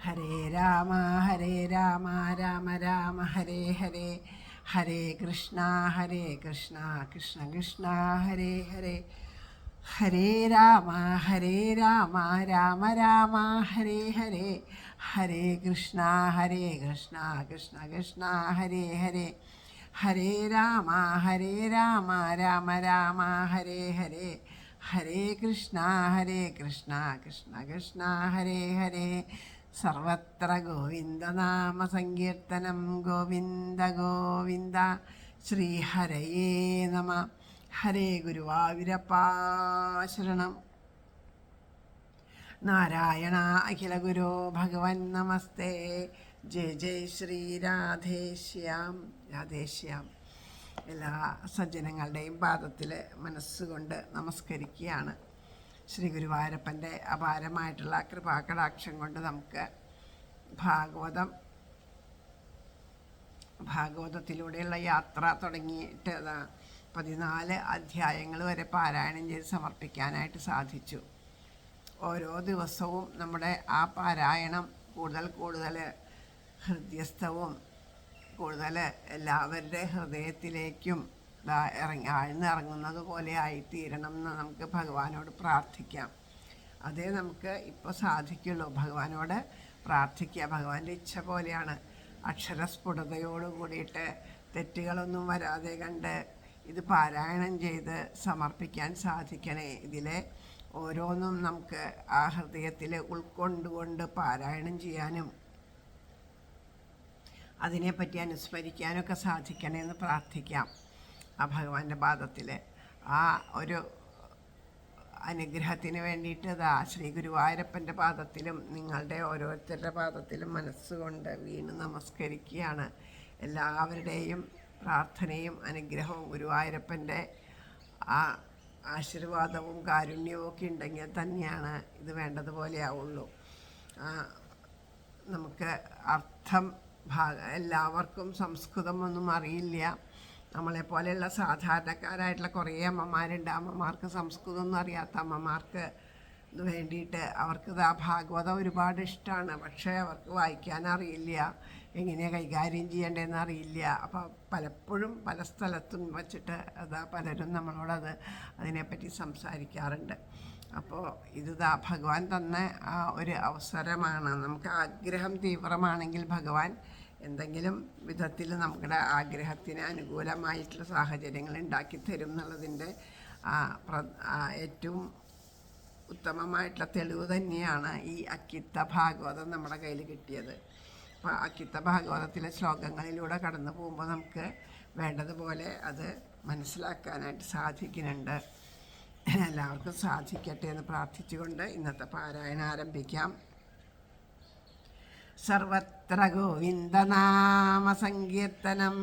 ഹരേ രാമ രാമ രാമ ഹരേ ഹരേ, ഹരേ കൃഷ്ണ കൃഷ്ണ കൃഷ്ണ ഹരേ ഹരേ, ഹരേ രാമ രാമ രാമ ഹരേ ഹരേ, ഹരേ കൃഷ്ണ കൃഷ്ണ കൃഷ്ണ ഹരേ ഹരേ, ഹരേ രാമ രാമ രാമ ഹരേ ഹരേ, ഹരേ കൃഷ്ണ കൃഷ്ണ കൃഷ്ണ ഹരേ ഹരേ. സർവത്ര ഗോവിന്ദനാമ സങ്കീർത്തനം, ഗോവിന്ദ ഗോവിന്ദ. ശ്രീഹരയേ നമ. ഹരേ ഗുരുവായൂരപ്പാ ശരണം. നാരായണ അഖില ഗുരോ ഭഗവൻ നമസ്തേ. ജയ ജയ ശ്രീ രാധേശ്യാം രാധേശ്യാം. എല്ലാ സജ്ജനങ്ങളുടെയും പാദത്തിൽ മനസ്സുകൊണ്ട് നമസ്കരിക്കുകയാണ്. ശ്രീ ഗുരുവായൂരപ്പൻ്റെ അപാരമായിട്ടുള്ള കൃപാകടാക്ഷം കൊണ്ട് നമുക്ക് ഭാഗവതത്തിലൂടെയുള്ള യാത്ര തുടങ്ങിയിട്ട് 14 അധ്യായങ്ങൾ വരെ പാരായണം ചെയ്ത് സമർപ്പിക്കാനായിട്ട് സാധിച്ചു. ഓരോ ദിവസവും നമ്മുടെ ആ പാരായണം കൂടുതൽ ഹൃദ്യസ്ഥവും കൂടുതൽ എല്ലാവരുടെ ഹൃദയത്തിലേക്കും ആഴ്ന്നിറങ്ങുന്നത് പോലെ ആയിത്തീരണം എന്ന് നമുക്ക് ഭഗവാനോട് പ്രാർത്ഥിക്കാം. അതേ നമുക്ക് ഇപ്പോൾ സാധിക്കുള്ളൂ. ഭഗവാനോട് പ്രാർത്ഥിക്കുക. ഭഗവാന്റെ ഇച്ഛ പോലെയാണ്. അക്ഷരസ്ഫുടതയോട് കൂടിയിട്ട് തെറ്റുകളൊന്നും വരാതെ കണ്ട് ഇത് പാരായണം ചെയ്ത് സമർപ്പിക്കാൻ സാധിക്കണേ. ഇതിലെ ഓരോന്നും നമുക്ക് ആ ഹൃദയത്തിൽ ഉൾക്കൊണ്ടുകൊണ്ട് പാരായണം ചെയ്യാനും അതിനെപ്പറ്റി അനുസ്മരിക്കാനൊക്കെ സാധിക്കണേ എന്ന് പ്രാർത്ഥിക്കാം. ആ ഭഗവാന്റെ പാദത്തിൽ ആ ഒരു അനുഗ്രഹത്തിന് വേണ്ടിയിട്ട് ശ്രീ ഗുരുവായൂരപ്പൻ്റെ പാദത്തിലും നിങ്ങളുടെ ഓരോരുത്തരുടെ പാദത്തിലും മനസ്സുകൊണ്ട് വീണ് നമസ്കരിക്കുകയാണ്. എല്ലാവരുടെയും പ്രാർത്ഥനയും അനുഗ്രഹവും ഗുരുവായൂരപ്പൻ്റെ ആ ആശീർവാദവും കാരുണ്യവും ഒക്കെ ഉണ്ടെങ്കിൽ തന്നെയാണ് ഇത് വേണ്ടതുപോലെ ആവുള്ളൂ. നമുക്ക് അർത്ഥം എല്ലാവർക്കും സംസ്കൃതമൊന്നും അറിയില്ല. നമ്മളെപ്പോലെയുള്ള സാധാരണക്കാരായിട്ടുള്ള കുറേ അമ്മമാരുണ്ട്. അമ്മമാർക്ക് സംസ്കൃതമൊന്നും അറിയാത്ത അമ്മമാർക്ക് ഇത് വേണ്ടിയിട്ട് അവർക്ക് ആ ഭാഗവതം ഒരുപാട് ഇഷ്ടമാണ്. പക്ഷേ അവർക്ക് വായിക്കാൻ അറിയില്ല, എങ്ങനെയാണ് കൈകാര്യം ചെയ്യേണ്ടതെന്ന് അറിയില്ല. അപ്പോൾ പലപ്പോഴും പല സ്ഥലത്തും വച്ചിട്ട് പലരും നമ്മളോടത് അതിനെപ്പറ്റി സംസാരിക്കാറുണ്ട്. അപ്പോൾ ഇത് ഭഗവാൻ തന്ന ആ ഒരു അവസരമാണ്. നമുക്ക് ആഗ്രഹം തീവ്രമാണെങ്കിൽ ഭഗവാൻ എന്തെങ്കിലും വിധത്തിൽ നമ്മുടെ ആഗ്രഹത്തിന് അനുകൂലമായിട്ടുള്ള സാഹചര്യങ്ങൾ ഉണ്ടാക്കി തരും എന്നുള്ളതിൻ്റെ ഏറ്റവും ഉത്തമമായിട്ടുള്ള തെളിവ് തന്നെയാണ് ഈ അക്കിത്ത ഭാഗവതം നമ്മുടെ കയ്യിൽ കിട്ടിയത്. അപ്പോൾ അക്കിത്ത ഭാഗവതത്തിലെ ശ്ലോകങ്ങളിലൂടെ കടന്നു പോകുമ്പോൾ നമുക്ക് വേണ്ടതുപോലെ അത് മനസ്സിലാക്കാനായിട്ട് സാധിക്കുന്നുണ്ട്. എല്ലാവർക്കും സാധിക്കട്ടെ എന്ന് പ്രാർത്ഥിച്ചുകൊണ്ട് ഇന്നത്തെ പാരായണം ആരംഭിക്കാം. സർവത്ര ഗോവിന്ദനാമ സങ്കീർത്തനം,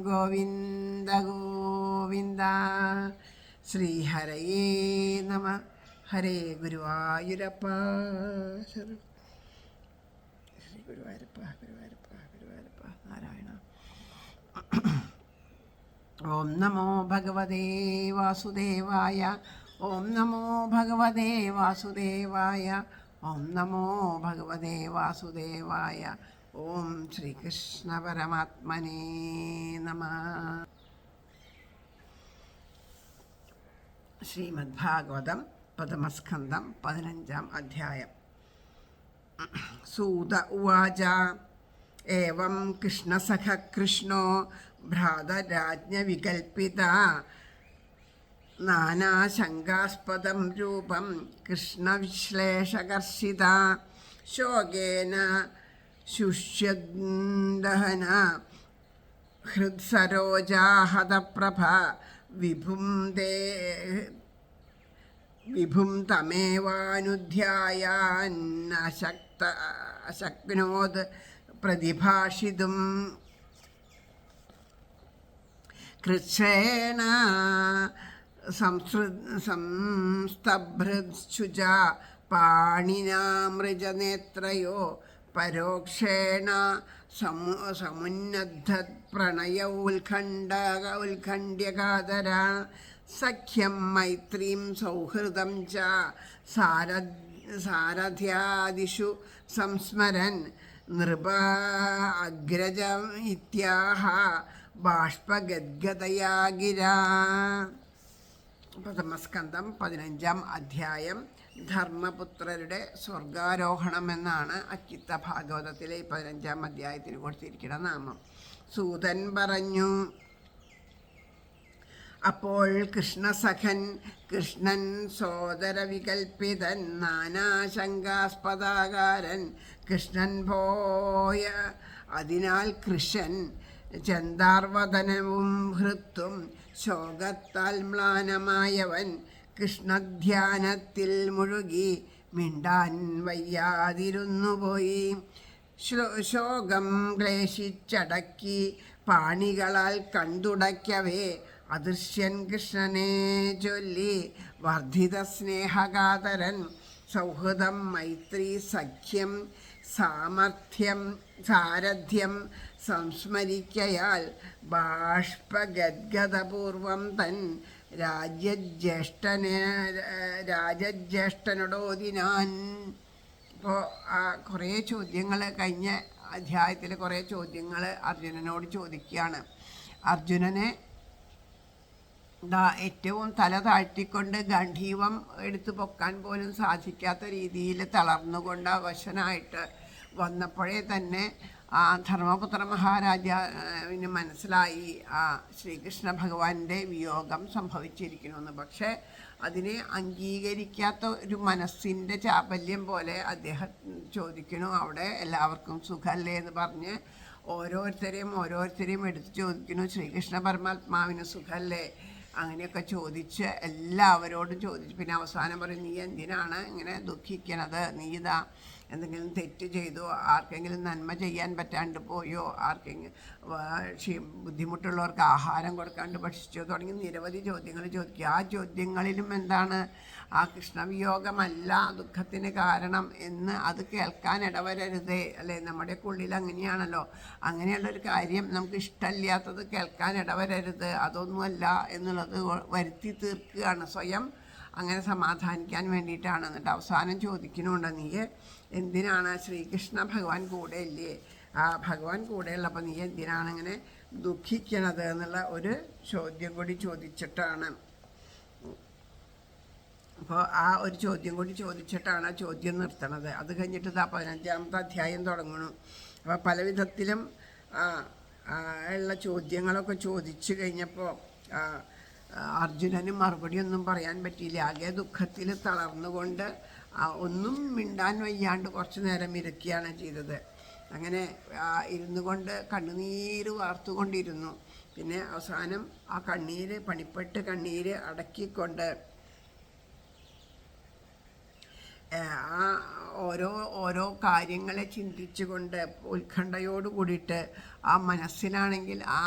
ഗോവിന്ദ ഗോവിന്ദ. ശ്രീഹരയേ നമ. ഹരേ ഗുരുവായൂരപ്പ ശരണം. ശ്രീ ഗുരുവായൂരപ്പ ഗുരുവായൂരപ്പ ഗുരുവായൂരപ്പ നാരായണ. ഓം നമോ ഭഗവതേ വാസുദേവായ. ഓം നമോ ഭഗവതേ വാസുദേവായ. ഓം നമോ ഭഗവതേ വാസുദേവായ. ഓം ശ്രീകൃഷ്ണ പരമാത്മനേ നമഃ. ശ്രീമദ്ഭാഗവതം പ്രഥമസ്കന്ധം 15-ാം അധ്യായം. സൂത ഉവാച. ഏവം കൃഷ്ണസഖ കൃഷ്ണോ ഭ്രാതരാജ്ഞവികൽപ്പിത നാനാശങ്കാസ്പദം രൂപം കൃഷ്ണവിശ്ലേഷകർഷിത. ശോകേന ശുഷ്യദഹന ഹൃത്സരോജാഹതപ്രഭ വിഭും തമേവാനുധ്യായാന്നശക്നോത് പ്രതിഭാഷിതും. കൃച്ഛേണ സംസ്തഭൃത്സുജ പാണിനാമൃജനേത്രയോ പരോക്ഷേണ സമുന്നദ്ധപ്രണയ ഉത്കണ്ഠ്യകാതര. സഖ്യം മൈത്രീം സൗഹൃദം ച സാരഥ്യാദിഷു സംസ്മരൻ നൃപ അഗ്രജ ഇത്യാഹ ബാഷ്പഗദ്ഗതയാ ഗിരാ. പ്രഥമസ്കന്ധം 15-ാം അധ്യായം. ധർമ്മപുത്രരുടെ സ്വർഗാരോഹണം എന്നാണ് അക്കിത്ത ഭാഗവതത്തിലെ 15-ാം അധ്യായത്തിന് കൊടുത്തിരിക്കുന്ന നാമം. സൂതൻ പറഞ്ഞു, അപ്പോൾ കൃഷ്ണസഖൻ കൃഷ്ണൻ സോദരവികൽപ്പിതൻ നാനാശങ്കാസ്പദാകാരൻ കൃഷ്ണൻ പോയ അതിനാൽ കൃഷൻ ചന്ദാർവദനവും ഹൃത്തും ശോകത്താൽ മ്ലാനമായവൻ കൃഷ്ണധ്യാനത്തിൽ മുഴുകി മിണ്ടാൻ വയ്യാതിരുന്നുപോയി. ശോകം ക്ലേശിച്ചടക്കി പാണികളാൽ കണ്ടുടയ്ക്കവേ അദൃശ്യൻ കൃഷ്ണനെ ചൊല്ലി വർദ്ധിത സ്നേഹകാതരൻ സൗഹൃദം മൈത്രി സഖ്യം സാമർഥ്യം സാരഥ്യം സംസ്മരിക്കയാൽ ബാഷ്പഗദ്ഗതപൂർവം തൻ രാജജ്യേഷ്ഠനോടോതിനാൻ. ഇപ്പോൾ കുറേ ചോദ്യങ്ങൾ കഴിഞ്ഞ അധ്യായത്തിൽ കുറേ ചോദ്യങ്ങൾ അർജുനനോട് ചോദിക്കുകയാണ്. അർജുനനെ ഏറ്റവും തല താഴ്ത്തിക്കൊണ്ട് ഗണ്ഡീവം എടുത്തു പൊക്കാൻ പോലും സാധിക്കാത്ത രീതിയിൽ തളർന്നുകൊണ്ട് അവശനായിട്ട് വന്നപ്പോഴേ തന്നെ ധർമ്മപുത്ര മഹാരാജാവിന് മനസ്സിലായി ശ്രീകൃഷ്ണ ഭഗവാന്റെ വിയോഗം സംഭവിച്ചിരിക്കണമെന്ന്. പക്ഷേ അതിനെ അംഗീകരിക്കാത്ത ഒരു മനസ്സിൻ്റെ ചാപല്യം പോലെ അദ്ദേഹം ചോദിക്കണു, അവിടെ എല്ലാവർക്കും സുഖമല്ലേ എന്ന് പറഞ്ഞ് ഓരോരുത്തരെയും എടുത്ത് ചോദിക്കുന്നു, ശ്രീകൃഷ്ണ പരമാത്മാവിന് സുഖമല്ലേ, അങ്ങനെയൊക്കെ ചോദിച്ച് എല്ലാവരോടും ചോദിച്ചു. പിന്നെ അവസാനം പറയും, നീ എന്തിനാണ് ഇങ്ങനെ ദുഃഖിക്കണത്? നീ ഇതാ എന്തെങ്കിലും തെറ്റ് ചെയ്തോ, ആർക്കെങ്കിലും നന്മ ചെയ്യാൻ പറ്റാണ്ട് പോയോ, ആർക്കെങ്കിലും ബുദ്ധിമുട്ടുള്ളവർക്ക് ആഹാരം കൊടുക്കാണ്ട് ഭക്ഷിച്ചോ, തുടങ്ങി നിരവധി ചോദ്യങ്ങൾ ചോദിക്കുക. ആ ചോദ്യങ്ങളിലും എന്താണ്, ആ കൃഷ്ണവിയോഗമല്ല ദുഃഖത്തിന് കാരണം എന്ന് അത് കേൾക്കാൻ ഇടവരരുതേ, അല്ലേ? നമ്മുടെ ഉള്ളിൽ അങ്ങനെയാണല്ലോ. അങ്ങനെയുള്ളൊരു കാര്യം നമുക്ക് ഇഷ്ടമില്ലാത്തത് കേൾക്കാൻ ഇടവരരുത്, അതൊന്നുമല്ല എന്നുള്ളത് വരുത്തി തീർക്കുകയാണ് സ്വയം. അങ്ങനെ സമാധാനിക്കാൻ വേണ്ടിയിട്ടാണ്. എന്നിട്ട് അവസാനം ചോദിക്കുന്നുണ്ട്, നീ എന്തിനാണ് ശ്രീകൃഷ്ണ ഭഗവാൻ കൂടെ ഇല്ലേ, ആ ഭഗവാൻ കൂടെയുള്ളപ്പോൾ നീ എന്തിനാണ് ഇങ്ങനെ ദുഃഖിക്കണത് എന്നുള്ള ഒരു ചോദ്യം കൂടി ചോദിച്ചിട്ടാണ്. അപ്പോൾ ആ ഒരു ചോദ്യം കൂടി ചോദിച്ചിട്ടാണ് ആ ചോദ്യം നിർത്തണത്. അത് കഴിഞ്ഞിട്ട് 15-ാമത്തെ അധ്യായം തുടങ്ങണം. അപ്പോൾ പല വിധത്തിലും ഉള്ള ചോദ്യങ്ങളൊക്കെ ചോദിച്ചു കഴിഞ്ഞപ്പോൾ അർജുനന് മറുപടിയൊന്നും പറയാൻ പറ്റിയില്ല. ആകെ ദുഃഖത്തിൽ തളർന്നുകൊണ്ട് ഒന്നും മിണ്ടാൻ വയ്യാണ്ട് കുറച്ച് നേരം ഇരിക്കുകയാണ് ചെയ്തത്. അങ്ങനെ ഇരുന്നു കൊണ്ട് കണ്ണുനീര് വാർത്തുകൊണ്ടിരുന്നു. പിന്നെ അവസാനം ആ പണിപ്പെട്ട് കണ്ണീര് അടക്കിക്കൊണ്ട് ഓരോ കാര്യങ്ങളെ ചിന്തിച്ചുകൊണ്ട് ഉത്കണ്ഠയോട് കൂടിയിട്ട് ആ മനസ്സിലാണെങ്കിൽ ആ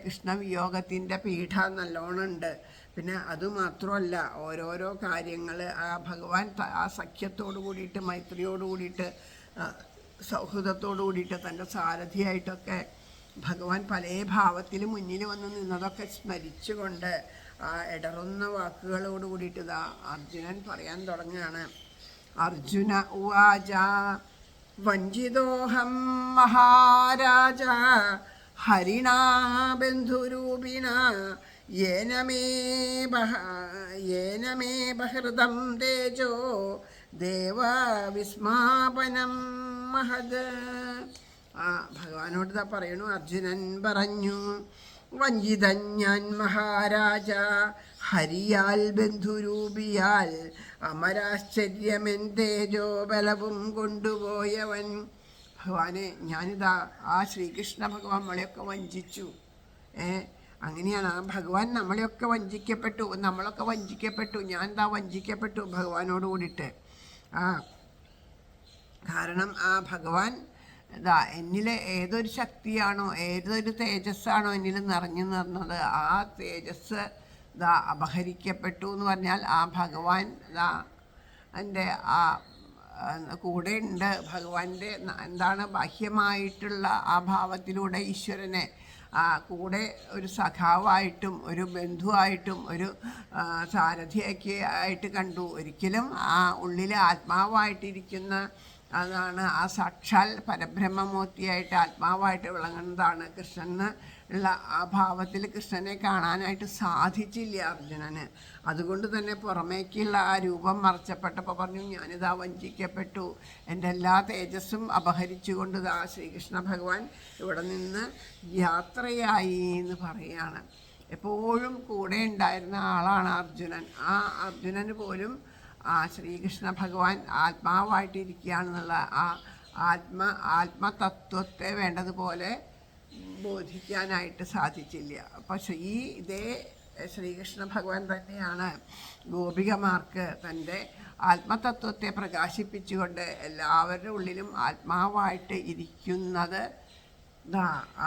കൃഷ്ണവിയോഗത്തിൻ്റെ പീഠ നല്ലോണം ഉണ്ട്. പിന്നെ അതുമാത്രമല്ല, ഓരോരോ കാര്യങ്ങൾ ആ ഭഗവാൻ ആ സഖ്യത്തോടു കൂടിയിട്ട്, മൈത്രിയോട് കൂടിയിട്ട്, സൗഹൃദത്തോടു കൂടിയിട്ട്, തൻ്റെ സാരഥിയായിട്ടൊക്കെ ഭഗവാൻ പല ഭാവത്തിൽ മുന്നിൽ വന്ന് നിന്നതൊക്കെ സ്മരിച്ചുകൊണ്ട് ആ ഇടറുന്ന വാക്കുകളോട് കൂടിയിട്ട് അർജുനൻ പറയാൻ തുടങ്ങുകയാണ്. അർജുന ഉവാച വഞ്ചിതോഹം മഹാരാജ ഹരിണാ ബന്ധുരൂപിണ യേന മേ ബഹൃതം തേജോ ദേവവിസ്മാപനം മഹദ്. ഭഗവാനോട് പറയണു. അർജുനൻ പറഞ്ഞു, വഞ്ചിതൻ ഞാൻ മഹാരാജ, ഹരിയാൽ ബന്ധുരൂപിയാൽ അമരാശ്ചര്യമെൻ തേജോ ബലവും കൊണ്ടുപോയവൻ. ഭഗവാനെ, ഞാനിതാ ആ ശ്രീകൃഷ്ണ ഭഗവാൻ നമ്മളെയൊക്കെ വഞ്ചിച്ചു. അങ്ങനെയാണ് ആ ഭഗവാൻ നമ്മളെയൊക്കെ നമ്മളൊക്കെ വഞ്ചിക്കപ്പെട്ടു. ഞാൻ ഇതാ വഞ്ചിക്കപ്പെട്ടു ഭഗവാനോട് കൂടിയിട്ട്. കാരണം ആ ഭഗവാൻ എന്നിലെ ഏതൊരു ശക്തിയാണോ, ഏതൊരു തേജസ്സാണോ എന്നിൽ നിറഞ്ഞു നിന്നത്, ആ തേജസ് അപഹരിക്കപ്പെട്ടു എന്ന് പറഞ്ഞാൽ ആ ഭഗവാൻ എൻ്റെ ആ കൂടെ ഉണ്ട്. ഭഗവാന്റെ എന്താണ് ബാഹ്യമായിട്ടുള്ള ആ ഭാവത്തിലൂടെ ഈശ്വരനെ കൂടെ ഒരു സഖാവായിട്ടും ഒരു ബന്ധുവായിട്ടും ഒരു സാരഥിയൊക്കെ ആയിട്ട് കണ്ടു. ഒരിക്കലും ആ ഉള്ളിൽ ആത്മാവായിട്ടിരിക്കുന്ന അതാണ് ആ സാക്ഷാൽ പരബ്രഹ്മമൂർത്തിയായിട്ട് ആത്മാവായിട്ട് വിളങ്ങുന്നതാണ് കൃഷ്ണന് ഉള്ള ആ ഭാവത്തിൽ കൃഷ്ണനെ കാണാനായിട്ട് സാധിച്ചില്ല അർജുനന്. അതുകൊണ്ട് തന്നെ പുറമേക്കുള്ള ആ രൂപം മറച്ചപ്പെട്ടപ്പോൾ പറഞ്ഞു, ഞാനിതാ വഞ്ചിക്കപ്പെട്ടു, എൻ്റെ എല്ലാ തേജസ്സും അപഹരിച്ചുകൊണ്ട് ആ ശ്രീകൃഷ്ണ ഭഗവാൻ ഇവിടെ നിന്ന് യാത്രയായി എന്ന് പറയുകയാണ്. എപ്പോഴും കൂടെ ഉണ്ടായിരുന്ന ആളാണ് അർജുനൻ. ആ അർജുനന് പോലും ആ ശ്രീകൃഷ്ണ ഭഗവാൻ ആത്മാവായിട്ടിരിക്കുകയാണെന്നുള്ള ആ ആത്മതത്വത്തെ വേണ്ടതുപോലെ ബോധിക്കാനായിട്ട് സാധിച്ചില്ല. പക്ഷേ ഇതേ ശ്രീകൃഷ്ണ ഭഗവാൻ തന്നെയാണ് ഗോപികമാർക്ക് തൻ്റെ ആത്മതത്വത്തെ പ്രകാശിപ്പിച്ചുകൊണ്ട് എല്ലാവരുടെ ഉള്ളിലും ആത്മാവായിട്ട് ഇരിക്കുന്നത്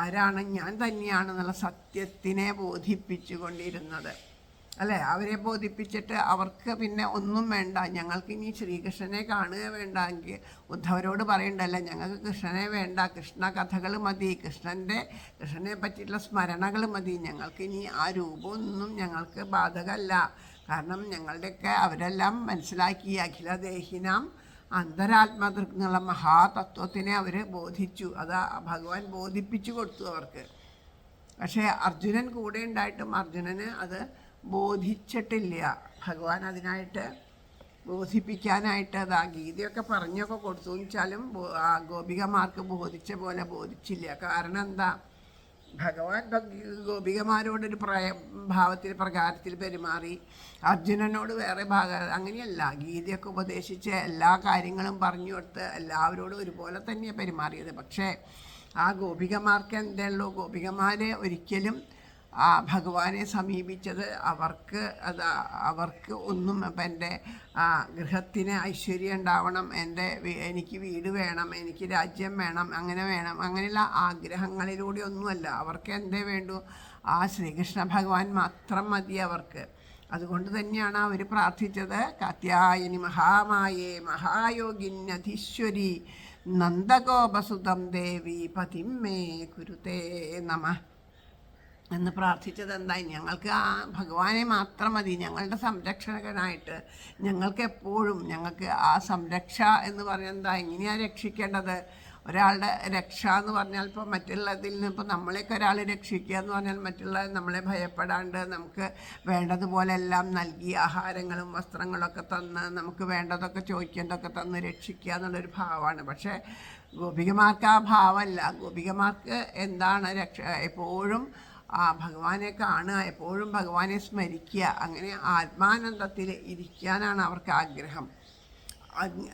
ആരാണ്? ഞാൻ തന്നെയാണെന്നുള്ള സത്യത്തിനെ ബോധിപ്പിച്ചു കൊണ്ടിരുന്നത്, അല്ലേ? അവരെ ബോധിപ്പിച്ചിട്ട് അവർക്ക് പിന്നെ ഒന്നും വേണ്ട, ഞങ്ങൾക്ക് ഇനി ശ്രീകൃഷ്ണനെ കാണുക വേണ്ട. എങ്കിൽ ഉദ്ധവരോട് പറയണ്ടല്ല, ഞങ്ങൾക്ക് കൃഷ്ണനെ വേണ്ട, കൃഷ്ണ കഥകൾ മതി, കൃഷ്ണനെ പറ്റിയിട്ടുള്ള സ്മരണകൾ മതി, ഞങ്ങൾക്ക് ഇനി ആ രൂപമൊന്നും ഞങ്ങൾക്ക് ബാധകമല്ല. കാരണം ഞങ്ങളുടെയൊക്കെ അവരെല്ലാം മനസ്സിലാക്കി അഖിലദേഹിനാം അന്തരാത്മദൃക് എന്നുള്ള മഹാതത്വത്തിനെ അവർ ബോധിച്ചു. അത് ഭഗവാൻ ബോധിപ്പിച്ചു കൊടുത്തു അവർക്ക്. പക്ഷേ അർജുനൻ കൂടെ ഉണ്ടായിട്ടും അർജുനന് അത് ബോധിച്ചിട്ടില്ല. ഭഗവാൻ അതിനായിട്ട് ബോധിപ്പിക്കാനായിട്ട് ആ ഗീതയൊക്കെ പറഞ്ഞൊക്കെ കൊടുത്തു വെച്ചാലും ആ ഗോപികമാർക്ക് ബോധിച്ച പോലെ ബോധിച്ചില്ല. കാരണം എന്താ? ഭഗവാൻ ഗോപികമാരോടൊരു ഭാവത്തിൽ പ്രകാരത്തിൽ പെരുമാറി, അർജുനനോട് വേറെ അങ്ങനെയല്ല. ഗീതയൊക്കെ ഉപദേശിച്ച് എല്ലാ കാര്യങ്ങളും പറഞ്ഞു കൊടുത്ത് എല്ലാവരോടും ഒരുപോലെ തന്നെയാണ് പെരുമാറിയത്. പക്ഷേ ആ ഗോപികമാർക്ക് എന്തേ ഉള്ളൂ? ഗോപികമാരെ ഒരിക്കലും ആ ഭഗവാനെ സമീപിച്ചത് അവർക്ക് ഒന്നും ഇപ്പം എൻ്റെ ഗൃഹത്തിന് ഐശ്വര്യം ഉണ്ടാവണം, എനിക്ക് വീട് വേണം, എനിക്ക് രാജ്യം വേണം, അങ്ങനെ വേണം, അങ്ങനെയുള്ള ആഗ്രഹങ്ങളിലൂടെ ഒന്നുമല്ല. അവർക്ക് എന്തേ വേണ്ടു? ആ ശ്രീകൃഷ്ണ ഭഗവാൻ മാത്രം മതി അവർക്ക്. അതുകൊണ്ട് തന്നെയാണ് അവർ പ്രാർത്ഥിച്ചത്, കാത്യായനി മഹാമായേ മഹായോഗിന്യധീശ്വരി നന്ദഗോപസുതം ദേവി പതിമേ കുരുതേ നമ എന്ന് പ്രാർത്ഥിച്ചത്. എന്തായി? ഞങ്ങൾക്ക് ആ ഭഗവാനെ മാത്രം മതി, ഞങ്ങളുടെ സംരക്ഷകനായിട്ട്. ഞങ്ങൾക്ക് ആ സംരക്ഷ എന്ന് പറഞ്ഞാൽ എന്താ? എങ്ങനെയാണ് രക്ഷിക്കേണ്ടത്? ഒരാളുടെ രക്ഷ എന്ന് പറഞ്ഞാൽ ഇപ്പോൾ മറ്റുള്ളതിൽ നിന്ന് ഇപ്പോൾ നമ്മളെയൊക്കെ ഒരാൾ രക്ഷിക്കുക എന്ന് പറഞ്ഞാൽ മറ്റുള്ള നമ്മളെ ഭയപ്പെടാണ്ട് നമുക്ക് വേണ്ടതുപോലെ എല്ലാം നൽകി ആഹാരങ്ങളും വസ്ത്രങ്ങളൊക്കെ തന്ന് നമുക്ക് വേണ്ടതൊക്കെ ചോദിക്കേണ്ടതൊക്കെ തന്ന് രക്ഷിക്കുക എന്നുള്ളൊരു ഭാവമാണ്. പക്ഷേ ഗോപികമാർക്ക് ആ ഭാവമല്ല. ഗോപികമാർക്ക് എന്താണ്? എപ്പോഴും ആ ഭഗവാനെ കാണുക, എപ്പോഴും ഭഗവാനെ സ്മരിക്കുക, അങ്ങനെ ആത്മാനന്ദത്തിൽ ഇരിക്കാനാണ് അവർക്ക് ആഗ്രഹം.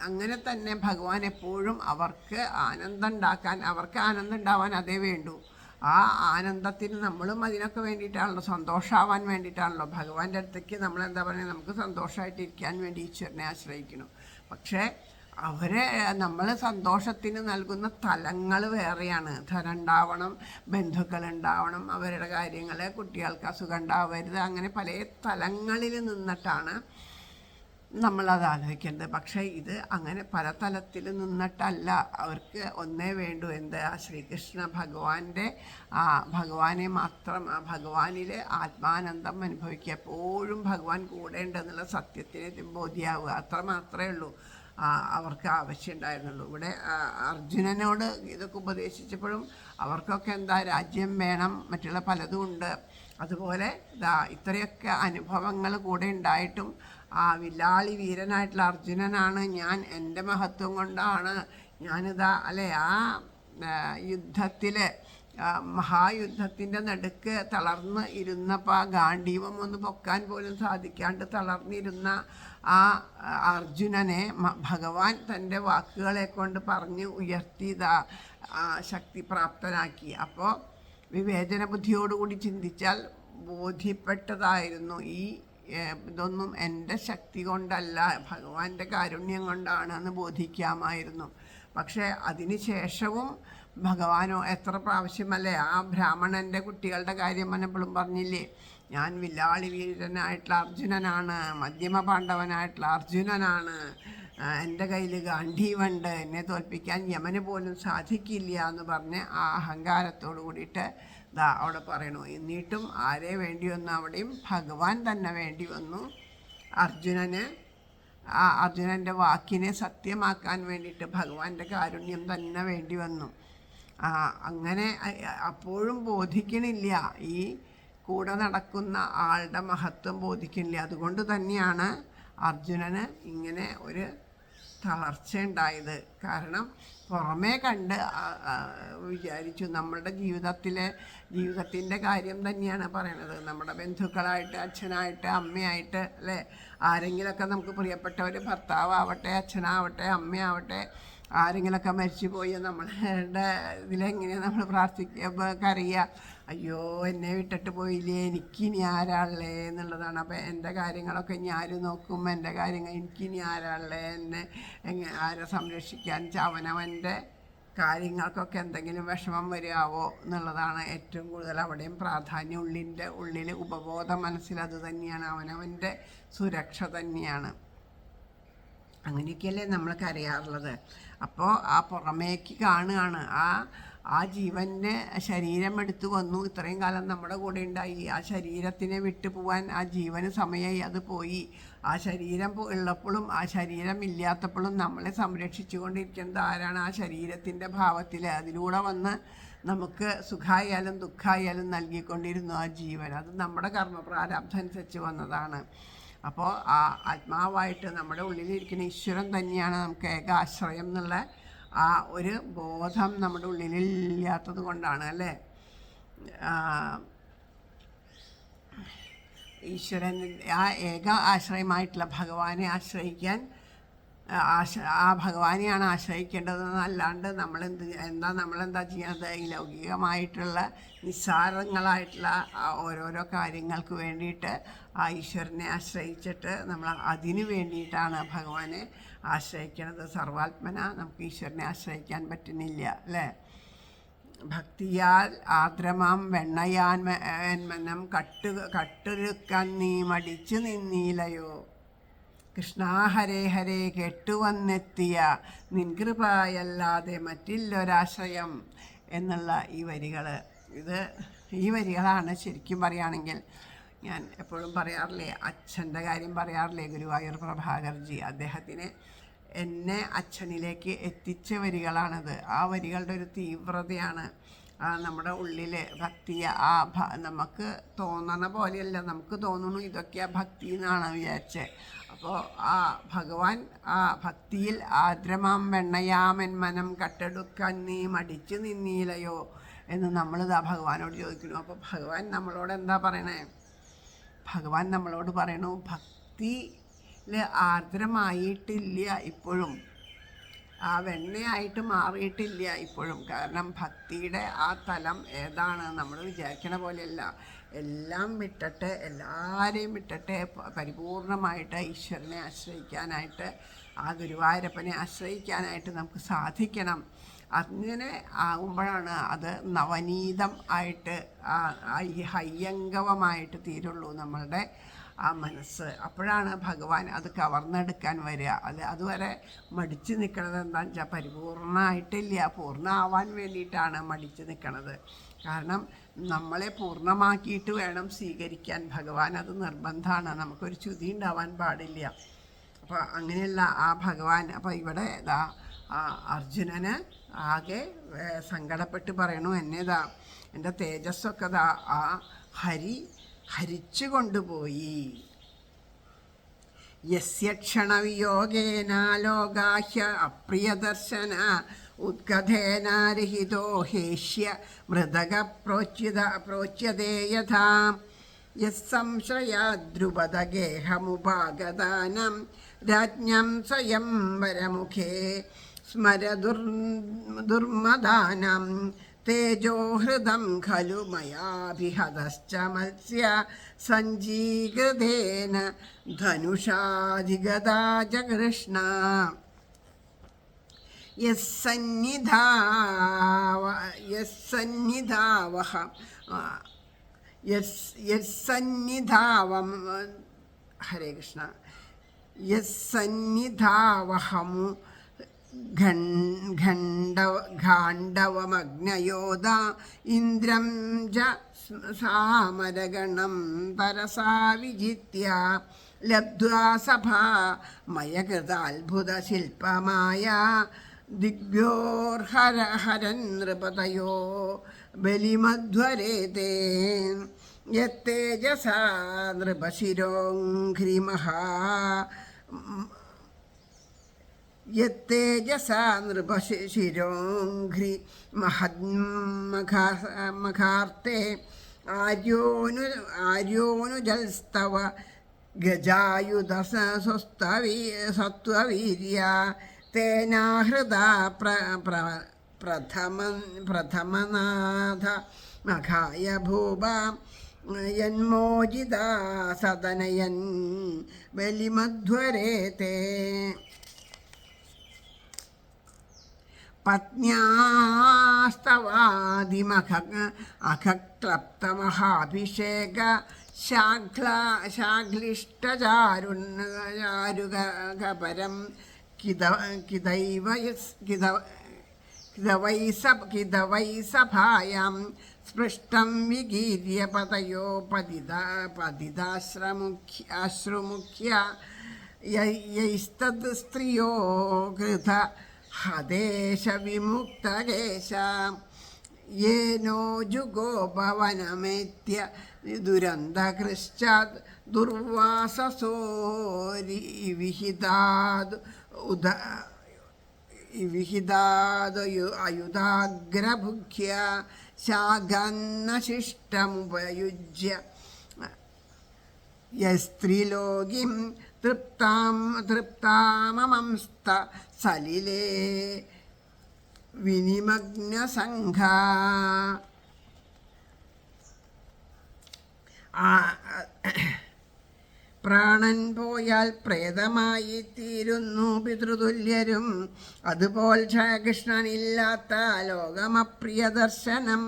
അങ്ങനെ തന്നെ ഭഗവാൻ എപ്പോഴും അവർക്ക് ആനന്ദം ഉണ്ടാവാൻ അതേ വേണ്ടൂ. ആ ആനന്ദത്തിന് നമ്മളും അതിനൊക്കെ വേണ്ടിയിട്ടാണല്ലോ, സന്തോഷമാവാൻ വേണ്ടിയിട്ടാണല്ലോ. ഭഗവാന്റെ അടുത്തേക്ക് നമ്മളെന്താ പറയുക, നമുക്ക് സന്തോഷമായിട്ടിരിക്കാൻ വേണ്ടി ഈശ്വരനെ ആശ്രയിക്കണം. പക്ഷേ നമ്മൾ സന്തോഷത്തിന് നൽകുന്ന തലങ്ങൾ വേറെയാണ്. ധനം ഉണ്ടാവണം, ബന്ധുക്കളുണ്ടാവണം, അവരുടെ കാര്യങ്ങൾ, കുട്ടികൾക്ക് അസുഖം ഉണ്ടാവരുത്, അങ്ങനെ പല തലങ്ങളിൽ നിന്നിട്ടാണ് നമ്മളത് ആലോചിക്കേണ്ടത്. പക്ഷേ ഇത് അങ്ങനെ പല തലത്തിൽ നിന്നിട്ടല്ല. അവർക്ക് ഒന്നേ വേണ്ടൂ, എന്ത്? ആ ശ്രീകൃഷ്ണ ഭഗവാനെ മാത്രം, ആ ഭഗവാനിലെ ആത്മാനന്ദം അനുഭവിക്കുക, എപ്പോഴും ഭഗവാൻ കൂടെ ഉണ്ടെന്നുള്ള സത്യത്തിന് ബോധ്യമാവുക. അത്ര മാത്രമേ ഉള്ളൂ അവർക്ക് ആവശ്യമുണ്ടായിരുന്നുള്ളൂ. ഇവിടെ അർജുനനോട് ഇതൊക്കെ ഉപദേശിച്ചപ്പോഴും അവർക്കൊക്കെ എന്താ? രാജ്യം വേണം, മറ്റുള്ള പലതും ഉണ്ട്. അതുപോലെ ഇത്രയൊക്കെ അനുഭവങ്ങൾ കൂടെ ഉണ്ടായിട്ടും ആ വില്ലാളി വീരനായിട്ടുള്ള അർജുനനാണ് ഞാൻ, എൻ്റെ മഹത്വം കൊണ്ടാണ് ഞാനിതാ, അല്ലേ, ആ യുദ്ധത്തിൽ മഹായുദ്ധത്തിൻ്റെ നടുക്ക് തളർന്ന് ഇരുന്നപ്പോൾ ആ ഗാണ്ഡീവം ഒന്ന് പൊക്കാൻ പോലും സാധിക്കാണ്ട് തളർന്നിരുന്ന ആ അർജുനനെ ഭഗവാൻ തൻ്റെ വാക്കുകളെ കൊണ്ട് പറഞ്ഞ് ഉയർത്തി ശക്തിപ്രാപ്തനാക്കി. അപ്പോൾ വിവേചന ബുദ്ധിയോടുകൂടി ചിന്തിച്ചാൽ ബോധ്യപ്പെട്ടതായിരുന്നു, ഇതൊന്നും എൻ്റെ ശക്തി കൊണ്ടല്ല, ഭഗവാന്റെ കാരുണ്യം കൊണ്ടാണെന്ന് ബോധിക്കാമായിരുന്നു. പക്ഷേ അതിന് ശേഷവും ഭഗവാനോ എത്ര പ്രാവശ്യമല്ലേ ആ ബ്രാഹ്മണൻ്റെ കുട്ടികളുടെ കാര്യം എപ്പോഴും പറഞ്ഞില്ലേ, ഞാൻ വില്ലാളി വീരനായിട്ടുള്ള അർജുനനാണ്, മധ്യമ പാണ്ഡവനായിട്ടുള്ള അർജുനനാണ്, എൻ്റെ കയ്യിൽ ഗാന്ധീവുണ്ട്, എന്നെ തോൽപ്പിക്കാൻ യമന് പോലും സാധിക്കില്ല എന്ന് പറഞ്ഞ് ആ അഹങ്കാരത്തോട് കൂടിയിട്ട് അവിടെ പറയണു. എന്നിട്ടും ആരെ വേണ്ടി വന്നു? അവിടെയും ഭഗവാൻ തന്നെ വേണ്ടി വന്നു. അർജുനൻ്റെ വാക്കിനെ സത്യമാക്കാൻ വേണ്ടിയിട്ട് ഭഗവാന്റെ കാരുണ്യം തന്നെ വേണ്ടി വന്നു. അങ്ങനെ അപ്പോഴും ബോധിക്കണില്ല, ഈ കൂടെ നടക്കുന്ന ആളുടെ മഹത്വം ബോധിക്കണില്ല. അതുകൊണ്ട് തന്നെയാണ് അർജുനന് ഇങ്ങനെ ഒരു തളർച്ചയുണ്ടായത്. കാരണം പുറമേ കണ്ട് വിചാരിച്ചു. നമ്മളുടെ ജീവിതത്തിൻ്റെ കാര്യം തന്നെയാണ് പറയണത്. നമ്മുടെ ബന്ധുക്കളായിട്ട്, അച്ഛനായിട്ട്, അമ്മയായിട്ട്, അല്ലേ, ആരെങ്കിലുമൊക്കെ നമുക്ക് പ്രിയപ്പെട്ടവർ, ഭർത്താവട്ടെ, അച്ഛനാവട്ടെ, അമ്മയാവട്ടെ, ആരെങ്കിലുമൊക്കെ മരിച്ചു പോയി നമ്മളുടെ ഇതിലെങ്ങനെയാണ് നമ്മൾ കരയുക, അയ്യോ എന്നെ വിട്ടിട്ട് പോയില്ലേ, എനിക്കിനി ആരാളേ എന്നുള്ളതാണ്. അപ്പോൾ എൻ്റെ കാര്യങ്ങളൊക്കെ ഞാൻ നോക്കും, എൻ്റെ കാര്യങ്ങൾ എനിക്കിനി ആരാളേ, എന്നെ ആരെ സംരക്ഷിക്കാൻ, അവനവൻ്റെ കാര്യങ്ങൾക്കൊക്കെ എന്തെങ്കിലും വിഷമം വരികയാവോ എന്നുള്ളതാണ് ഏറ്റവും കൂടുതൽ അവിടെയും പ്രാധാന്യം. ഉള്ളിൽ ഉപബോധ മനസ്സിലത് തന്നെയാണ്, അവനവൻ്റെ സുരക്ഷ തന്നെയാണ്. അങ്ങനെയൊക്കെയല്ലേ നമ്മൾ കരയാറുള്ളത്. അപ്പോൾ ആ പുറമേക്ക് കാണുകയാണ്, ആ ജീവന് ശരീരം എടുത്തു വന്നു, ഇത്രയും കാലം നമ്മുടെ കൂടെ ഉണ്ടായി, ആ ശരീരത്തിനെ വിട്ടു പോവാൻ ആ ജീവന് സമയമായി, അത് പോയി. ആ ശരീരം ഉള്ളപ്പോഴും ആ ശരീരം ഇല്ലാത്തപ്പോഴും നമ്മളെ സംരക്ഷിച്ചു കൊണ്ടിരിക്കുന്നത് ആരാണ്? ആ ശരീരത്തിൻ്റെ ഭാവത്തിൽ അതിലൂടെ വന്ന് നമുക്ക് സുഖമായാലും ദുഃഖമായാലും നൽകിക്കൊണ്ടിരുന്നു ആ ജീവൻ. അത് നമ്മുടെ കർമ്മപ്രാരബ്ധം അനുസരിച്ച് വന്നതാണ്. അപ്പോൾ ആ ആത്മാവായിട്ട് നമ്മുടെ ഉള്ളിലിരിക്കുന്ന ഈശ്വരൻ തന്നെയാണ് നമുക്ക് ഏകാശ്രയം എന്നുള്ള ആ ഒരു ബോധം നമ്മുടെ ഉള്ളിലില്ലാത്തത് കൊണ്ടാണ്, അല്ലേ? ഈശ്വരൻ ആ ഏക ആശ്രയമായിട്ടുള്ള ഭഗവാനെ ആശ്രയിക്കാൻ, ആ ഭഗവാനെയാണ് ആശ്രയിക്കേണ്ടതെന്നല്ലാണ്ട് നമ്മളെന്താ ചെയ്യുന്നത്? ഈ ലൗകികമായിട്ടുള്ള നിസ്സാരങ്ങളായിട്ടുള്ള ഓരോരോ കാര്യങ്ങൾക്ക് വേണ്ടിയിട്ട് ആ ഈശ്വരനെ ആശ്രയിച്ചിട്ട് നമ്മൾ അതിന് വേണ്ടിയിട്ടാണ് ഭഗവാനെ ആശ്രയിക്കുന്നത്. സർവാത്മന നമുക്ക് ഈശ്വരനെ ആശ്രയിക്കാൻ പറ്റുന്നില്ല, അല്ലേ? ഭക്തിയാൽ ആദ്രമാം വെണ്ണയാൻ മനം കട്ടൊരുക്കാൻ നീ മടിച്ചു നിന്നീലയോ, കൃഷ്ണ ഹരേ ഹരേ കെട്ടുവന്നെത്തിയ നിൻകൃപയല്ലാതെ മറ്റില്ലൊരാശ്രയം എന്നുള്ള ഈ വരികളാണ് ശരിക്കും പറയുകയാണെങ്കിൽ. ഞാൻ എപ്പോഴും പറയാറില്ലേ, അച്ഛൻ്റെ കാര്യം പറയാറില്ലേ, ഗുരുവായൂർ പ്രഭാകർജി, അദ്ദേഹത്തിന് എന്നെ അച്ഛനിലേക്ക് എത്തിച്ച വരികളാണത്. ആ വരികളുടെ ഒരു തീവ്രതയാണ് നമ്മുടെ ഉള്ളിൽ ഭക്തി. നമുക്ക് തോന്നണ പോലെയല്ല, നമുക്ക് തോന്നുന്നു ഇതൊക്കെയാ ഭക്തി എന്നാണ് വിചാരിച്ചത്. അപ്പോൾ ആ ഭഗവാൻ ആ ഭക്തിയിൽ ആദ്രമാം വെണ്ണയാമൻ മനം കട്ടെടുക്കാൻ നീ മടിച്ചു നിന്നീലയോ എന്ന് നമ്മളിതാ ഭഗവാനോട് ചോദിക്കുന്നു. അപ്പോൾ ഭഗവാൻ നമ്മളോട് എന്താ പറയണേ? ഭഗവാൻ നമ്മളോട് പറയണു, ഭക്തിയിൽ ആർദ്രമായിട്ടില്ല ഇപ്പോഴും, ആ വെണ്ണയായിട്ട് മാറിയിട്ടില്ല ഇപ്പോഴും. കാരണം ഭക്തിയുടെ ആ തലം ഏതാണ്? നമ്മൾ വിചാരിക്കണ പോലെയല്ല. എല്ലാം വിട്ടിട്ട്, എല്ലാവരെയും വിട്ടിട്ട് പരിപൂർണമായിട്ട് ഈശ്വരനെ ആശ്രയിക്കാനായിട്ട്, ആ ഗുരുവായൂരപ്പനെ ആശ്രയിക്കാനായിട്ട് നമുക്ക് സാധിക്കണം. അങ്ങനെ ആകുമ്പോഴാണ് അത് നവനീതം ആയിട്ട് ഹയ്യങ്കവമായിട്ട് തീരുള്ളൂ നമ്മളുടെ ആ മനസ്സ്. അപ്പോഴാണ് ഭഗവാൻ അത് കവർന്നെടുക്കാൻ വരിക. അതുവരെ മടിച്ചു നിൽക്കണത് എന്താണെന്ന് വെച്ചാൽ പരിപൂർണമായിട്ടില്ല, പൂർണ്ണമാവാൻ വേണ്ടിയിട്ടാണ് മടിച്ചു നിൽക്കണത്. കാരണം നമ്മളെ പൂർണ്ണമാക്കിയിട്ട് വേണം സ്വീകരിക്കാൻ ഭഗവാൻ, അത് നിർബന്ധമാണ്. നമുക്കൊരു ച്യുതി ഉണ്ടാവാൻ പാടില്ല. അപ്പോൾ അങ്ങനെയല്ല ആ ഭഗവാൻ. അപ്പോൾ ഇവിടെ ആ അർജുനന് ആകെ സങ്കടപ്പെട്ട് പറയണു, എൻ്റെ തേജസ്സൊക്കെ ആ ഹരിച്ചു കൊണ്ടുപോയി. യസ്യ ക്ഷണവിയോഗേന ലോകാഹ്യ അപ്രിയദർശന ഉദ്ഗതേനാരഹിതോ ഹേഷ്യ മൃദക പ്രോച്യതേ യഥാ യസ്സംശയാദ്രുപദഗേഹമുപാഗതാനം രാജ്ഞം സ്വയംവരമുഖേ സ്മരദുർമദാനം തേജോഹൃദം ഖലു മയാഭിഹതശ്ച മത്സ്യ സഞ്ജീകൃതേന ധനുഷാധിഗതാ ച കൃഷ്ണ യസ്സന്നിധാവം ഹരേ കൃഷ്ണ യസ്സന്നിധാവഹമു ഖണ്ഡവമഗ്നയോധ ഇന്ദ്രം ച സാമരഗണം തരസാ വിജിത്യ ലബ്ധ്വാ സഭാ മയകൃതാത്ഭുതശില്പമായ ദിഗ്ഭ്യോർഹരഹരൻ നൃപതയോ ബലിമധ്വരേതേ യത്തേജസാ നൃപശിരോഘ്രിമഹാ യത്തേജസാ നൃപശിരോഘ്രി മഹന്മഖാർത്തെ ആര്യോനുജൽസ്തവ ഗജായുധ സത്വവീര്യ തേനാഹൃത പ്രഥമനാഥ മഖായ ഭൂപ യന്മോചിത സദനയൻ ബലിമധ്വരേതേ അഖക്ലപ്തമഹാഭിഷേക ശാഖ്ലിഷ്ടചാരുകപരം കിതവൈസഭായാം സ്പൃഷ്ടം വിഗീര്യ പതയോ പതിതാശ്രുമുഖ്യ യൈസ്തത് സ്ത്രിയോ കൃത ഹദേശ വിമുക്തകേശ യേനോ ജുഗോപവനമേത്യ ദുരന്തകൃശ്ചാത് ദുർവാസസോരി വിഹിതാദ് അയുധാഗ്രഭുഖ്യ ശാഖന്നശിഷ്ടമുപയുജ്യ യസ്ത്രീലോകിം തൃപ്താമംസ്ത സലിലേ വിനിമഗ്നസംഘ പ്രാണൻ പോയാൽ പ്രേതമായി തീരുന്നു പിതൃതുല്യരും. അതുപോൽ കൃഷ്ണനില്ലാത്ത ലോകമപ്രിയ ദർശനം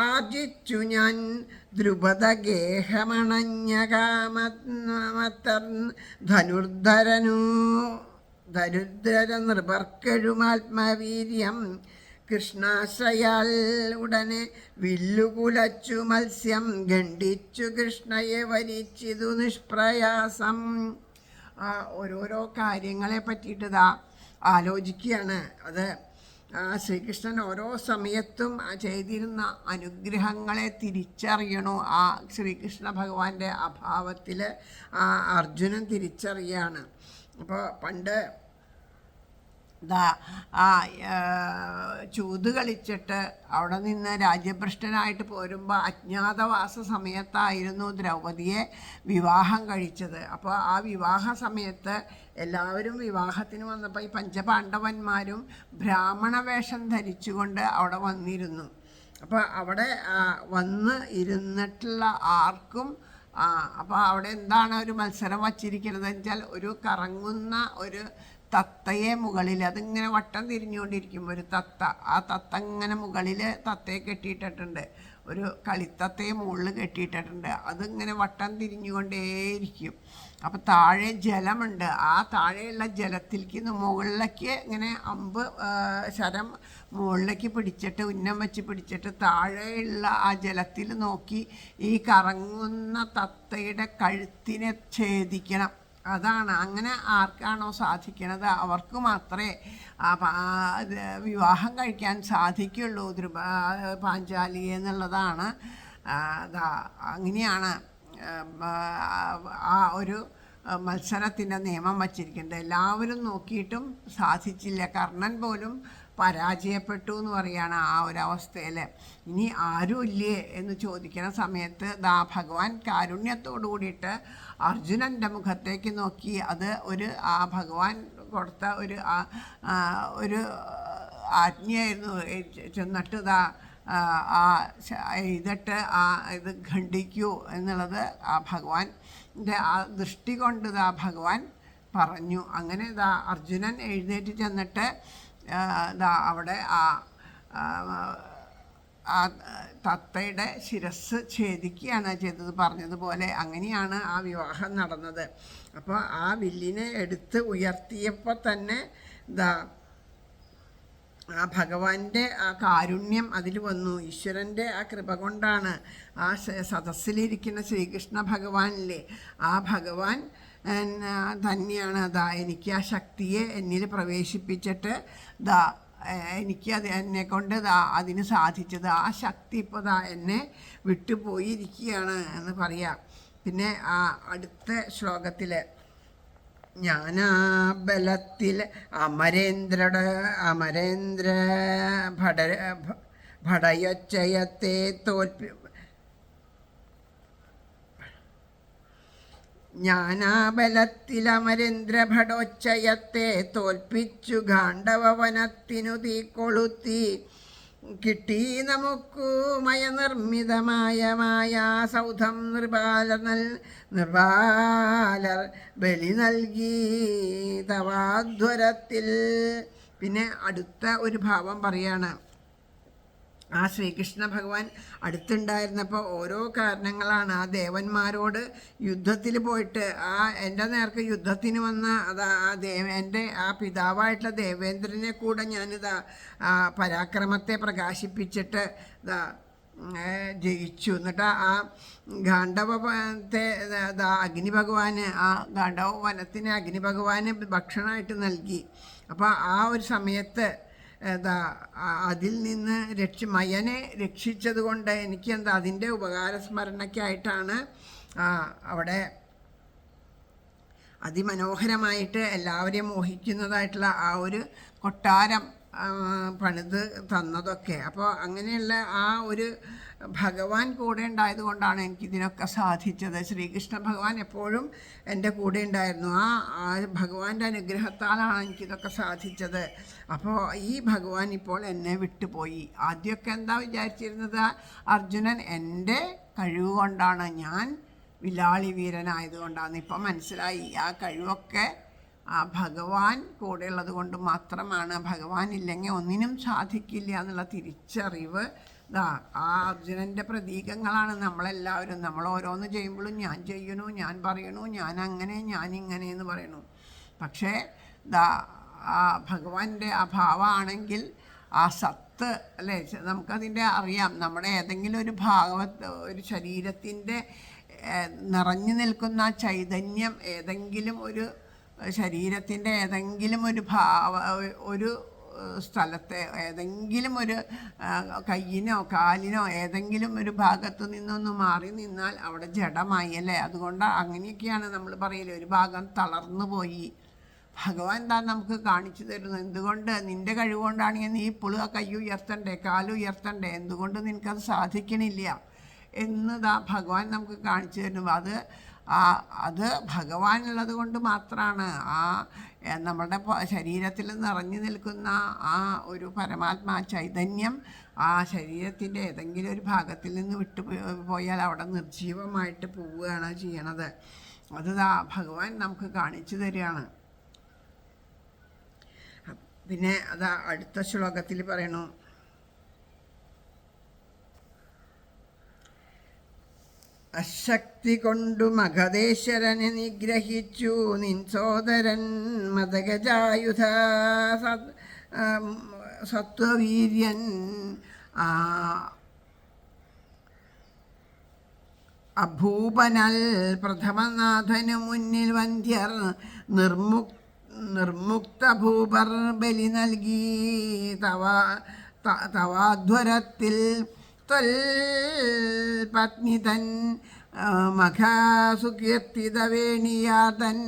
ആർജിച്ചു ഞാൻ ദ്രുപദഗേഹമണഞ്ഞ കാമത്തർ ദരിദ്ര നൃപർക്കെഴുമാത്മവീര്യം കൃഷ്ണാശ്രയാൽ ഉടനെ വില്ലുകുലച്ചു മത്സ്യം ഖണ്ഡിച്ചു കൃഷ്ണയെ വരിച്ചിതു നിഷ്പ്രയാസം. ഓരോരോ കാര്യങ്ങളെ പറ്റിയിട്ട് ആലോചിക്കുകയാണ്. അത് ശ്രീകൃഷ്ണൻ ഓരോ സമയത്തും ചെയ്തിരുന്ന അനുഗ്രഹങ്ങളെ തിരിച്ചറിയണു. ആ ശ്രീകൃഷ്ണ ഭഗവാന്റെ അഭാവത്തിൽ അർജുനൻ തിരിച്ചറിയാണ്. അപ്പോൾ പണ്ട് ചൂത് കളിച്ചിട്ട് അവിടെ നിന്ന് രാജ്യഭ്രഷ്ടനായിട്ട് പോരുമ്പോൾ അജ്ഞാതവാസ സമയത്തായിരുന്നു ദ്രൗപദിയെ വിവാഹം കഴിച്ചത്. അപ്പോൾ ആ വിവാഹ സമയത്ത് എല്ലാവരും വിവാഹത്തിന് വന്നപ്പോൾ ഈ പഞ്ചപാണ്ഡവന്മാരും ബ്രാഹ്മണ വേഷം ധരിച്ചുകൊണ്ട് അവിടെ വന്നിരുന്നു. അപ്പോൾ അവിടെ വന്ന് ഇരുന്നിട്ടുള്ള ആർക്കും അപ്പോൾ അവിടെ എന്താണ് ഒരു മത്സരം വച്ചിരിക്കുന്നത് വെച്ചാൽ ഒരു കറങ്ങുന്ന ഒരു തത്തയെ മുകളിൽ അതിങ്ങനെ വട്ടം തിരിഞ്ഞുകൊണ്ടിരിക്കുമ്പോൾ ഒരു തത്ത, ആ തത്ത ഇങ്ങനെ മുകളിൽ തത്തയെ കെട്ടിയിട്ടിട്ടുണ്ട്, ഒരു കളിത്തത്തയെ മുകളിൽ കെട്ടിയിട്ടിട്ടുണ്ട്. അതിങ്ങനെ വട്ടം തിരിഞ്ഞുകൊണ്ടേയിരിക്കും. അപ്പം താഴെ ജലമുണ്ട്. ആ താഴെയുള്ള ജലത്തിലേക്ക് മുകളിലേക്ക് ഇങ്ങനെ ശരം മുകളിലേക്ക് പിടിച്ചിട്ട് ഉന്നം വെച്ച് പിടിച്ചിട്ട് താഴെയുള്ള ആ ജലത്തിൽ നോക്കി ഈ കറങ്ങുന്ന തത്തയുടെ കഴുത്തിനെ ഛേദിക്കണം. അതാണ്. അങ്ങനെ ആർക്കാണോ സാധിക്കണത് അവർക്ക് മാത്രമേ വിവാഹം കഴിക്കാൻ സാധിക്കുള്ളൂ പാഞ്ചാലിയെ എന്നുള്ളതാണ്. അങ്ങനെയാണ് ആ ഒരു മത്സരത്തിൻ്റെ നിയമം വച്ചിരിക്കുന്നത്. എല്ലാവരും നോക്കിയിട്ടും സാധിച്ചില്ല. കർണൻ പോലും പരാജയപ്പെട്ടു എന്ന് പറയുകയാണ് ആ ഒരവസ്ഥയിൽ. ഇനി ആരും ഇല്ലേ എന്ന് ചോദിക്കുന്ന സമയത്ത് ഭഗവാൻ കാരുണ്യത്തോടു കൂടിയിട്ട് അർജുനൻ്റെ മുഖത്തേക്ക് നോക്കി. അത് ആ ഭഗവാൻ കൊടുത്ത ഒരു ആജ്ഞയായിരുന്നു. ചെന്നിട്ട് എഴുതിട്ട് ഇത് ഖണ്ഡിക്കൂ എന്നുള്ളത് ആ ഭഗവാൻ്റെ ആ ദൃഷ്ടി കൊണ്ട് ഭഗവാൻ പറഞ്ഞു. അങ്ങനെ അർജുനൻ എഴുന്നേറ്റ് ചെന്നിട്ട് അവിടെ ആ തത്തയുടെ ശിരസ് ഛേദിക്കുകയാണ് ചെയ്തത്. പറഞ്ഞതുപോലെ അങ്ങനെയാണ് ആ വിവാഹം നടന്നത്. അപ്പോൾ ആ വില്ലിനെ എടുത്ത് ഉയർത്തിയപ്പോൾ തന്നെ ആ ഭഗവാന്റെ ആ കാരുണ്യം അതിൽ വന്നു. ഈശ്വരൻ്റെ ആ കൃപ കൊണ്ടാണ് ആ സദസ്സിലിരിക്കുന്ന ശ്രീകൃഷ്ണ ഭഗവാനിലെ ആ ഭഗവാൻ തന്നെയാണ് എനിക്ക് ആ ശക്തിയെ എന്നിൽ പ്രവേശിപ്പിച്ചിട്ട് എനിക്ക് എന്നെ കൊണ്ട് അതിന് സാധിച്ചത്. ആ ശക്തി ഇപ്പോൾ എന്നെ വിട്ടുപോയിരിക്കുകയാണ് എന്ന് പറയാം. പിന്നെ ആ അടുത്ത ശ്ലോകത്തിൽ ജ്ഞാനാബലത്തിൽ അമരേന്ദ്ര ഭടയൊച്ചയത്തെ ജ്ഞാനാബലത്തിൽ അമരേന്ദ്ര ഭടോച്ചയത്തെ തോൽപ്പിച്ചു ഗാണ്ഡവവനത്തിനു തീ കൊളുത്തി കിട്ടി നമുക്കു മയനിർമ്മിതമായ മായാസൗധം നിർവാലർ ബലി നൽകി തവാധ്വരത്തിൽ. പിന്നെ അടുത്ത ഒരു ഭാവം പറയാണ്. ആ ശ്രീകൃഷ്ണ ഭഗവാൻ അടുത്തുണ്ടായിരുന്നപ്പോൾ ഓരോ കാരണങ്ങളാണ് ആ ദേവന്മാരോട് യുദ്ധത്തിൽ പോയിട്ട് എൻ്റെ നേർക്ക് യുദ്ധത്തിന് വന്ന എൻ്റെ ആ പിതാവായിട്ടുള്ള ദേവേന്ദ്രനെ കൂടെ പരാക്രമത്തെ പ്രകാശിപ്പിച്ചിട്ട് ജയിച്ചു. എന്നിട്ട് ആ ഗാണ്ഡവത്തെ അഗ്നി ഭഗവാന് ആ ഗാണ്ഡവ വനത്തിന് അഗ്നി ഭഗവാന് ഭക്ഷണമായിട്ട് നൽകി. അപ്പോൾ ആ ഒരു സമയത്ത് അതിൽ നിന്ന് മയനെ രക്ഷിച്ചത് കൊണ്ട് എനിക്ക് അതിൻ്റെ ഉപകാരസ്മരണയ്ക്കായിട്ടാണ് അവിടെ അതിമനോഹരമായിട്ട് എല്ലാവരെയും മോഹിക്കുന്നതായിട്ടുള്ള ആ ഒരു കൊട്ടാരം പണിത് തന്നതൊക്കെ. അപ്പോൾ അങ്ങനെയുള്ള ആ ഒരു ഭഗവാൻ കൂടെ ഉണ്ടായത് കൊണ്ടാണ് എനിക്കിതിനൊക്കെ സാധിച്ചത്. ശ്രീകൃഷ്ണ ഭഗവാൻ എപ്പോഴും എൻ്റെ കൂടെ ഉണ്ടായിരുന്നു. ആ ഭഗവാന്റെ അനുഗ്രഹത്താലാണ് എനിക്കിതൊക്കെ സാധിച്ചത്. അപ്പോൾ ഈ ഭഗവാൻ ഇപ്പോൾ എന്നെ വിട്ടുപോയി. ആദ്യമൊക്കെ എന്താ വിചാരിച്ചിരുന്നത്, അർജുനൻ എൻ്റെ കഴിവ് കൊണ്ടാണ്, ഞാൻ വില്ലാളി വീരനായതുകൊണ്ടാണ്. ഇപ്പം മനസ്സിലായി ആ കഴിവൊക്കെ ആ ഭഗവാൻ കൂടെയുള്ളത് കൊണ്ട് മാത്രമാണ്. ഭഗവാൻ ഇല്ലെങ്കിൽ ഒന്നിനും സാധിക്കില്ല എന്നുള്ള തിരിച്ചറിവ് ആ അർജുനൻ്റെ പ്രതീകങ്ങളാണ് നമ്മളെല്ലാവരും. നമ്മൾ ഓരോന്ന് ചെയ്യുമ്പോഴും ഞാൻ ചെയ്യണു, ഞാൻ പറയണു, ഞാൻ അങ്ങനെ, ഞാനിങ്ങനെ എന്ന് പറയണു. പക്ഷേ ആ ഭഗവാന്റെ ആ ഭാവമാണെങ്കിൽ ആ സത്ത് അല്ലേ, നമുക്കതിൻ്റെ അറിയാം. നമ്മുടെ ഏതെങ്കിലും ഒരു ഒരു ശരീരത്തിൻ്റെ നിറഞ്ഞു നിൽക്കുന്ന ചൈതന്യം ഏതെങ്കിലും ഒരു ശരീരത്തിൻ്റെ ഏതെങ്കിലും ഒരു സ്ഥലത്തെ ഏതെങ്കിലും ഒരു കയ്യിനോ കാലിനോ ഏതെങ്കിലും ഒരു ഭാഗത്തു നിന്നൊന്ന് മാറി നിന്നാൽ അവിടെ ജഡമായി അല്ലേ. അതുകൊണ്ട് അങ്ങനെയൊക്കെയാണ് നമ്മൾ പറയല്, ഒരു ഭാഗം തളർന്നു പോയി. ഭഗവാൻ നമുക്ക് കാണിച്ചു തരുന്നു. എന്തുകൊണ്ട് നിൻ്റെ കഴിവുകൊണ്ടാണെങ്കിൽ നീ ഇപ്പോഴും ആ കൈ ഉയർത്തണ്ടേ, കാലുയർത്തണ്ടേ, എന്തുകൊണ്ട് നിനക്കത് സാധിക്കണില്ല എന്ന് ഭഗവാൻ നമുക്ക് കാണിച്ചു തരുന്നു. അത് ഭഗവാനുള്ളത് കൊണ്ട് മാത്രമാണ്. നമ്മുടെ ശരീരത്തിൽ നിറഞ്ഞു നിൽക്കുന്ന ആ ഒരു പരമാത്മാ ചൈതന്യം ആ ശരീരത്തിൻ്റെ ഏതെങ്കിലും ഒരു ഭാഗത്തിൽ നിന്ന് വിട്ടു പോയാൽ അവിടെ നിർജീവമായിട്ട് പോവുകയാണ് ചെയ്യണത്. അത് ഭഗവാൻ നമുക്ക് കാണിച്ചു തരികയാണ്. പിന്നെ അടുത്ത ശ്ലോകത്തിൽ പറയണു, അശക്തി കൊണ്ടു മഗധേശ്വരനെ നിഗ്രഹിച്ചു നിൻ സോദരൻ മദഗജായുധ സത്വവീര്യൻ അഭൂപനൽ പ്രഥമനാഥനു മുന്നിൽ വന്ധ്യർ നിർമുക്ത ഭൂപർ ബലി നൽകി തവാധ്വരത്തിൽ പത്നി തൻ മഖാസുകീർത്തിതവേണിയാതൻ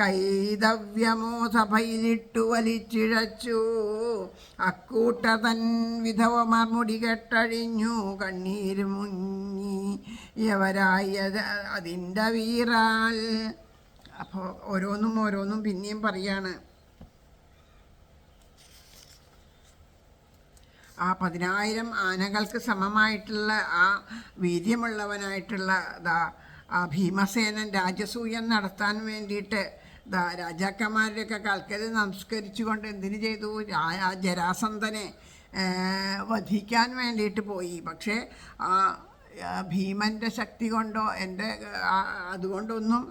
കൈതവ്യമോ സഭയിലിട്ടു വലിച്ചിഴച്ചു അക്കൂട്ടതൻ വിധവമാർ മുടി കെട്ടഴിഞ്ഞു കണ്ണീര് മുങ്ങി യവരായ അതിൻ്റെ വീറാൽ. അപ്പോൾ ഓരോന്നും പിന്നെയും പറയാണ്. ആ 10,000 ആനകൾക്ക് സമമായിട്ടുള്ള ആ വീര്യമുള്ളവനായിട്ടുള്ള ആ ഭീമസേനൻ രാജസൂയം നടത്താൻ വേണ്ടിയിട്ട് രാജാക്കന്മാരുടെയൊക്കെ കൽക്കൽ നമസ്കരിച്ചുകൊണ്ട് എന്തിനു ചെയ്തു? ജരാസന്ധനെ വധിക്കാൻ വേണ്ടിയിട്ട് പോയി. പക്ഷേ ഭീമൻ്റെ ശക്തി കൊണ്ടോ അതുകൊണ്ടൊന്നും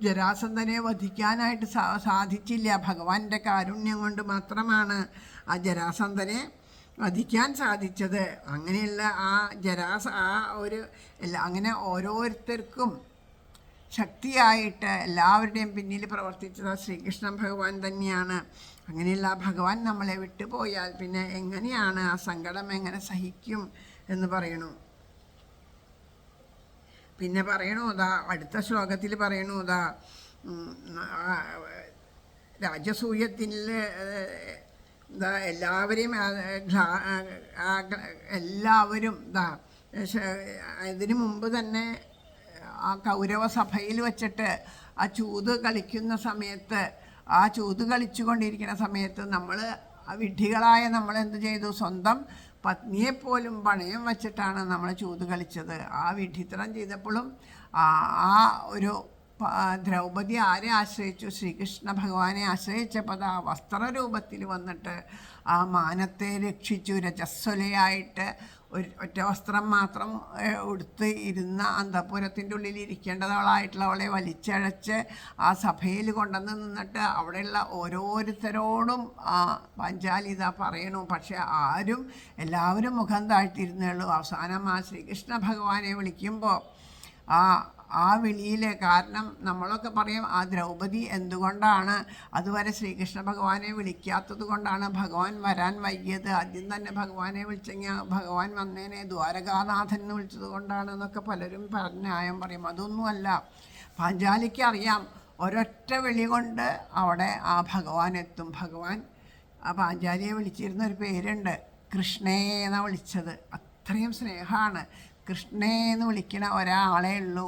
ജരാസന്ധനെ വധിക്കാനായിട്ട് സാധിച്ചില്ല. ഭഗവാന്റെ കാരുണ്യം കൊണ്ട് മാത്രമാണ് ആ ജരാസന്ധനെ വധിക്കാൻ സാധിച്ചത്. അങ്ങനെയുള്ള അങ്ങനെ ഓരോരുത്തർക്കും ശക്തിയായിട്ട് എല്ലാവരുടെയും പിന്നിൽ പ്രവർത്തിച്ചത് ശ്രീകൃഷ്ണ ഭഗവാൻ തന്നെയാണ്. അങ്ങനെയുള്ള ആ ഭഗവാൻ നമ്മളെ വിട്ടുപോയാൽ പിന്നെ എങ്ങനെയാണ് ആ സങ്കടം എങ്ങനെ സഹിക്കും എന്ന് പറയണു. പിന്നെ പറയണു അടുത്ത ശ്ലോകത്തിൽ പറയണു രാജസൂയത്തിൽ എല്ലാവരും ഇതിനു മുമ്പ് തന്നെ ആ കൗരവ സഭയിൽ വച്ചിട്ട് ആ ചൂത് കളിക്കുന്ന സമയത്ത്, ആ ചൂത് കളിച്ചു കൊണ്ടിരിക്കുന്ന സമയത്ത് വിഡ്ഢികളായ നമ്മളെന്ത് ചെയ്തു? സ്വന്തം പത്നിയെപ്പോലും പണയം വച്ചിട്ടാണ് നമ്മൾ ചൂത് കളിച്ചത്. ആ വിഡ്ഢിത്തരം ചെയ്തപ്പോഴും ആ ഒരു ദ്രൗപദി ആരെ ആശ്രയിച്ചു? ശ്രീകൃഷ്ണ ഭഗവാനെ ആശ്രയിച്ചപ്പോൾ ആ വസ്ത്രരൂപത്തിൽ വന്നിട്ട് ആ മാനത്തെ രക്ഷിച്ചു. രജസ്വലയായിട്ട് ഒറ്റ വസ്ത്രം മാത്രം ഉടുത്ത് ഇരുന്ന അന്തഃപുരത്തിൻ്റെ ഉള്ളിൽ ഇരിക്കേണ്ടവളായിട്ടുള്ളവളെ വലിച്ചഴച്ച് ആ സഭയിൽ കൊണ്ടുവന്ന് നിന്നിട്ട് അവിടെയുള്ള ഓരോരുത്തരോടും പാഞ്ചാലി പറയണു. പക്ഷെ എല്ലാവരും മുഖം താഴ്ത്തിയിരുന്നുള്ളൂ. അവസാനം ആ ശ്രീകൃഷ്ണ ഭഗവാനെ വിളിക്കുമ്പോൾ ആ വിളിയിൽ, കാരണം നമ്മളൊക്കെ പറയും ആ ദ്രൗപദി എന്തുകൊണ്ടാണ് അതുവരെ ശ്രീകൃഷ്ണ ഭഗവാനെ വിളിക്കാത്തത് കൊണ്ടാണ് ഭഗവാൻ വരാൻ വൈകിയത്. ആദ്യം തന്നെ ഭഗവാനെ വിളിച്ചെങ്കിൽ ഭഗവാൻ വന്നേനെ, ദ്വാരകാനാഥൻ എന്ന് വിളിച്ചത് കൊണ്ടാണെന്നൊക്കെ പലരും ന്യായം പറയും. അതൊന്നുമല്ല. പാഞ്ചാലിക്ക് അറിയാം ഒരൊറ്റ വിളി കൊണ്ട് അവിടെ ആ ഭഗവാൻ എത്തും. ഭഗവാൻ ആ പാഞ്ചാലിയെ വിളിച്ചിരുന്ന ഒരു പേരുണ്ട്, കൃഷ്ണേ എന്നാണ് വിളിച്ചത്. അത്രയും സ്നേഹമാണ്. കൃഷ്ണേന്ന് വിളിക്കണ ഒരാളേ ഉള്ളൂ.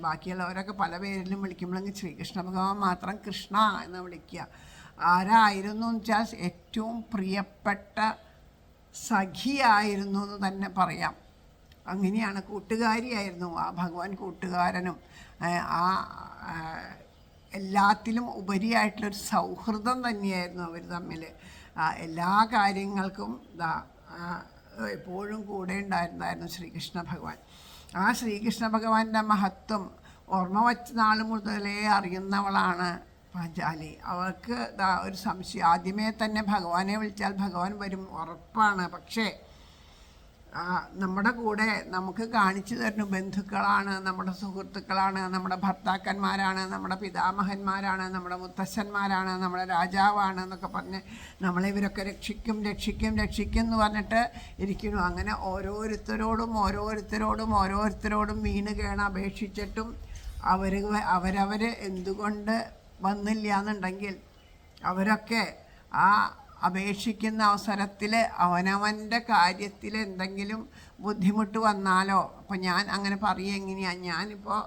ബാക്കിയുള്ളവരൊക്കെ പല പേരിലും വിളിക്കുമ്പോഴെങ്കിൽ ശ്രീകൃഷ്ണ ഭഗവാൻ മാത്രം കൃഷ്ണ എന്ന് വിളിക്കുക. ആരായിരുന്നു എന്ന് വെച്ചാൽ ഏറ്റവും പ്രിയപ്പെട്ട സഖിയായിരുന്നു എന്ന് തന്നെ പറയാം. അങ്ങനെയാണ്, കൂട്ടുകാരിയായിരുന്നു ആ ഭഗവാൻ. കൂട്ടുകാരനും എല്ലാത്തിലും ഉപരിയായിട്ടുള്ളൊരു സൗഹൃദം തന്നെയായിരുന്നു അവർ തമ്മിൽ. എല്ലാ കാര്യങ്ങൾക്കും എപ്പോഴും കൂടെ ഉണ്ടായിരുന്നായിരുന്നു ശ്രീകൃഷ്ണ ഭഗവാൻ. ആ ശ്രീകൃഷ്ണ ഭഗവാന്റെ മഹത്വം ഓർമ്മ വച്ച നാൾ മുതലേ അറിയുന്നവളാണ് പാഞ്ചാലി. അവൾക്ക് ഒരു സംശയം, ആദ്യമേ തന്നെ ഭഗവാനെ വിളിച്ചാൽ ഭഗവാൻ വരും ഉറപ്പാണ്. പക്ഷേ നമ്മുടെ കൂടെ നമുക്ക് കാണിച്ചു തരുന്ന ബന്ധുക്കളാണ്, നമ്മുടെ സുഹൃത്തുക്കളാണ്, നമ്മുടെ ഭർത്താക്കന്മാരാണ്, നമ്മുടെ പിതാമഹന്മാരാണ്, നമ്മുടെ മുത്തശ്ശന്മാരാണ്, നമ്മുടെ രാജാവാണ് എന്നൊക്കെ പറഞ്ഞ് ഇവരൊക്കെ രക്ഷിക്കും രക്ഷിക്കും രക്ഷിക്കും എന്ന് പറഞ്ഞിട്ട് ഇരിക്കുന്നു. അങ്ങനെ ഓരോരുത്തരോടും വീണ് കേണ അപേക്ഷിച്ചിട്ടും അവരവർ എന്തുകൊണ്ട് വന്നില്ല എന്നുണ്ടെങ്കിൽ അവരൊക്കെ അപേക്ഷിക്കുന്ന അവസരത്തിൽ അവനവൻ്റെ കാര്യത്തിൽ എന്തെങ്കിലും ബുദ്ധിമുട്ട് വന്നാലോ, അപ്പോൾ ഞാൻ അങ്ങനെ പറയുക എങ്ങനെയാണ്, ഞാനിപ്പോൾ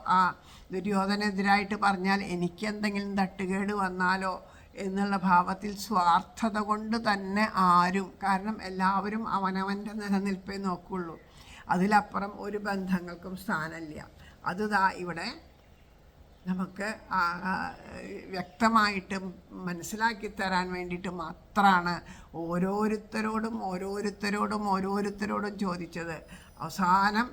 ദുര്യോധനെതിരായിട്ട് പറഞ്ഞാൽ എനിക്കെന്തെങ്കിലും തട്ടുകേട് വന്നാലോ എന്നുള്ള ഭാവത്തിൽ സ്വാർത്ഥത കൊണ്ട് തന്നെ കാരണം എല്ലാവരും അവനവൻ്റെ നിലനിൽപ്പേ നോക്കുള്ളൂ. അതിലപ്പുറം ഒരു ബന്ധങ്ങൾക്കും സ്ഥാനമില്ല. അത് ഇവിടെ നമുക്ക് വ്യക്തമായിട്ട് മനസ്സിലാക്കി തരാൻ വേണ്ടിയിട്ട് മാത്രമാണ് ഓരോരുത്തരോടും ചോദിച്ചത്. അവസാനം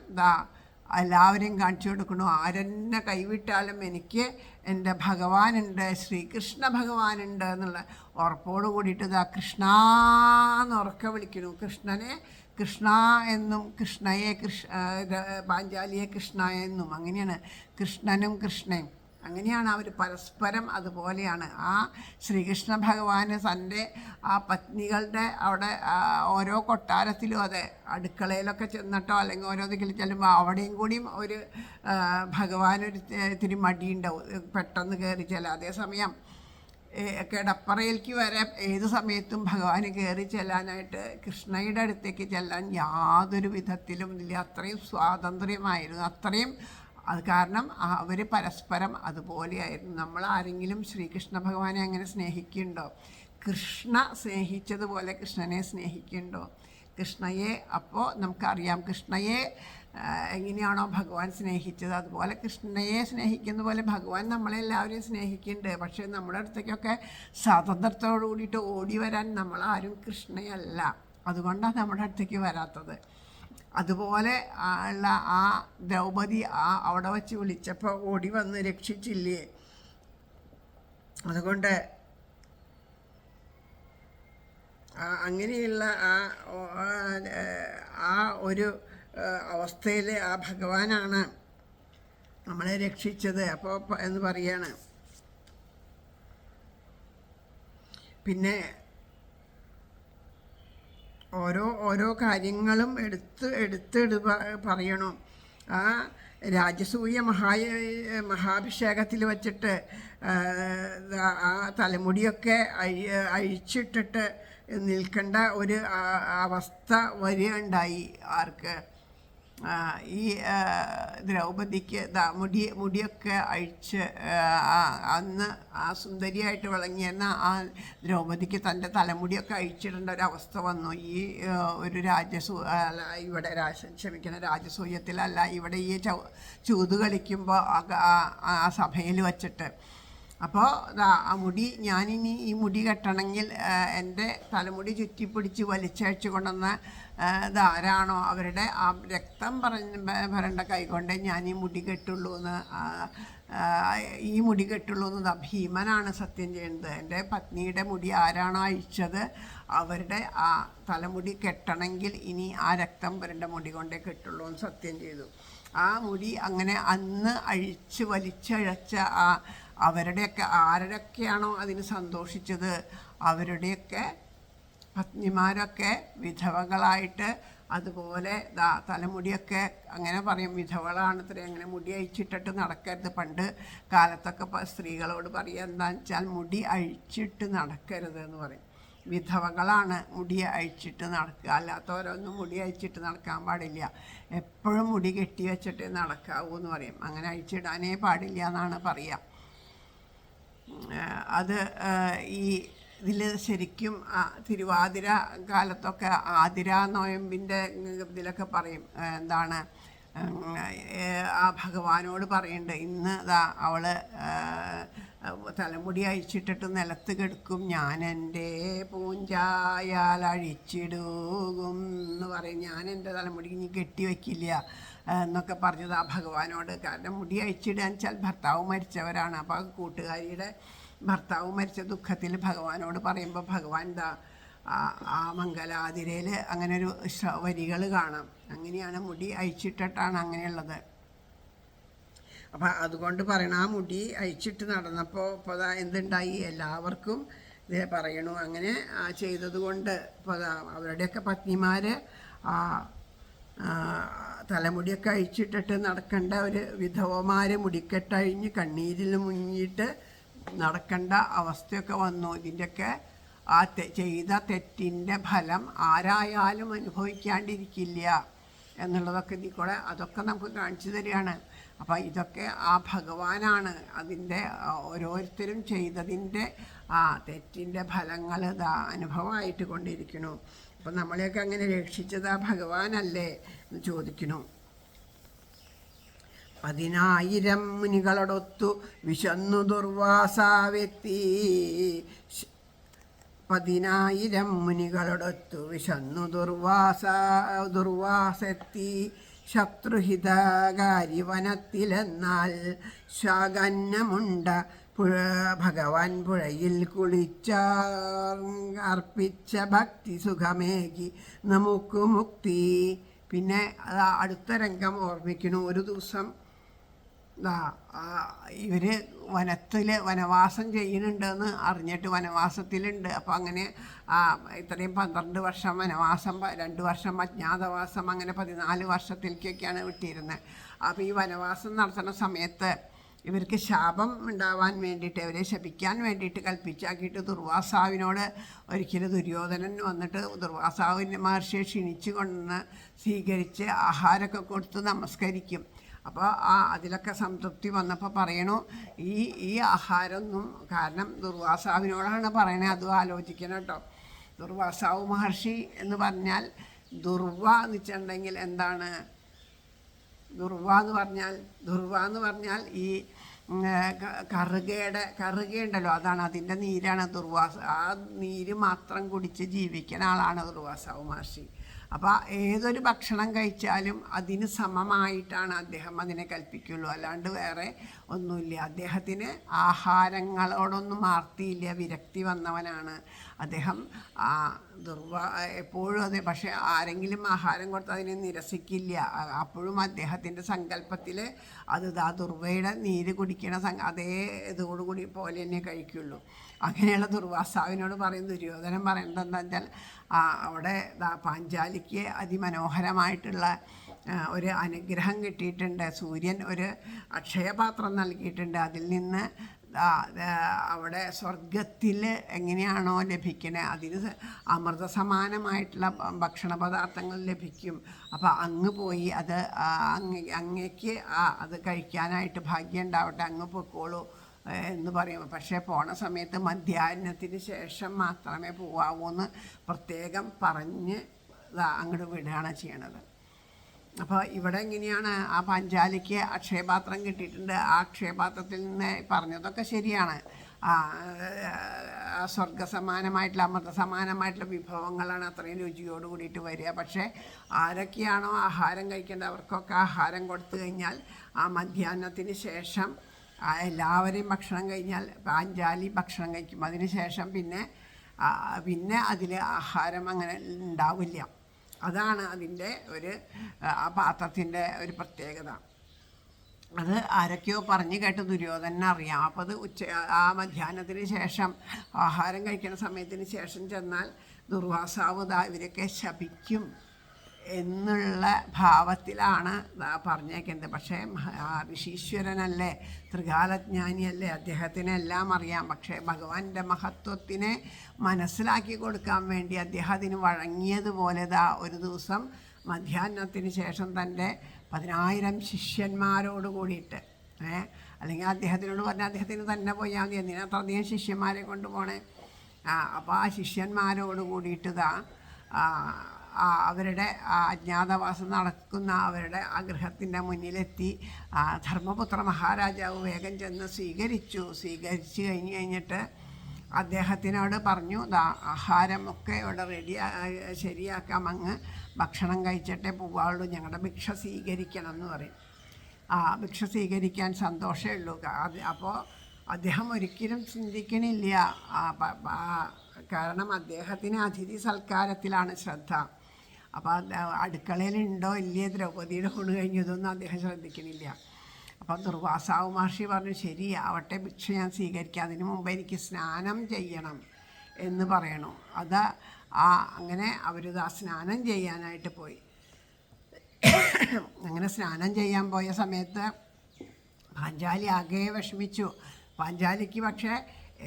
എല്ലാവരെയും കാണിച്ചു കൊടുക്കണു. ആരെന്നെ കൈവിട്ടാലും എനിക്ക് എൻ്റെ ഭഗവാനുണ്ട്, ശ്രീകൃഷ്ണ ഭഗവാനുണ്ട് എന്നുള്ള ഉറപ്പോട് കൂടിയിട്ട് കൃഷ്ണാന്ന് ഉറക്കെ വിളിക്കണു. കൃഷ്ണനെ കൃഷ്ണ എന്നും പാഞ്ചാലിയെ കൃഷ്ണ എന്നും, അങ്ങനെയാണ് കൃഷ്ണനും കൃഷ്ണയും. അങ്ങനെയാണ് അവർ പരസ്പരം. അതുപോലെയാണ് ആ ശ്രീകൃഷ്ണ ഭഗവാന് തൻ്റെ പത്നികളുടെ അവിടെ ഓരോ കൊട്ടാരത്തിലും അടുക്കളയിലൊക്കെ ചെന്നിട്ടോ അല്ലെങ്കിൽ ഓരോ ദിക്കിൽ ചെല്ലുമ്പോൾ അവിടെയും കൂടിയും ഒരു ഭഗവാനൊരു ഇത്തിരി മടിയുണ്ടാവും പെട്ടെന്ന് കയറി ചെല്ലാം. അതേസമയം കിടപ്പറയിലേക്ക് വരെ ഏത് സമയത്തും ഭഗവാന് കയറി ചെല്ലാനായിട്ട് കൃഷ്ണയുടെ അടുത്തേക്ക് ചെല്ലാൻ യാതൊരു വിധത്തിലും ഇല്ല. അത്രയും സ്വാതന്ത്ര്യമായിരുന്നു. അത്രയും കാരണം അവർ പരസ്പരം അതുപോലെയായിരുന്നു. നമ്മൾ ആരെങ്കിലും ശ്രീകൃഷ്ണ ഭഗവാനെ അങ്ങനെ സ്നേഹിക്കുന്നുണ്ടോ? കൃഷ്ണ സ്നേഹിച്ചതുപോലെ കൃഷ്ണനെ സ്നേഹിക്കുന്നുണ്ടോ? കൃഷ്ണയെ. അപ്പോൾ നമുക്കറിയാം കൃഷ്ണയെ എങ്ങനെയാണോ ഭഗവാൻ സ്നേഹിച്ചത്, അതുപോലെ കൃഷ്ണയെ സ്നേഹിക്കുന്ന പോലെ ഭഗവാൻ നമ്മളെല്ലാവരെയും സ്നേഹിക്കുന്നുണ്ട്. പക്ഷേ നമ്മുടെ അടുത്തേക്കൊക്കെ സ്വാതന്ത്ര്യത്തോടു കൂടിയിട്ട് ഓടി വരാൻ നമ്മളാരും കൃഷ്ണയല്ല, അതുകൊണ്ടാണ് നമ്മുടെ അടുത്തേക്ക് വരാത്തത്. അതുപോലെ ഉള്ള ആ ദ്രൗപദി അവിടെ വച്ച് വിളിച്ചപ്പോൾ ഓടി വന്ന് രക്ഷിച്ചില്ലേ. അതുകൊണ്ട് അങ്ങനെയുള്ള ആ ഒരു അവസ്ഥയിൽ ആ ഭഗവാനാണ് നമ്മളെ രക്ഷിച്ചത്. അപ്പോൾ എന്ന് പറയാണ്. പിന്നെ ഓരോ കാര്യങ്ങളും എടുത്ത് പറയണം. ആ രാജസൂയ മഹാഭിഷേകത്തിൽ വച്ചിട്ട് ആ തലമുടിയൊക്കെ അഴിച്ചിട്ടിട്ട് നിൽക്കേണ്ട ഒരു അവസ്ഥ വരികയുണ്ടായി. ആർക്ക്? ഈ ദ്രൗപദിക്ക് മുടിയൊക്കെ അഴിച്ച് അന്ന് ആ സുന്ദരിയായിട്ട് വിളങ്ങിയെന്ന ആ ദ്രൗപദിക്ക് തൻ്റെ തലമുടിയൊക്കെ അഴിച്ചിടേണ്ട ഒരവസ്ഥ വന്നു. ഈ ഒരു ഇവിടെ രാജസൂയത്തിലല്ല, ഇവിടെ ഈ ചൂത് കളിക്കുമ്പോൾ ആ സഭയിൽ വച്ചിട്ട്. അപ്പോൾ ആ മുടി, ഞാനിനി ഈ മുടി കെട്ടണമെങ്കിൽ എൻ്റെ തലമുടി ചുറ്റിപ്പിടിച്ച് വലിച്ചഴിച്ചു കൊണ്ടുവന്ന ആരാണോ അവരുടെ ആ രക്തം വരേണ്ട കൈകൊണ്ട് ഞാൻ ഈ മുടി കെട്ടുള്ളൂ എന്ന് ഭീമനാണ് സത്യം ചെയ്യുന്നത്. എൻ്റെ പത്നിയുടെ മുടി ആരാണോ അഴിച്ചത് അവരുടെ ആ തലമുടി കെട്ടണമെങ്കിൽ ഇനി ആ രക്തം വരേണ്ട മുടി കൊണ്ടേ കെട്ടുള്ളൂ എന്ന് സത്യം ചെയ്തു. ആ മുടി അങ്ങനെ അന്ന് വലിച്ചഴച്ച ആരുടെയൊക്കെയാണോ അതിന് സന്തോഷിച്ചത് അവരുടെയൊക്കെ പത്നിമാരൊക്കെ വിധവകളായിട്ട്, അതുപോലെ തലമുടിയൊക്കെ അങ്ങനെ പറയും, വിധവകളാണത്രേ, അങ്ങനെ മുടി അഴിച്ചിട്ടിട്ട് നടക്കരുത്. പണ്ട് കാലത്തൊക്കെ സ്ത്രീകളോട് പറയുക എന്താണെന്ന് വെച്ചാൽ മുടി അഴിച്ചിട്ട് നടക്കരുത് എന്ന് പറയും. വിധവകളാണ് മുടി അഴിച്ചിട്ട് നടക്കുക, അല്ലാത്തവരൊന്നും മുടി അഴിച്ചിട്ട് നടക്കാൻ പാടില്ല. എപ്പോഴും മുടി കെട്ടി വെച്ചിട്ട് നടക്കാവൂ എന്ന് പറയും. അങ്ങനെ അഴിച്ചിടാനേ പാടില്ല എന്നാണ് പറയുക. അത് ഇതിൽ ശരിക്കും തിരുവാതിര കാലത്തൊക്കെ ആതിര നോയമ്പിൻ്റെ ഇതിലൊക്കെ പറയും, എന്താണ് ആ ഭഗവാനോട് പറയുന്നുണ്ട്, ഇന്ന് അവൾ തലമുടി അഴിച്ചിട്ടിട്ട് നിലത്ത് കിടക്കും, ഞാൻ എൻ്റെ പൂഞ്ചായാൽ അഴിച്ചിടും എന്ന് പറയും. ഞാൻ എൻ്റെ തലമുടി ഇനി കെട്ടിവെക്കില്ല എന്നൊക്കെ പറഞ്ഞത് ആ ഭഗവാനോട്. കാരണം മുടി അഴിച്ചിടാൻ വെച്ചാൽ ഭർത്താവ് മരിച്ചവരാണ്. അപ്പോൾ കൂട്ടുകാരിയുടെ ഭർത്താവ് മരിച്ച ദുഃഖത്തിൽ ഭഗവാനോട് പറയുമ്പോൾ ഭഗവാൻ ആ മംഗലാതിരയിൽ അങ്ങനെ ഒരു വരികൾ കാണാം. അങ്ങനെയാണ് മുടി അഴിച്ചിട്ടിട്ടാണ് അങ്ങനെയുള്ളത്. അപ്പം അതുകൊണ്ട് പറയണം, ആ മുടി അഴിച്ചിട്ട് നടന്നപ്പോൾ ഇപ്പോൾ എന്തുണ്ടായി, എല്ലാവർക്കും ഇത് പറയണു. അങ്ങനെ ചെയ്തത് കൊണ്ട് ഇപ്പോൾ അവരുടെയൊക്കെ പത്നിമാർ തലമുടിയൊക്കെ അഴിച്ചിട്ടിട്ട് നടക്കേണ്ട ഒരു വിധവമാർ മുടിക്കെട്ടഴിഞ്ഞ് കണ്ണീരിൽ മുങ്ങിയിട്ട് നടക്കേണ്ട അവസ്ഥയൊക്കെ വന്നു. ഇതിൻ്റെയൊക്കെ ആ ചെയ്ത തെറ്റിൻ്റെ ഫലം ആരായാലും അനുഭവിക്കാണ്ടിരിക്കില്ല എന്നുള്ളതൊക്കെ ഇതിൽ കൂടെ അതൊക്കെ നമുക്ക് കാണിച്ചു തരികയാണ്. അപ്പം ഇതൊക്കെ ആ ഭഗവാനാണ് അതിൻ്റെ ഓരോരുത്തരും ചെയ്തതിൻ്റെ തെറ്റിൻ്റെ ഫലങ്ങൾ അനുഭവമായിട്ട് കൊണ്ടിരിക്കണു. അപ്പം നമ്മളെയൊക്കെ അങ്ങനെ രക്ഷിച്ചത് ആ ഭഗവാനല്ലേ എന്ന് ചോദിക്കണു. 10,000 മുനികളോടൊത്തു വിശന്നു ദുർവാസാവെത്തി. 10,000 മുനികളോടൊത്തു വിശന്നു ദുർവാസെത്തി. ശത്രുഹിതകാരി വനത്തിലെന്നാൽ ശാകന്നമുണ്ട ഭഗവാൻ പുഴയിൽ അർപ്പിച്ച ഭക്തി സുഖമേകി നമുക്ക് മുക്തി. പിന്നെ അടുത്ത രംഗം ഓർമ്മിക്കുന്നു. ഒരു ദിവസം ഇവർ വനവാസം ചെയ്യുന്നുണ്ടെന്ന് അറിഞ്ഞിട്ട് വനവാസത്തിലുണ്ട്. അപ്പോൾ അങ്ങനെ ഇത്രയും 12 വർഷം വനവാസം, 2 വർഷം അജ്ഞാതവാസം, അങ്ങനെ 14 വർഷത്തിലേക്കൊക്കെയാണ് വിട്ടിരുന്നത്. അപ്പോൾ ഈ വനവാസം നടത്തുന്ന സമയത്ത് ഇവർക്ക് ശാപം ഉണ്ടാവാൻ വേണ്ടിയിട്ട്, അവരെ ശപിക്കാൻ വേണ്ടിയിട്ട് കൽപ്പിച്ചാക്കിയിട്ട് ദുർവാസാവിനോട് ഒരിക്കലും ദുര്യോധനൻ വന്നിട്ട് ദുർവാസാവിൻ്റെ മഹർഷിയെ ക്ഷണിച്ചു കൊണ്ടുവന്ന് സ്വീകരിച്ച് ആഹാരമൊക്കെ കൊടുത്ത് നമസ്കരിക്കും. അപ്പോൾ അതിലൊക്കെ സംതൃപ്തി വന്നപ്പോൾ പറയണു, ഈ ആഹാരമൊന്നും, കാരണം ദുർവാസാവിനോടാണ് പറയണത്, അതും ആലോചിക്കണം കേട്ടോ. ദുർവാസാവ് മഹർഷി എന്ന് പറഞ്ഞാൽ ദുർവ എന്ന് വെച്ചിട്ടുണ്ടെങ്കിൽ എന്താണ്? ദുർവ എന്ന് പറഞ്ഞാൽ ഈ കറുകയുണ്ടല്ലോ, അതാണ്, അതിൻ്റെ നീരാണ് ദുർവാസ. ആ നീര് മാത്രം കുടിച്ച് ജീവിക്കുന്ന ആളാണ് ദുർവാസാവ് മഹർഷി. അപ്പോൾ ഏതൊരു ഭക്ഷണം കഴിച്ചാലും അതിന് സമമായിട്ടാണ് അദ്ദേഹം അതിനെ കൽപ്പിക്കുള്ളൂ, അല്ലാണ്ട് വേറെ ഒന്നുമില്ല. അദ്ദേഹത്തിന് ആഹാരങ്ങളോടൊന്നും ആർത്തിയില്ല, വിരക്തി വന്നവനാണ് അദ്ദേഹം. എപ്പോഴും അതെ. പക്ഷേ ആരെങ്കിലും ആഹാരം കൊടുത്ത് അതിനെ നിരസിക്കില്ല. അപ്പോഴും അദ്ദേഹത്തിൻ്റെ സങ്കല്പത്തിൽ അത് ദുർവയുടെ നീര് കുടിക്കണ അതേ ഇതോടുകൂടി പോലെ തന്നെ കഴിക്കുള്ളൂ. അങ്ങനെയുള്ള ദുർവാസാവിനോട് പറയും ദുര്യോധനൻ പറയുന്നത് എന്താ വെച്ചാൽ, അവിടെ പാഞ്ചാലിക്ക് അതിമനോഹരമായിട്ടുള്ള ഒരു അനുഗ്രഹം കിട്ടിയിട്ടുണ്ട്. സൂര്യൻ ഒരു അക്ഷയപാത്രം നൽകിയിട്ടുണ്ട്. അതിൽ നിന്ന് അവിടെ സ്വർഗത്തിൽ എങ്ങനെയാണോ ലഭിക്കണേ അതിന് അമൃതസമാനമായിട്ടുള്ള ഭക്ഷണ പദാർത്ഥങ്ങൾ ലഭിക്കും. അപ്പോൾ അങ്ങ് പോയി അത് അങ്ങേക്ക് അത് കഴിക്കാനായിട്ട് ഭാഗ്യം ഉണ്ടാവട്ടെ, അങ്ങ് പൊക്കോളൂ എന്ന് പറയും. പക്ഷേ പോണ സമയത്ത് മധ്യാഹ്നത്തിന് ശേഷം മാത്രമേ പോവാവൂ എന്ന് പ്രത്യേകം പറഞ്ഞ് അങ്ങോട്ട് വിടുകയാണ് ചെയ്യണത്. അപ്പോൾ ഇവിടെ എങ്ങനെയാണ്, ആ പാഞ്ചാലിക്ക് അക്ഷയപാത്രം കിട്ടിയിട്ടുണ്ട്. ആ അക്ഷയപാത്രത്തിൽ നിന്ന് പറഞ്ഞതൊക്കെ ശരിയാണ്. സ്വർഗസമാനമായിട്ടുള്ള അമൃതസമാനമായിട്ടുള്ള വിഭവങ്ങളാണ് അത്രയും രുചിയോട് കൂടിയിട്ട് വരിക. പക്ഷേ ആരൊക്കെയാണോ ആഹാരം കഴിക്കേണ്ടത് അവർക്കൊക്കെ ആഹാരം കൊടുത്തു കഴിഞ്ഞാൽ ആ മധ്യാഹ്നത്തിന് ശേഷം എല്ലാവരെയും ഭക്ഷണം കഴിഞ്ഞാൽ പാഞ്ചാലി ഭക്ഷണം കഴിക്കും. അതിന് ശേഷം പിന്നെ അതിൽ ആഹാരം അങ്ങനെ ഉണ്ടാവില്ല. അതാണ് അതിൻ്റെ ആ പാത്രത്തിൻ്റെ ഒരു പ്രത്യേകത. അത് ആരൊക്കെയോ പറഞ്ഞു കേട്ട് ദുര്യോധനനെ അറിയാം. അപ്പോൾ അത് ആ മധ്യാഹ്നത്തിന് ശേഷം ആഹാരം കഴിക്കുന്ന സമയത്തിന് ശേഷം ചെന്നാൽ ദുർവാസാവ് ഇവരൊക്കെ ശപിക്കും എന്നുള്ള ഭാവത്തിലാണ് പറഞ്ഞേക്കുന്നത്. പക്ഷേ ഋഷീശ്വരനല്ലേ, ത്രികാലജ്ഞാനിയല്ലേ, അദ്ദേഹത്തിന് എല്ലാം അറിയാം. പക്ഷേ ഭഗവാന്റെ മഹത്വത്തിനെ മനസ്സിലാക്കി കൊടുക്കാൻ വേണ്ടി അദ്ദേഹം അതിന് വഴങ്ങിയതുപോലെ ഒരു ദിവസം മധ്യാഹ്നത്തിന് ശേഷം തൻ്റെ 10,000 ശിഷ്യന്മാരോട് കൂടിയിട്ട്, അല്ലെങ്കിൽ അദ്ദേഹത്തിനോട് പറഞ്ഞാൽ അദ്ദേഹത്തിന് തന്നെ പോയാൽ മതി, എന്തിനാ അത്രയധികം ശിഷ്യന്മാരെ കൊണ്ടുപോകണേ. അപ്പോൾ ആ ശിഷ്യന്മാരോട് കൂടിയിട്ട് അവരുടെ അജ്ഞാതവാസം നടക്കുന്ന അവരുടെ ആ ഗൃഹത്തിൻ്റെ മുന്നിലെത്തി. ധർമ്മപുത്ര മഹാരാജാവ് വേഗം ചെന്ന് സ്വീകരിച്ച് കഴിഞ്ഞിട്ട് അദ്ദേഹത്തിനോട് പറഞ്ഞു, ആഹാരമൊക്കെ ഇവിടെ ശരിയാക്കാം, അങ്ങ് ഭക്ഷണം കഴിച്ചിട്ടേ പോവാളുള്ളൂ, ഞങ്ങളുടെ ഭിക്ഷ സ്വീകരിക്കണം എന്ന് പറയും. ഭിക്ഷ സ്വീകരിക്കാൻ സന്തോഷമേ ഉള്ളൂ. അപ്പോൾ അദ്ദേഹം ഒരിക്കലും ചിന്തിക്കണില്ല, കാരണം അദ്ദേഹത്തിന് അതിഥി സൽക്കാരത്തിലാണ് ശ്രദ്ധ. അപ്പോൾ അടുക്കളയിലുണ്ടോ ഇല്ലേ ദ്രൗപദിയുടെ ഊണ് കഴിഞ്ഞതൊന്നും അദ്ദേഹം ശ്രദ്ധിക്കണില്ല. അപ്പം ദുർവാസാവ് മഹർഷി പറഞ്ഞു, ശരി ആവട്ടെ, ഭിക്ഷ ഞാൻ സ്വീകരിക്കാം, അതിനു മുമ്പ് എനിക്ക് സ്നാനം ചെയ്യണം എന്ന് പറയണു. അങ്ങനെ അവർ സ്നാനം ചെയ്യാനായിട്ട് പോയി. അങ്ങനെ സ്നാനം ചെയ്യാൻ പോയ സമയത്ത് പാഞ്ചാലി ആകെ വിഷമിച്ചു. പാഞ്ചാലിക്ക് പക്ഷേ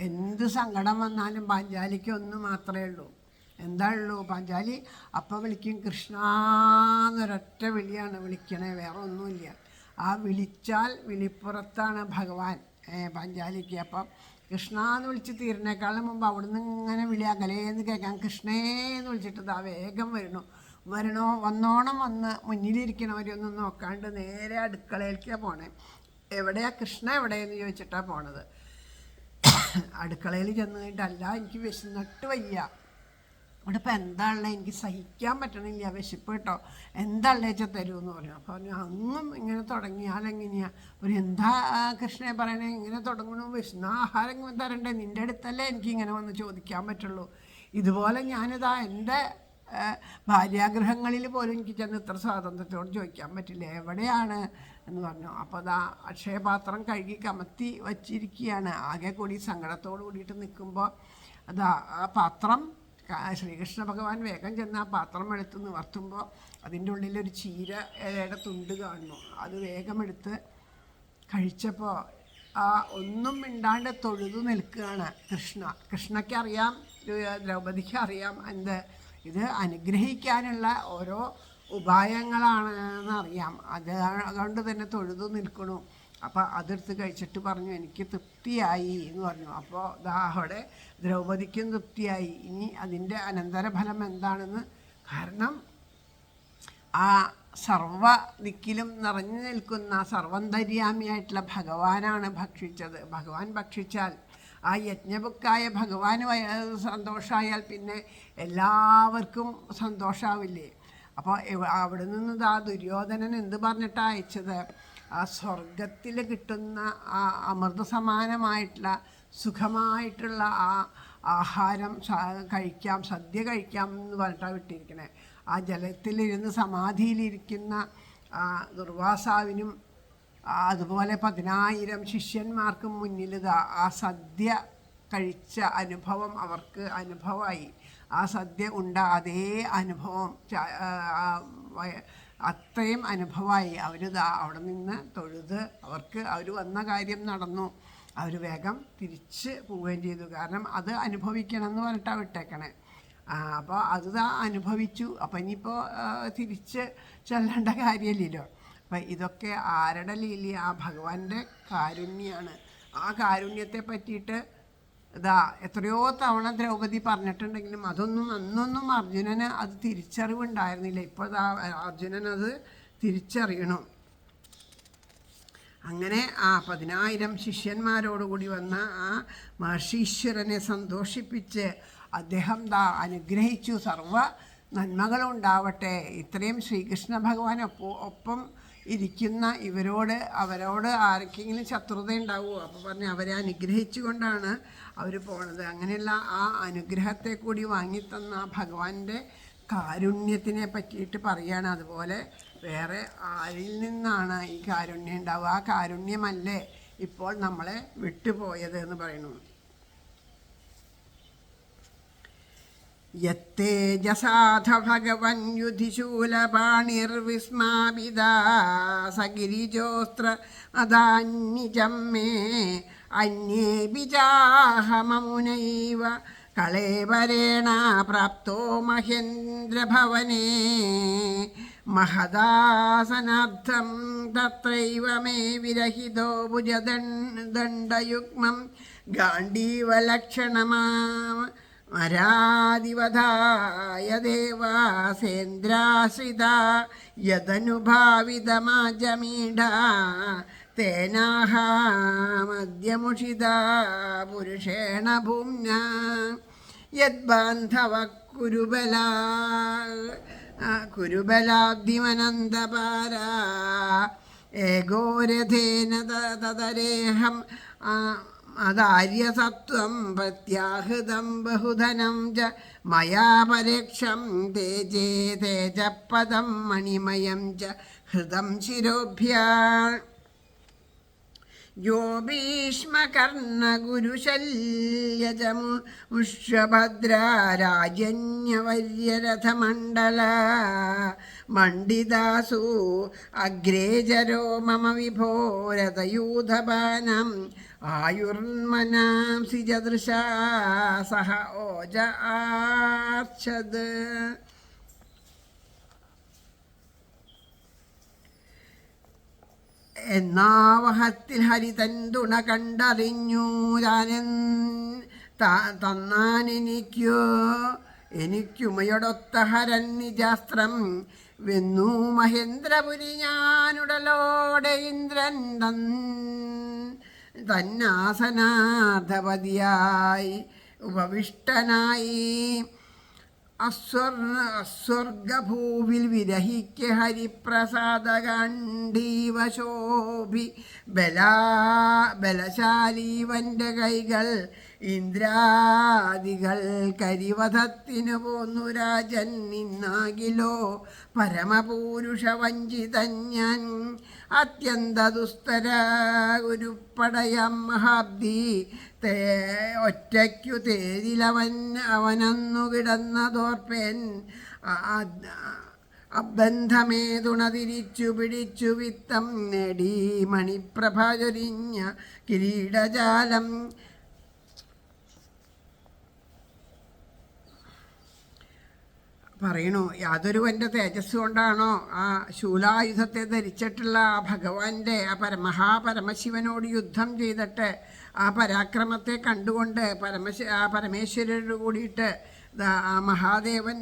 എന്ത് സങ്കടം വന്നാലും പാഞ്ചാലിക്ക് ഒന്ന് മാത്രമേ ഉള്ളൂ. എന്താ ഉള്ളൂ? പാഞ്ചാലി അപ്പം വിളിക്കും, കൃഷ്ണന്നൊരൊറ്റ വിളിയാണ് വിളിക്കണേ, വേറെ ഒന്നുമില്ല. ആ വിളിച്ചാൽ വിളിപ്പുറത്താണ് ഭഗവാൻ പാഞ്ചാലിക്ക്. അപ്പം കൃഷ്ണ എന്ന് വിളിച്ച് തീരുന്നേക്കാളും മുമ്പ് അവിടുന്ന് ഇങ്ങനെ വിളി അകലേന്ന് കേൾക്കാം, കൃഷ്ണേന്ന് വിളിച്ചിട്ട് വേഗം വന്നോണം വന്ന് മുന്നിലിരിക്കണവരൊന്നും നോക്കാണ്ട് നേരെ അടുക്കളയിലേക്കാണ് പോണേ. എവിടെയാ കൃഷ്ണ എവിടെയെന്ന് ചോദിച്ചിട്ടാണ് പോണത്. അടുക്കളയിൽ ചെന്ന് കഴിഞ്ഞിട്ടല്ല, എനിക്ക് വിശന്നിട്ട് വയ്യ, അവിടെ ഇപ്പം എന്താ ഉള്ളത്, എനിക്ക് സഹിക്കാൻ പറ്റണില്ല, വിശപ്പ് കേട്ടോ, എന്താ ഉള്ളത് വെച്ചാൽ തരുമെന്ന് പറഞ്ഞു. അപ്പോൾ പറഞ്ഞു, അങ്ങും ഇങ്ങനെ തുടങ്ങിയാലെങ്ങനെയാണ്, എന്താ കൃഷ്ണയെ പറയണേ, ഇങ്ങനെ തുടങ്ങണു, വിശന്ന ആഹാരം തരണ്ടേ, നിൻ്റെ അടുത്തല്ലേ എനിക്ക് ഇങ്ങനെ വന്ന് ചോദിക്കാൻ പറ്റുള്ളൂ. ഇതുപോലെ ഞാനിതാ എൻ്റെ ഭാര്യാഗൃഹങ്ങളിൽ പോലും എനിക്ക് ചെന്ന് ഇത്ര സ്വാതന്ത്ര്യത്തോട് ചോദിക്കാൻ പറ്റില്ല, എവിടെയാണ് എന്ന് പറഞ്ഞു. അപ്പോൾ അക്ഷയപാത്രം കഴുകി കമത്തി വച്ചിരിക്കുകയാണ്. ആകെ കൂടി സങ്കടത്തോട് കൂടിയിട്ട് നിൽക്കുമ്പോൾ ആ പാത്രം ശ്രീകൃഷ്ണ ഭഗവാൻ വേഗം ചെന്ന് ആ പാത്രം എടുത്ത് നിവർത്തുമ്പോൾ അതിൻ്റെ ഉള്ളിലൊരു ചീര ഇലയുടെ തുണ്ട് കാണുന്നു. അത് വേഗം എടുത്ത് കഴിച്ചപ്പോൾ ഒന്നും മിണ്ടാണ്ട് തൊഴുതു നിൽക്കുകയാണ് കൃഷ്ണയ്ക്കറിയാം, ദ്രൗപദിക്ക് അറിയാം ഇത് അനുഗ്രഹിക്കാനുള്ള ഓരോ ഉപായങ്ങളാണെന്നറിയാം. അതുകൊണ്ട് തന്നെ തൊഴുതു നിൽക്കണു. അപ്പോൾ അതെടുത്ത് കഴിച്ചിട്ട് പറഞ്ഞു, എനിക്ക് തൃപ്തിയായി എന്ന് പറഞ്ഞു. അപ്പോൾ അവിടെ ദ്രൗപദിക്കും തൃപ്തിയായി. ഇനി അതിൻ്റെ അനന്തരഫലം എന്താണെന്ന്, കാരണം ആ സർവ ദിക്കിലും നിറഞ്ഞു നിൽക്കുന്ന സർവന്തര്യാമിയായിട്ടുള്ള ഭഗവാനാണ് ഭക്ഷിച്ചത്. ഭഗവാൻ ഭക്ഷിച്ചാൽ ആ യജ്ഞബുക്കായ ഭഗവാന് സന്തോഷമായാൽ പിന്നെ എല്ലാവർക്കും സന്തോഷമാവില്ലേ? അപ്പോൾ അവിടെ നിന്ന് ആ ദുര്യോധനൻ എന്ത് പറഞ്ഞിട്ടാണ് അയച്ചത്? ആ സ്വർഗത്തിൽ കിട്ടുന്ന ആ അമൃത സമാനമായിട്ടുള്ള സുഖമായിട്ടുള്ള ആ ആഹാരം കഴിക്കാം, സദ്യ കഴിക്കാം എന്ന് പറഞ്ഞിട്ടാണ് വിട്ടിരിക്കണേ. ആ ജലത്തിലിരുന്ന് സമാധിയിലിരിക്കുന്ന ദുർവാസാവിനും അതുപോലെ 10,000 ശിഷ്യന്മാർക്കും മുന്നിൽ ആ സദ്യ കഴിച്ച അനുഭവം അവർക്ക് അനുഭവമായി. ആ സദ്യ ഉണ്ട അതേ അനുഭവം അത്രയും അനുഭവമായി. അവിടെ നിന്ന് തൊഴുത് അവർ വന്ന കാര്യം നടന്നു. അവർ വേഗം തിരിച്ച് പോവുകയും ചെയ്തു. കാരണം അത് അനുഭവിക്കണം എന്ന് പറഞ്ഞിട്ടാണ് വിട്ടേക്കണേ. അപ്പോൾ അത് അനുഭവിച്ചു. അപ്പം ഇനിയിപ്പോൾ തിരിച്ച് ചെല്ലേണ്ട കാര്യമില്ലല്ലോ. അപ്പം ഇതൊക്കെ ആരുടെ ലീല? ആ ഭഗവാന്റെ കാരുണ്യമാണ്. ആ കാരുണ്യത്തെ പറ്റിയിട്ട് എത്രയോ തവണ ദ്രൗപദി പറഞ്ഞിട്ടുണ്ടെങ്കിലും അന്നൊന്നും അർജുനന് അത് തിരിച്ചറിവുണ്ടായിരുന്നില്ല. ഇപ്പോൾ അർജുനൻ അത് തിരിച്ചറിയണം. അങ്ങനെ ആ 10,000 ശിഷ്യന്മാരോടുകൂടി വന്ന ആ മഹർഷീശ്വരനെ സന്തോഷിപ്പിച്ച് അദ്ദേഹം അനുഗ്രഹിച്ചു. സർവ നന്മകളുണ്ടാവട്ടെ. ഇത്രയും ശ്രീകൃഷ്ണ ഭഗവാൻ ഒപ്പം ഇരിക്കുന്ന അവരോട് ആർക്കെങ്കിലും ശത്രുത ഉണ്ടാവുമോ? അപ്പോൾ പറഞ്ഞ് അവരെ അനുഗ്രഹിച്ചു കൊണ്ടാണ് അവർ പോണത്. അങ്ങനെയുള്ള ആ അനുഗ്രഹത്തെ കൂടി വാങ്ങിത്തന്ന ആ ഭഗവാന്റെ കാരുണ്യത്തിനെ പറ്റിയിട്ട് പറയുകയാണ്. അതുപോലെ വേറെ ആരിൽ നിന്നാണ് ഈ കാരുണ്യം ഉണ്ടാവുക? ആ കാരുണ്യമല്ലേ ഇപ്പോൾ നമ്മളെ വിട്ടുപോയത് എന്ന് പറയുന്നു. യത്തേജസാധ ഭഗവൻ യുധിശൂലപാണിർവിസ്മാപിതാ സഗിരിജോസ്ത്ര അദാന്യജം മേ അന്യേ ബിജാഹമമുനൈവ കളേവരേണ പ്രാപ്തോ മഹേന്ദ്രഭവനേ മഹദാസനാർത്ഥം തത്രൈവ മേ വിരഹിതോ ഭുജദണ്ഡയുഗ്മം ഗാണ്ഡീവലക്ഷണമാ മരാദിവധായ ദേവാസേന്ദ്രാശ്രിത യദനുഭാവിതമാജമീഢ തേനാഹാമദ്യമുഷിത പുരുഷേണ ഭൂമ്ന യദ്ബാന്ധവ കുരുബലാബ്ദിമനന്തപാര ഏകോരഥേന തദരേഹം അതാര്യസത്വം പ്രത്യാഹൃതം ബഹുധനം ച മയാ പരീക്ഷം തേജേ തേജപദം മണിമയം ച ഹൃദം ശിരോഭ്യാം യോ ഭീഷ്മകർണഗുരുശല്യജമുഷ്യഭദ്രാരാജന്യവര്യരഥമണ്ഡല മണ്ഡിതാസു അഗ്രേജരോ മമ വിഭോരതയൂഥപാനം ആയുർമനാംസി ജദൃശാ സഹ ഓജ ആർച്ചത്. എന്നാവഹത്തിൽ ഹരിതന്തുണ കണ്ടറിഞ്ഞു എനിക്കുമയൊടൊത്ത ഹരൻ നിജാസ്ത്രം വെന്നു മഹേന്ദ്രപുരി ഞാനുടലോടെ ഇന്ദ്രൻ തന്നാസനാർദ്ധപതിയായി ഉപവിഷ്ടനായി അസ്വർഗഭൂവിൽ വിരഹിക്ക ഹരിപ്രസാദകണ്ഠീവശോഭി ബലശാലീവൻ്റെ കൈകൾ ഇന്ദ്രാദികൾ കരിവധത്തിനു പോന്നു രാജൻ നിന്നാകിലോ പരമപൂരുഷ വഞ്ചിതൻ ഞാൻ അത്യന്ത ദുസ്തര ഗുരുപ്പടയം മഹാബ്ദി ഒറ്റയ്ക്കു തേരിലവനന്നു കിടന്നതോർപ്പൻ അബന്ധമേ തുണതിരിച്ചു പിടിച്ചു വിത്തം നേടി മണിപ്രഭ ചൊരിഞ്ഞ കിരീടജാലം പറയണു. യാതൊരുവൻ്റെ തേജസ് കൊണ്ടാണോ ആ ശൂലായുധത്തെ ധരിച്ചിട്ടുള്ള ആ ഭഗവാന്റെ മഹാപരമശിവനോട് യുദ്ധം ചെയ്തിട്ട് ആ പരാക്രമത്തെ കണ്ടുകൊണ്ട് പരമേശ്വരരോട് കൂടിയിട്ട് ആ മഹാദേവൻ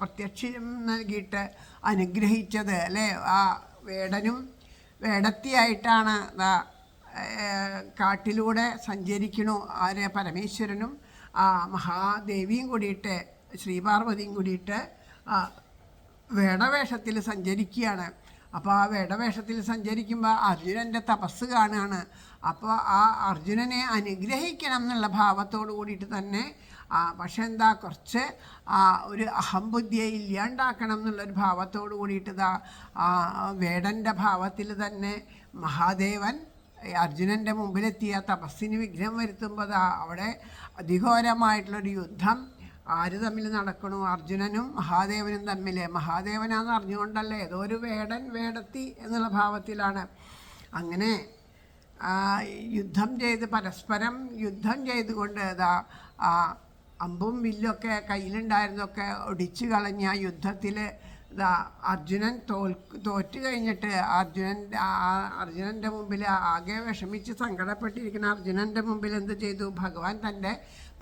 പ്രത്യക്ഷം നൽകിയിട്ട് അനുഗ്രഹിച്ചത് അല്ലേ. ആ വേടനും വേടത്തിയായിട്ടാണ് കാട്ടിലൂടെ സഞ്ചരിക്കണു ആരെ പരമേശ്വരനും ആ മഹാദേവിയും കൂടിയിട്ട് ശ്രീപാർവതിയും കൂടിയിട്ട് വേടവേഷത്തിൽ സഞ്ചരിക്കുകയാണ്. അപ്പോൾ ആ വേടവേഷത്തിൽ സഞ്ചരിക്കുമ്പോൾ അർജുനൻ്റെ തപസ് കാണുകയാണ്. അപ്പോൾ ആ അർജുനനെ അനുഗ്രഹിക്കണം എന്നുള്ള ഭാവത്തോട് കൂടിയിട്ട് തന്നെ പക്ഷെ കുറച്ച് ഒരു അഹംബുദ്ധിയെ ഇല്ലാണ്ടാക്കണം എന്നുള്ളൊരു ഭാവത്തോട് കൂടിയിട്ട് വേടൻ്റെ ഭാവത്തിൽ തന്നെ മഹാദേവൻ അർജുനൻ്റെ മുമ്പിലെത്തിയ തപസ്സിന് വിഘ്നം വരുത്തുമ്പോൾ അവിടെ അതിഘോരമായിട്ടുള്ളൊരു യുദ്ധം ആര് തമ്മിൽ നടക്കണു? അർജുനനും മഹാദേവനും തമ്മിൽ. മഹാദേവനാന്ന് അറിഞ്ഞുകൊണ്ടല്ലേ, ഏതോ ഒരു വേടൻ വേടത്തി എന്നുള്ള ഭാവത്തിലാണ്. അങ്ങനെ യുദ്ധം ചെയ്ത് പരസ്പരം യുദ്ധം ചെയ്തുകൊണ്ട് അമ്പും വില്ലൊക്കെ കയ്യിലുണ്ടായിരുന്നൊക്കെ ഒടിച്ചു കളഞ്ഞ ആ യുദ്ധത്തിൽ അർജുനൻ തോറ്റു കഴിഞ്ഞിട്ട് അർജുനൻ്റെ മുമ്പിൽ ആകെ വിഷമിച്ച് സങ്കടപ്പെട്ടിരിക്കുന്ന അർജുനൻ്റെ മുമ്പിൽ എന്ത് ചെയ്തു? ഭഗവാൻ തൻ്റെ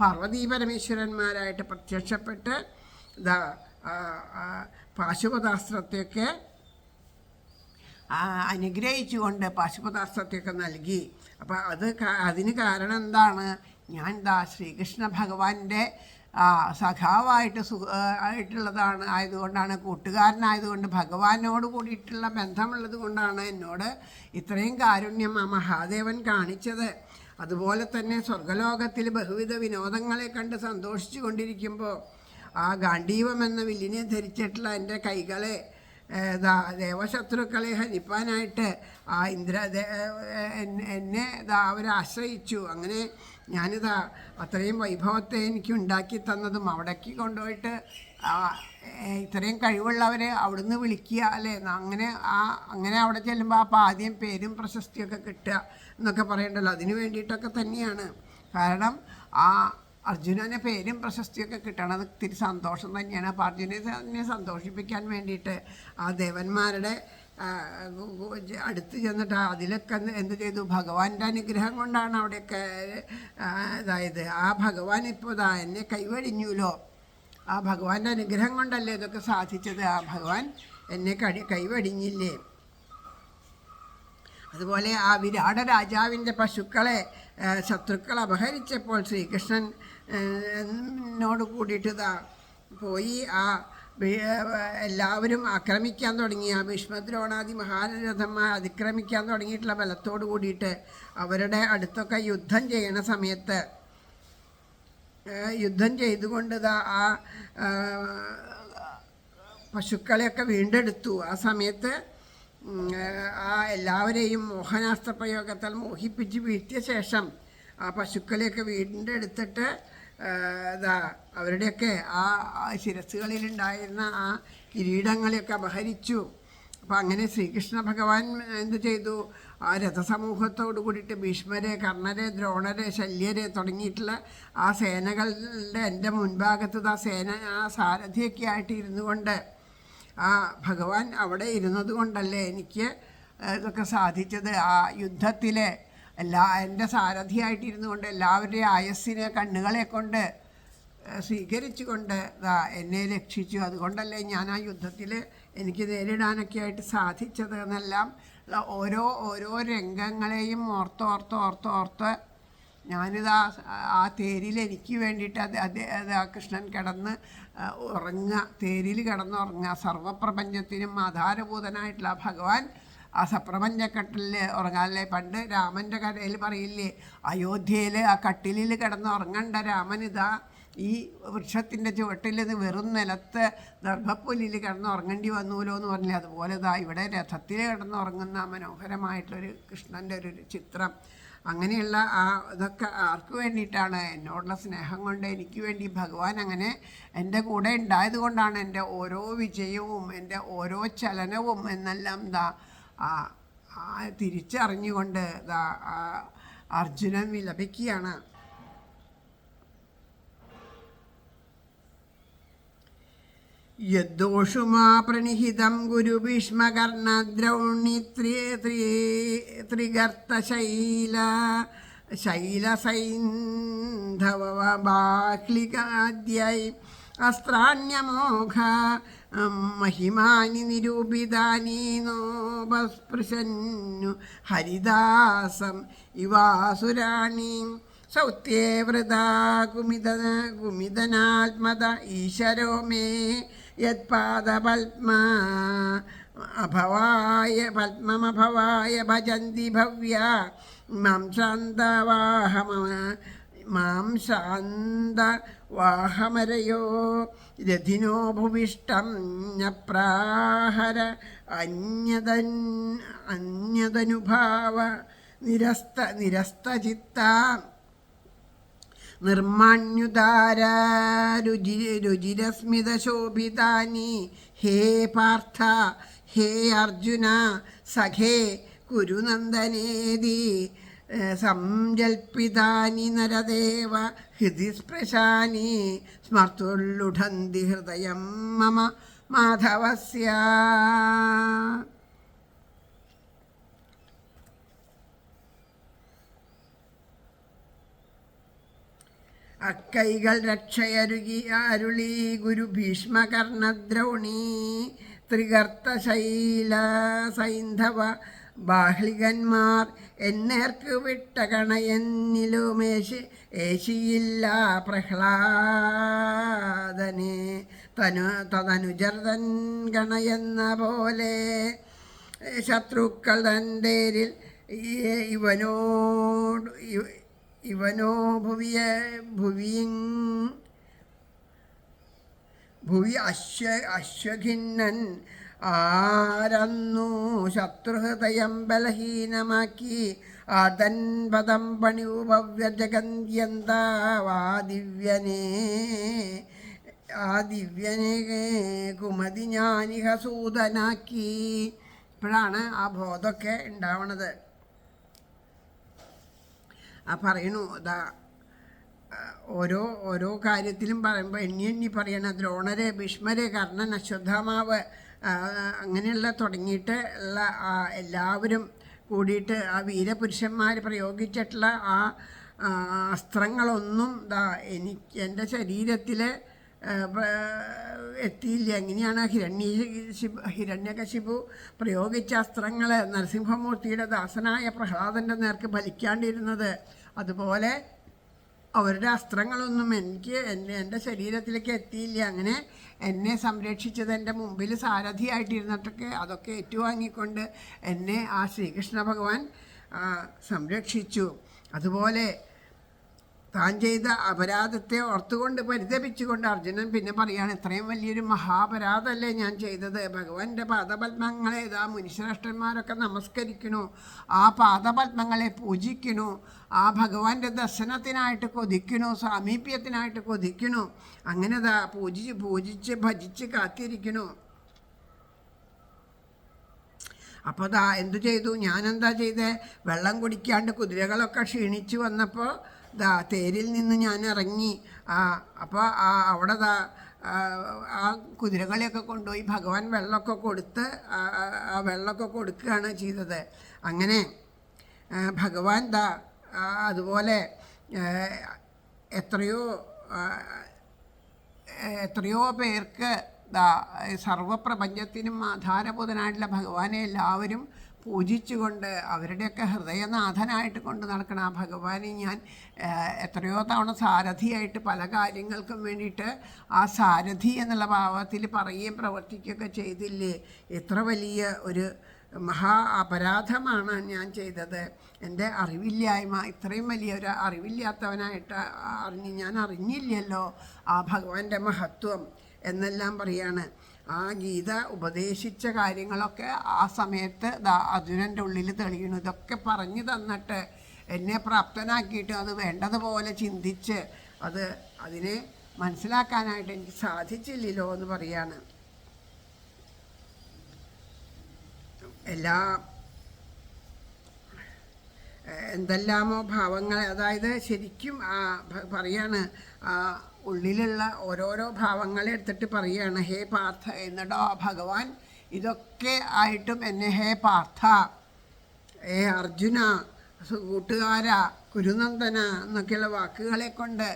പാർവതീ പരമേശ്വരന്മാരായിട്ട് പ്രത്യക്ഷപ്പെട്ട് പാശുപതാസ്ത്രത്തെയൊക്കെ അനുഗ്രഹിച്ചുകൊണ്ട് പാശുപതാസ്ത്രത്തെയൊക്കെ നൽകി. അപ്പം അതിന് കാരണം എന്താണ്? ഞാൻ ശ്രീകൃഷ്ണ ഭഗവാന്റെ സഖാവായിട്ട് ആയിട്ടുള്ളതാണ് ആയതുകൊണ്ടാണ്, കൂട്ടുകാരനായതുകൊണ്ട്, ഭഗവാനോട് കൂടിയിട്ടുള്ള ബന്ധമുള്ളത് കൊണ്ടാണ് എന്നോട് ഇത്രയും കാരുണ്യം ആ മഹാദേവൻ കാണിച്ചത്. അതുപോലെ തന്നെ സ്വർഗലോകത്തിൽ ബഹുവിധ വിനോദങ്ങളെ കണ്ട് സന്തോഷിച്ചു കൊണ്ടിരിക്കുമ്പോൾ ആ ഗാണ്ഡീവം എന്ന വില്ലിനെ ധരിച്ചിട്ടുള്ള എൻ്റെ കൈകളെ ദേവശത്രുക്കളെ ഹനിപ്പാനായിട്ട് ആ എന്നെ അവരാശ്രയിച്ചു. അങ്ങനെ ഞാനിതാ അത്രയും വൈഭവത്തെ എനിക്ക് ഉണ്ടാക്കി തന്നതും അവിടേക്ക് കൊണ്ടുപോയിട്ട് ഇത്രയും കഴിവുള്ളവരെ അവിടുന്ന് വിളിക്കുക അല്ലേ, അങ്ങനെ അവിടെ ചെല്ലുമ്പോൾ അപ്പോൾ ആദ്യം പേരും പ്രശസ്തിയൊക്കെ കിട്ടുക എന്നൊക്കെ പറയണ്ടല്ലോ, അതിന് വേണ്ടിയിട്ടൊക്കെ തന്നെയാണ്. കാരണം ആ അർജുനനെ പേരും പ്രശസ്തിയൊക്കെ കിട്ടണത് ഇത്തിരി സന്തോഷം തന്നെയാണ്. അപ്പോൾ അർജുനനെ സന്തോഷിപ്പിക്കാൻ വേണ്ടിയിട്ട് ആ ദേവന്മാരുടെ അടുത്ത് ചെന്നിട്ട് അതിലൊക്കെ എന്ത് ചെയ്തു? ഭഗവാന്റെ അനുഗ്രഹം കൊണ്ടാണ് അവിടെയൊക്കെ അതായത് ആ ഭഗവാൻ ഇപ്പോൾ എന്നെ കൈവടിഞ്ഞുല്ലോ, ആ ഭഗവാന്റെ അനുഗ്രഹം കൊണ്ടല്ലേ ഇതൊക്കെ സാധിച്ചത്. ആ ഭഗവാൻ എന്നെ കൈവടിഞ്ഞില്ലേ. അതുപോലെ ആ വിരാട രാജാവിൻ്റെ പശുക്കളെ ശത്രുക്കൾ അപഹരിച്ചപ്പോൾ ശ്രീകൃഷ്ണൻ എന്നോട് കൂടിയിട്ട് പോയി എല്ലാവരും ആക്രമിക്കാൻ തുടങ്ങി. ആ ഭീഷ്മദ്രോണാദി മഹാരഥന്മാർ അതിക്രമിക്കാൻ തുടങ്ങിയിട്ടുള്ള ബലത്തോട് കൂടിയിട്ട് അവരുടെ അടുത്തൊക്കെ യുദ്ധം ചെയ്യണ സമയത്ത് യുദ്ധം ചെയ്തുകൊണ്ട് ആ പശുക്കളെയൊക്കെ വീണ്ടെടുത്തു. ആ സമയത്ത് ആ എല്ലാവരെയും മോഹനാസ്ത്ര പ്രയോഗത്താൽ മോഹിപ്പിച്ച് വീഴ്ത്തിയ ശേഷം ആ പശുക്കളെയൊക്കെ വീണ്ടെടുത്തിട്ട് അവരുടെയൊക്കെ ആ ശിരസ്സുകളിലുണ്ടായിരുന്ന ആ കിരീടങ്ങളെയൊക്കെ അപഹരിച്ചു. അപ്പം അങ്ങനെ ശ്രീകൃഷ്ണ ഭഗവാൻ എന്ത് ചെയ്തു? ആ രഥസമൂഹത്തോടു കൂടിയിട്ട് ഭീഷ്മരെ, കർണരെ, ദ്രോണരെ, ശല്യരെ തുടങ്ങിയിട്ടുള്ള ആ സേനകളുടെ എൻ്റെ മുൻഭാഗത്ത് ആ സാരഥിയൊക്കെ ആയിട്ട് ഇരുന്നു കൊണ്ട് ആ ഭഗവാൻ അവിടെ ഇരുന്നത് കൊണ്ടല്ലേ എനിക്ക് ഇതൊക്കെ സാധിച്ചത്. ആ യുദ്ധത്തിലെ എൻ്റെ സാരഥിയായിട്ടിരുന്നു കൊണ്ട് എല്ലാവരുടെയും ആയസ്സിനെ കണ്ണുകളെ കൊണ്ട് സ്വീകരിച്ചു കൊണ്ട് എന്നെ രക്ഷിച്ചു. അതുകൊണ്ടല്ലേ ഞാൻ ആ യുദ്ധത്തിൽ എനിക്ക് നേരിടാനൊക്കെ ആയിട്ട് സാധിച്ചത് എന്നെല്ലാം ഓരോ രംഗങ്ങളെയും ഓർത്ത് ഞാനിതാ ആ തേരിൽ എനിക്ക് വേണ്ടിയിട്ട് കൃഷ്ണൻ കിടന്ന് ഉറങ്ങുക, തേരിൽ കിടന്നുറങ്ങുക. സർവപ്രപഞ്ചത്തിനും ആധാരഭൂതനായിട്ടുള്ള ഭഗവാൻ ആ സപ്രപഞ്ചക്കട്ടിൽ ഉറങ്ങാല്ലേ. പണ്ട് രാമൻ്റെ കഥയിൽ പറയില്ലേ, അയോധ്യയിൽ ആ കട്ടിലിൽ കിടന്നുറങ്ങേണ്ട രാമനിതാ ഈ വൃക്ഷത്തിൻ്റെ ചുവട്ടിൽ ഇത് വെറും നിലത്ത് ദർഭപ്പുല്ലിൽ കിടന്നുറങ്ങേണ്ടി വന്നൂലോ എന്ന് പറഞ്ഞില്ലേ. അതുപോലെ ഇവിടെ രഥത്തിൽ കിടന്നുറങ്ങുന്ന മനോഹരമായിട്ടുള്ളൊരു കൃഷ്ണൻ്റെ ഒരു ചിത്രം. അങ്ങനെയുള്ള ഇതൊക്കെ ആർക്ക് വേണ്ടിയിട്ടാണ്? എന്നോടുള്ള സ്നേഹം കൊണ്ട് എനിക്ക് വേണ്ടി ഭഗവാൻ അങ്ങനെ എൻ്റെ കൂടെ ഉണ്ടായത് കൊണ്ടാണ് എൻ്റെ ഓരോ വിജയവും എൻ്റെ ഓരോ ചലനവും എന്നെല്ലാം തിരിച്ചറിഞ്ഞുകൊണ്ട് അർജുനൻ വിലപിക്കുകയാണ്. യദ്ദോഷുമാ പ്രണിഹിതം ഗുരുഭീഷ്മകർണദ്രൗണി ശൈലസൈന്ധവ ബാഹ്ലികാദ്യൈ അസ്ത്രാണ്യമോഘ മഹിമാനി നിരൂപിതാനി നോപസ്പൃശന്നു ഹരിദാസം ഇവാസുരാണി സൗത്യേ വൃതാ കുമിതനാത്മത ഈശ്വരോ മേ യത്പാദപത്മ അഭവായ പത്മമഭവായ ഭജന്തി ഭവ്യ മാം ശാന്തവാഹമരയോ രഥിനോ ഭുവിഷ്ടം പ്രാഹര അന്യതനുഭാവ നിരസ്തചിത്ത നിർമാണ്യുദാര രുചിരസ്മിതശോഭിതാനി ഹേ പാർത്ഥ ഹേ അർജുന സഖേ കുരുനന്ദനേതി സംജൽപ്പിതാനി നരദേവ ഹൃദി സ്പൃശാനി സ്മർത്തുല്ലുഠന്തി ഹൃദയം മമ മാധവസ്യ. അക്കൈകൾ രക്ഷയരുളി ഗുരു ഭീഷ്മകർണദ്രൗണി ത്രികർത്തശൈല സൈന്ധവ ബാഹ്ലികന്മാർ എന്നേർക്ക് വിട്ട കണയെന്നിലും ഏശിയില്ല പ്രഹ്ലാദനെ തതനുജർതൻ കണയെന്ന പോലെ ശത്രുക്കൾ തൻ്റേരിൽ ഇവനോ ഭുവി അശ്വഖിന്നൻ ആരന്നു ശത്രുഹൃദയം ബലഹീനമാക്കി ആദൻ പദം പണിയുഭവ്യജഗന്യന്താവാദിവ്യനെ കുമതി ജ്ഞാനിക സൂതനാക്കി. ഇപ്പോഴാണ് ആ ബോധമൊക്കെ ഉണ്ടാവണത്. പറയണു അതാ ഓരോ കാര്യത്തിലും പറയുമ്പോൾ എണ്ണി പറയണ ദ്രോണര്, ഭീഷ്മര്, കർണൻ, അശ്വത്ഥാമാവ് അങ്ങനെയുള്ള തുടങ്ങിയിട്ട് ഉള്ള എല്ലാവരും കൂടിയിട്ട് ആ വീരപുരുഷന്മാർ പ്രയോഗിച്ചിട്ടുള്ള ആ അസ്ത്രങ്ങളൊന്നും എൻ്റെ ശരീരത്തിൽ എത്തിയില്ല. എങ്ങനെയാണ് ഹിരണ്യകശിപു പ്രയോഗിച്ച അസ്ത്രങ്ങൾ നരസിംഹമൂർത്തിയുടെ ദാസനായ പ്രഹ്ലാദൻ്റെ നേർക്ക് ഫലിക്കാണ്ടിരുന്നത്, അതുപോലെ അവരുടെ അസ്ത്രങ്ങളൊന്നും എൻ്റെ ശരീരത്തിലേക്ക് എത്തിയില്ല. അങ്ങനെ എന്നെ സംരക്ഷിച്ചത് എൻ്റെ മുമ്പിൽ സാരഥിയായിട്ടിരുന്നിട്ടൊക്കെ അതൊക്കെ ഏറ്റുവാങ്ങിക്കൊണ്ട് എന്നെ ആ ശ്രീകൃഷ്ണ ഭഗവാൻ സംരക്ഷിച്ചു. അതുപോലെ താൻ ചെയ്ത അപരാധത്തെ ഓർത്തുകൊണ്ട് പരിതപിച്ചുകൊണ്ട് അർജുനൻ പിന്നെ പറയാണ്, ഇത്രയും വലിയൊരു മഹാപരാധമല്ലേ ഞാൻ ചെയ്തത്. ഭഗവാന്റെ പാദപത്മങ്ങളെ ഇതാ മുനിശ്രേഷ്ഠന്മാരൊക്കെ നമസ്കരിക്കണു, ആ പാദപത്മങ്ങളെ പൂജിക്കണു, ആ ഭഗവാന്റെ ദർശനത്തിനായിട്ട് കൊതിക്കണു, സാമീപ്യത്തിനായിട്ട് കൊതിക്കണു. അങ്ങനെ പൂജിച്ച് ഭജിച്ച് കാത്തിരിക്കണു. അപ്പോൾ എന്തു ചെയ്തു? ഞാനെന്താ ചെയ്തേ? വെള്ളം കുടിക്കാണ്ട് കുതിരകളൊക്കെ ക്ഷീണിച്ചു വന്നപ്പോൾ തേരിൽ നിന്ന് ഞാൻ ഇറങ്ങി. അപ്പോൾ അവിടെ ആ കുതിരകളെയൊക്കെ കൊണ്ടുപോയി ഭഗവാൻ വെള്ളമൊക്കെ കൊടുത്ത് ആ വെള്ളമൊക്കെ കൊടുക്കുകയാണ് ചെയ്തത്. അങ്ങനെ ഭഗവാൻ അതുപോലെ എത്രയോ പേർക്ക് സർവപ്രപഞ്ചത്തിനും ആധാരഭൂതനായിട്ടുള്ള ഭഗവാനെ എല്ലാവരും പൂജിച്ചുകൊണ്ട് അവരുടെയൊക്കെ ഹൃദയനാഥനായിട്ട് കൊണ്ട് നടക്കണം. ആ ഭഗവാനെ ഞാൻ എത്രയോ തവണ സാരഥിയായിട്ട് പല കാര്യങ്ങൾക്കും വേണ്ടിയിട്ട് ആ സാരഥി എന്നുള്ള ഭാവത്തിൽ പറയുകയും പ്രവർത്തിക്കുകയൊക്കെ ചെയ്തില്ലേ. എത്ര വലിയ ഒരു മഹാ അപരാധമാണ് ഞാൻ ചെയ്തത്. എൻ്റെ അറിവില്ലായ്മ, ഇത്രയും വലിയൊരു അറിവില്ലാത്തവനായിട്ട് ഞാൻ അറിഞ്ഞില്ലല്ലോ ആ ഭഗവാന്റെ മഹത്വം എന്നെല്ലാം പറയാണ്. ആ ഗീത ഉപദേശിച്ച കാര്യങ്ങളൊക്കെ ആ സമയത്ത് അർജുനൻ്റെ ഉള്ളിൽ തെളിയണു. ഇതൊക്കെ പറഞ്ഞു തന്നിട്ട് എന്നെ പ്രാപ്തനാക്കിയിട്ട് അത് വേണ്ടതുപോലെ ചിന്തിച്ച് അതിനെ മനസ്സിലാക്കാനായിട്ട് എനിക്ക് സാധിച്ചില്ലല്ലോ എന്ന് പറയാണ്. എന്തെല്ലാമോ ഭാവങ്ങൾ, അതായത് ശരിക്കും പറയാണ്, ഉള്ളിലുള്ള ഓരോരോ ഭാവങ്ങളെ എടുത്തിട്ട് പറയുകയാണ്. ഹേ പാർത്ഥ എന്നിട്ടോ ഭഗവാൻ ഇതൊക്കെ ആയിട്ടും എന്നെ ഹേ പാർത്ഥ, ഹേ അർജുന, കൂട്ടുകാര, കുരുനന്ദന എന്നൊക്കെയുള്ള വാക്കുകളെ കൊണ്ട്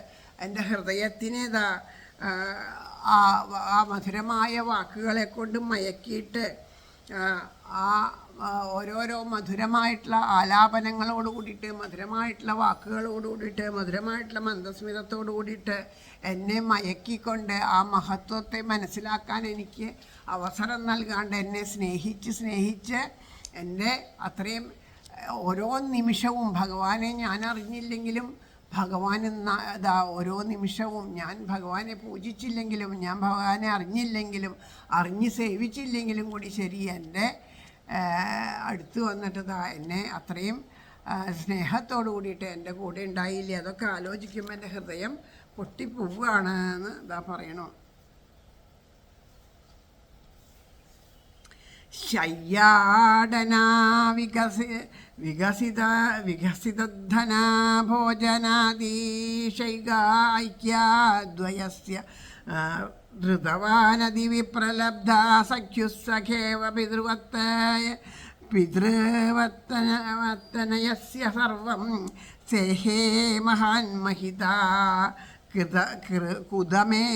എൻ്റെ ഹൃദയത്തിനെ ആ മധുരമായ വാക്കുകളെ കൊണ്ട് മയക്കിയിട്ട് ആ ഓരോരോ മധുരമായിട്ടുള്ള ആലാപനങ്ങളോട് കൂടിയിട്ട്, മധുരമായിട്ടുള്ള വാക്കുകളോട് കൂടിയിട്ട്, മധുരമായിട്ടുള്ള മന്ദസ്മിതത്തോടു കൂടിയിട്ട് എന്നെ മയക്കിക്കൊണ്ട് ആ മഹത്വത്തെ മനസ്സിലാക്കാൻ എനിക്ക് അവസരം നൽകാണ്ട് എന്നെ സ്നേഹിച്ച് എൻ്റെ അത്രയും ഓരോ നിമിഷവും ഭഗവാനെ ഞാൻ അറിഞ്ഞില്ലെങ്കിലും ഭഗവാൻ ഓരോ നിമിഷവും ഞാൻ ഭഗവാനെ പൂജിച്ചില്ലെങ്കിലും, ഞാൻ ഭഗവാനെ അറിഞ്ഞില്ലെങ്കിലും, അറിഞ്ഞ് സേവിച്ചില്ലെങ്കിലും കൂടി ശരി, എൻ്റെ അടുത്ത് വന്നിട്ട് എന്നെ അത്രയും സ്നേഹത്തോടു കൂടിയിട്ട് എൻ്റെ കൂടെ ഉണ്ടായില്ലേ. അതൊക്കെ ആലോചിക്കുമ്പോൾ എൻ്റെ ഹൃദയം പൊട്ടിപ്പോവുകയാണ് എന്ന് പറയണു. ശയ്യാടനാ വികസിതധനാ ഭോജനാദീശൈകാഐക്യാദ്വയസ്യ ധൃതവാനദിവിപ്രലബ്ധാ സഖ്യുസ്സഖേവ പിതൃവത്തനയസ്യ സർവം സേഹേ മഹാന്മഹിതാ കുതമേ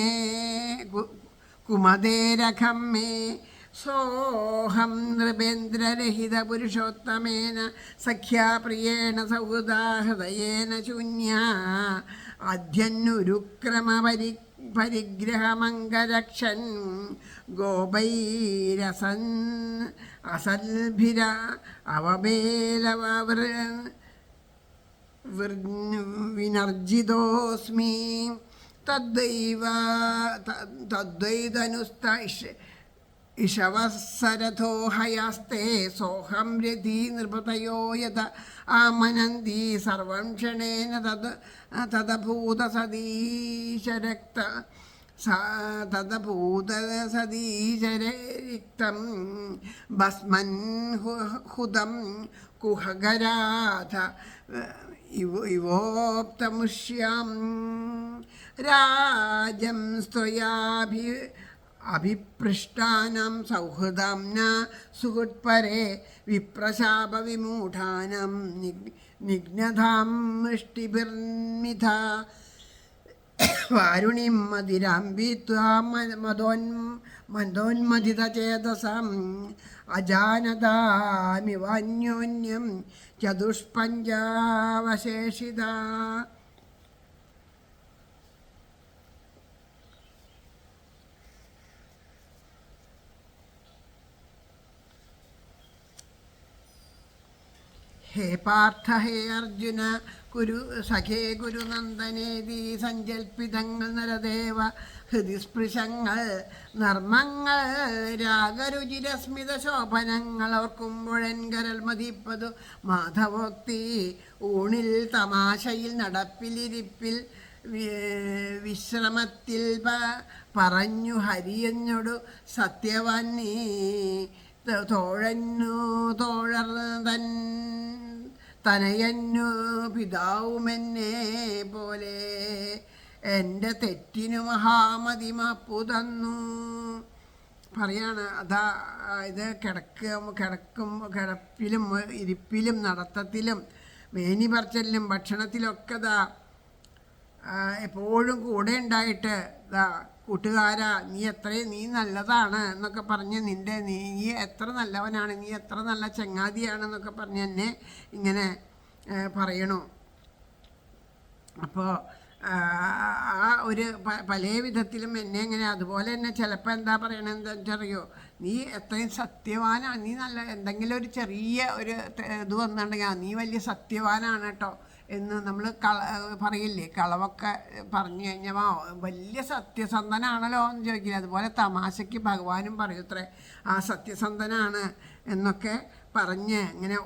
കുമദേരഖം മേ സോഹം നൃപേന്ദ്രരഹിതപുരുഷോത്തമേന സഖ്യാപ്രിയേണ സൗഹൃദാഹൃദയേന ശൂന്യാ പരിഗ്രഹമംഗരക്ഷൻ ഗോപൈരസൻ അസൽഭിര വിനർജിതോസ്മി തദ്വൈതനുസ്ത ഇഷവസരഥോ ഹയാസ്തേ സോഹം രഥീ നൃപതയോ യഥ ആമനന്തി സർവം ക്ഷണേന തദഭൂതസതീശരക്തം ഭസ്മൻ ഹുതം കുഹഗരാധ ഇവോപ്തമുഷ്യാം രാജം അഭിപൃഷ്ടാനാം സൗഹൃദാംന സുഹൃത്പരേ വിപ്രശാപവിമൂഢാനാം നിഗ്നധാം മൃഷ്ടിഭിർമിധാ വാരുണിം മതിരാം വീത്വാ മദോന്മഥിതചേതസാം അജാനതാമിവാന്യോന്യം ചതുഷ്പഞ്ചാവശേഷിതാ. ഹേ പാർത്ഥ, ഹേ അർജുന, സഖേ ഗുരുനന്ദനേതി സങ്കൽപ്പിതങ്ങൾ നരദേവ ഹൃദിസ്പൃശങ്ങൾ നർമ്മങ്ങൾ രാഗരുചിരസ്മിത ശോഭനങ്ങൾ ഓർക്കുമ്പോഴെൻകരൽ മതിപ്പതു മാധവോക്തി ഊണിൽ തമാശയിൽ നടപ്പിലിരിപ്പിൽ വിശ്രമത്തിൽ പറഞ്ഞു ഹരിയഞ്ഞൊടു സത്യവാൻ നീ തോഴർ തനയന്നു പിതാവുമെന്നെ പോലെ എൻ്റെ തെറ്റിനു മഹാമതി മാപ്പു തന്നു പറയാണ്. ഇത് കിടപ്പിലും ഇരിപ്പിലും നടത്തത്തിലും മേനി പറച്ചലിലും ഭക്ഷണത്തിലൊക്കെ എപ്പോഴും കൂടെ ഉണ്ടായിട്ട് കൂട്ടുകാരാ, നീ നല്ലതാണ് എന്നൊക്കെ പറഞ്ഞ് നീ എത്ര നല്ലവനാണ്, നീ എത്ര നല്ല ചങ്ങാതിയാണെന്നൊക്കെ പറഞ്ഞ് എന്നെ ഇങ്ങനെ പറയണു. അപ്പോൾ ആ ഒരു പല വിധത്തിലും എന്നെ ഇങ്ങനെ അതുപോലെ തന്നെ ചിലപ്പോൾ എന്താ പറയണതെന്ന് വെച്ചറിയോ, നീ എത്രയും സത്യവാനാണ്, നീ നല്ല എന്തെങ്കിലും ഒരു ചെറിയ ഒരു ഇത് വന്നിട്ടുണ്ടെങ്കിൽ നീ വലിയ സത്യവാനാണ് കേട്ടോ എന്ന് നമ്മൾ പറയില്ലേ, കളവൊക്കെ പറഞ്ഞു കഴിഞ്ഞാൽ വലിയ സത്യസന്ധനാണല്ലോ എന്ന് ചോദിക്കില്ല. അതുപോലെ തമാശയ്ക്ക് ഭഗവാനും പറയൂത്രേ ആ സത്യസന്ധനാണ് എന്നൊക്കെ പറഞ്ഞ് ഇങ്ങനെ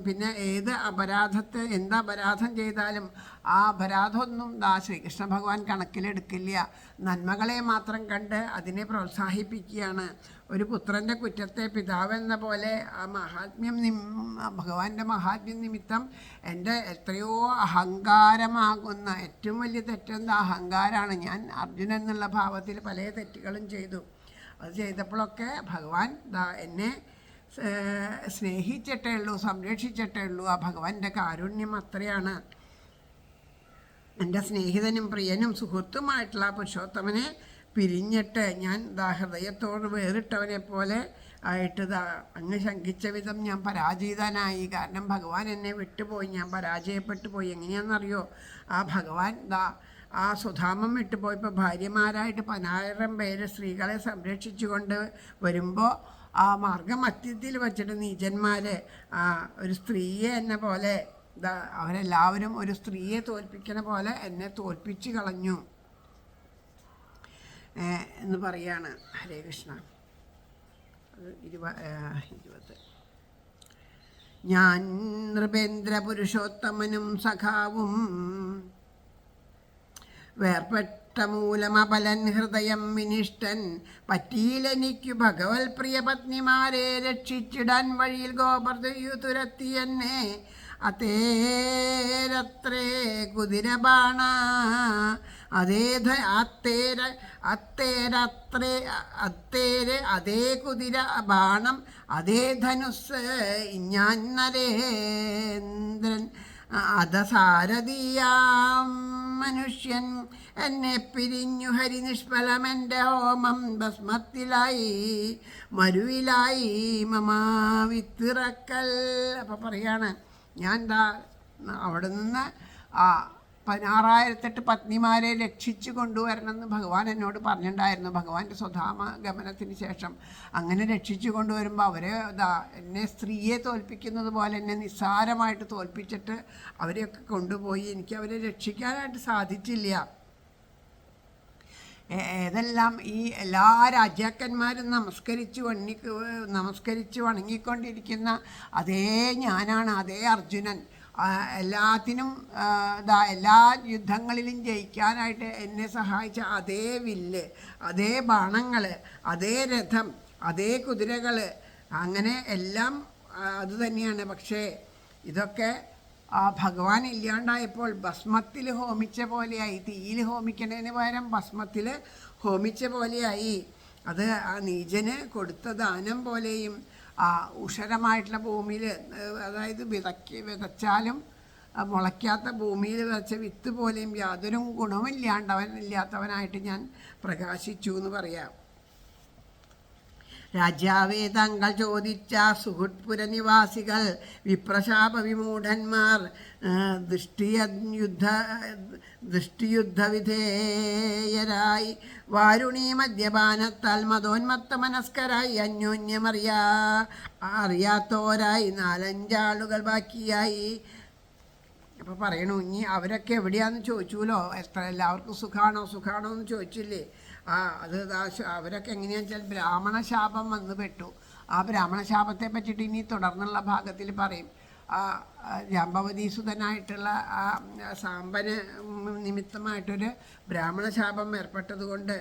പിന്നെ എന്ത് അപരാധം ചെയ്താലും ആ അപരാധമൊന്നും ശ്രീകൃഷ്ണ ഭഗവാൻ കണക്കിലെടുക്കില്ല. നന്മകളെ മാത്രം കണ്ട് അതിനെ പ്രോത്സാഹിപ്പിക്കുകയാണ്. ഒരു പുത്രൻ്റെ കുറ്റത്തെ പിതാവെന്ന പോലെ ആ ഭഗവാന്റെ മഹാത്മ്യം നിമിത്തം എൻ്റെ എത്രയോ അഹങ്കാരമാകുന്ന ഏറ്റവും വലിയ തെറ്റെന്താ അഹങ്കാരമാണ്. ഞാൻ അർജുനൻ എന്നുള്ള ഭാവത്തിൽ പല തെറ്റുകളും ചെയ്തു. അത് ചെയ്തപ്പോഴൊക്കെ ഭഗവാൻ എന്നെ സ്നേഹിച്ചിട്ടേ ഉള്ളൂ, സംരക്ഷിച്ചിട്ടേ ഉള്ളൂ. ആ ഭഗവാന്റെ കാരുണ്യം അത്രയാണ്. എൻ്റെ സ്നേഹിതനും പ്രിയനും സുഹൃത്തുമായിട്ടുള്ള പുരുഷോത്തമനെ പിരിഞ്ഞിട്ട് ഞാൻ ഹൃദയത്തോട് വേറിട്ടവനെ പോലെ ആയിട്ട് അങ്ങ് ശങ്കിച്ച വിധം ഞാൻ പരാജിതനായി. കാരണം ഭഗവാൻ എന്നെ വിട്ടുപോയി, ഞാൻ പരാജയപ്പെട്ടു പോയി. എങ്ങനെയാണെന്നറിയോ? ആ ഭഗവാൻ ആ സുധാമം വിട്ടുപോയപ്പോൾ ഭാര്യമാരായിട്ട് 10,000 പേര് സ്ത്രീകളെ സംരക്ഷിച്ചുകൊണ്ട് വരുമ്പോൾ ആ മാർഗമധ്യത്തിൽ വച്ചിട്ട് നീചന്മാർ ഒരു സ്ത്രീയെ എന്നെ പോലെ അവരെല്ലാവരും ഒരു സ്ത്രീയെ തോൽപ്പിക്കണ പോലെ എന്നെ തോൽപ്പിച്ച് കളഞ്ഞു എന്ന് പറയാണ്. ഹരേ കൃഷ്ണ. 20. ഞാൻ നൃപേന്ദ്ര പുരുഷോത്തമനും സഖാവും വേർപെട്ട മൂലമപലൻ ഹൃദയം വിനിഷ്ടൻ പറ്റിയിലെനിക്കു ഭഗവത് പ്രിയ പത്നിമാരെ രക്ഷിച്ചിടാൻ വഴിയിൽ ഗോപർദയു തുരത്തി എന്നെ അതേരത്രേ കുതിരബാണ അതേ കുതിര ബാണം അതേ ധനുസ് ഞാൻ നരേന്ദ്രൻ അധസാരഥിയാം മനുഷ്യൻ എന്നെ പിരിഞ്ഞു ഹരിനിഷ്ഫലമെൻ്റെ ഹോമം ഭസ്മത്തിലായി മരുവിലായി മമാവിത്തിറക്കൽ. അപ്പം പറയാണ്, ഞാൻ അവിടെ നിന്ന് 16,008 പത്നിമാരെ രക്ഷിച്ചു കൊണ്ടുവരണമെന്ന് ഭഗവാൻ എന്നോട് പറഞ്ഞിട്ടുണ്ടായിരുന്നു. ഭഗവാന്റെ സ്വധാമ ഗമനത്തിന് ശേഷം അങ്ങനെ രക്ഷിച്ചു കൊണ്ടുവരുമ്പോൾ അവർ എന്നെ സ്ത്രീയെ തോൽപ്പിക്കുന്നത് പോലെ എന്നെ നിസ്സാരമായിട്ട് തോൽപ്പിച്ചിട്ട് അവരെയൊക്കെ കൊണ്ടുപോയി. എനിക്ക് അവരെ രക്ഷിക്കാനായിട്ട് സാധിച്ചില്ല. ഏതെല്ലാം ഈ എല്ലാ രാജാക്കന്മാരും നമസ്കരിച്ച് വണങ്ങിക്കൊണ്ടിരിക്കുന്ന അതേ ഞാനാണ്, അതേ അർജുനൻ. എല്ലാത്തിനും എല്ലാ യുദ്ധങ്ങളിലും ജയിക്കാനായിട്ട് എന്നെ സഹായിച്ച അതേ വില്ല്, അതേ ബാണങ്ങൾ, അതേ രഥം, അതേ കുതിരകൾ, അങ്ങനെ എല്ലാം അതുതന്നെയാണ്. പക്ഷേ ഇതൊക്കെ ഭഗവാൻ ഇല്ലാണ്ടായപ്പോൾ ഭസ്മത്തിൽ ഹോമിച്ച പോലെയായി. തീയിൽ ഹോമിക്കണതിന് പകരം ഭസ്മത്തിൽ ഹോമിച്ച പോലെയായി. അത് ആ നീചന് കൊടുത്ത ദാനം പോലെയും ഉഷരമായിട്ടുള്ള ഭൂമിയിൽ, അതായത് വിതച്ചാലും മുളയ്ക്കാത്ത ഭൂമിയിൽ വിതച്ച വിത്ത് പോലെയും യാതൊരു ഗുണമില്ലാത്തവനായിട്ട് ഞാൻ പ്രകാശിച്ചു എന്ന് പറയാം. രാജാവേ, താങ്കൾ ചോദിച്ച സുഹൃത്പുര നിവാസികൾ വിപ്രശാപ വിമൂഢന്മാർ ദൃഷ്ടിയുദ്ധവിധേയരായി വാരുണീ മദ്യപാനത്താൽ മതോന്മത്ത മനസ്കരായി അറിയാത്തവരായി 4-5 ആളുകൾ ബാക്കിയായി. അപ്പോൾ പറയണു, ഇനി അവരൊക്കെ എവിടെയാണെന്ന് ചോദിച്ചുല്ലോ. എല്ലാവർക്കും സുഖാണോ എന്ന് ചോദിച്ചില്ലേ? അത് അവരൊക്കെ എങ്ങനെയാണെന്ന് വെച്ചാൽ ബ്രാഹ്മണ ശാപം വന്നു പെട്ടു. ആ ബ്രാഹ്മണ ശാപത്തെ പറ്റിയിട്ട് ഇനി തുടർന്നുള്ള ഭാഗത്തിൽ പറയും. ജാമ്പവതീസുതനായിട്ടുള്ള ആ സാമ്പന് നിമിത്തമായിട്ടൊരു ബ്രാഹ്മണ ശാപം ഏർപ്പെട്ടത് കൊണ്ട്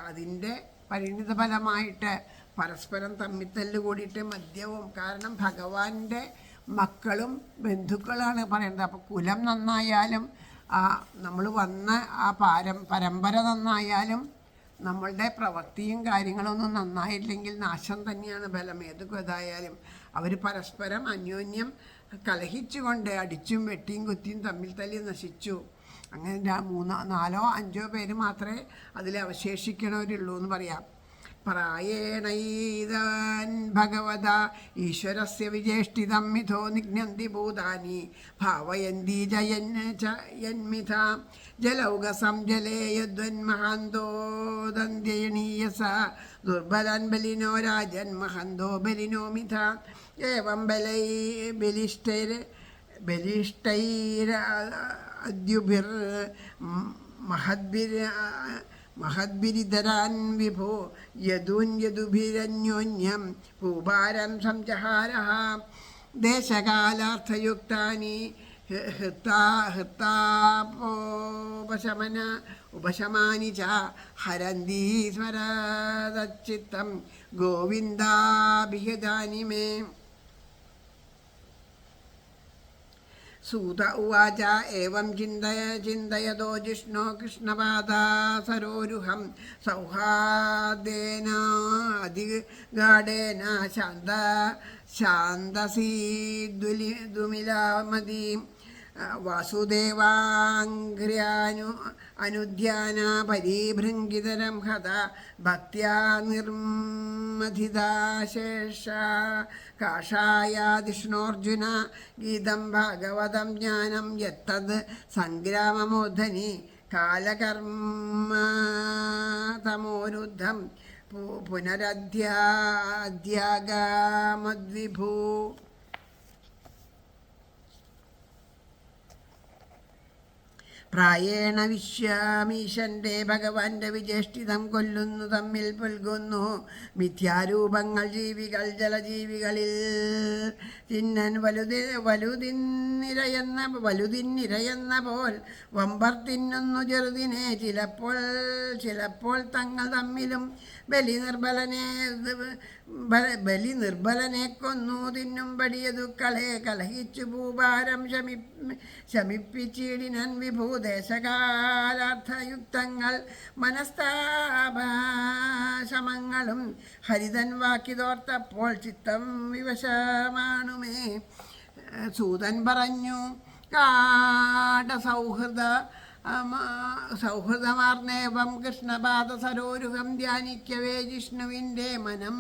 അതിൻ്റെ പരിണിത ഫലമായിട്ട് പരസ്പരം തമ്മിത്തല്ല് കൂടിയിട്ട് മദ്യവും. കാരണം ഭഗവാന്റെ മക്കളും ബന്ധുക്കളാണ് പറയുന്നത്. അപ്പോൾ കുലം നന്നായാലും നമ്മൾ വന്ന ആ പരമ്പര നന്നായാലും നമ്മളുടെ പ്രവൃത്തിയും കാര്യങ്ങളൊന്നും നന്നായില്ലെങ്കിൽ നാശം തന്നെയാണ് ഫലം. ഏതായാലും അവർ പരസ്പരം അന്യോന്യം കലഹിച്ചുകൊണ്ട് അടിച്ചും വെട്ടിയും കുത്തിയും തമ്മിൽ തല്ലി നശിച്ചു. അങ്ങനെ 3-4-5 പേര് മാത്രമേ അതിൽ അവശേഷിക്കണവരുള്ളൂ എന്ന് പറയാം. പ്രായേണൈതാൻ ഭഗവത ഈശ്വരസ്യ വിജേഷ്ടിതം മിഥോ നിഘ്നന്തി ഭൂതാനി ഭാവയന്തി ജയന്മിഥ ജലൗകസം ജലേ യദ്വന്മഹാന്തോ ദന്ത്യണീയസ ദുർബലാൻ ബലിനോ രാജൻ മഹന്തോ ബലിനോ മിഥ ഏവം ബലിഷ്ടൈരദ്യുഭിർ മഹദ്ബിരിധരാൻ വിഭോ യദുഭിരന്യോന്യം പൂപാരം സംജഹാരഃ ദേശകാലാർത്ഥയുക്താനി ഉപശമാനി ച ഹരന്തി സ്മരദച്ചിത്തം ഗോവിന്ദാഭിഹിതാനി മേ. सूत उवाच एवं चिन्तयतो जिष्णो कृष्णपादा सरोरुहं सौहार्देनाधिगाढेन शान्तसीद्विमिलामदीं അനുദ്യാന പരീഭൃങ്കിതരം ഹത ഭക്ത്യാ നിർമഥിതാശേഷ കാഷായാധിഷ്ണോർജുന ഗീതം ഭാഗവതം ജ്ഞാനം യത്തത് സംഗ്രാമമോധനി കാലകർമ്മ തമോരുദ്ധം പുനരധ്യാഗാമദ്വിഭൂ. പ്രായേണ വിശ്വാമീശന്റെ ഭഗവാന്റെ വിചേഷ്ടിതം കൊല്ലുന്നു, തമ്മിൽ പുൽകുന്നു മിഥ്യാരൂപങ്ങൾ ജീവികൾ ജലജീവികളിൽ. ചിന്നൻ വലുതിന്നിരയെന്ന പോൽ വമ്പർ തിന്നുന്നു ചെറുതിനെ. ചിലപ്പോൾ തങ്ങൾ തമ്മിലും ബലി നിർബലനെ കൊന്നു തിന്നും പടിയതുക്കളെ കലഹിച്ചു ഭൂഭാരം ശമിപ്പിച്ചിടിനൻ വിഭൂദേശകാലാർത്ഥയുക്തങ്ങൾ മനസ്താപശമങ്ങളും ഹരിതൻ വാക്കിതോർത്തപ്പോൾ ചിത്തം വിവശമാണുമേ. സൂതൻ പറഞ്ഞു, സൗഹൃദമാർന്നേവം കൃഷ്ണപാദ സരോരുഹം ധ്യാനിക്കവേ ജിഷ്ണുവിൻ്റെ മനം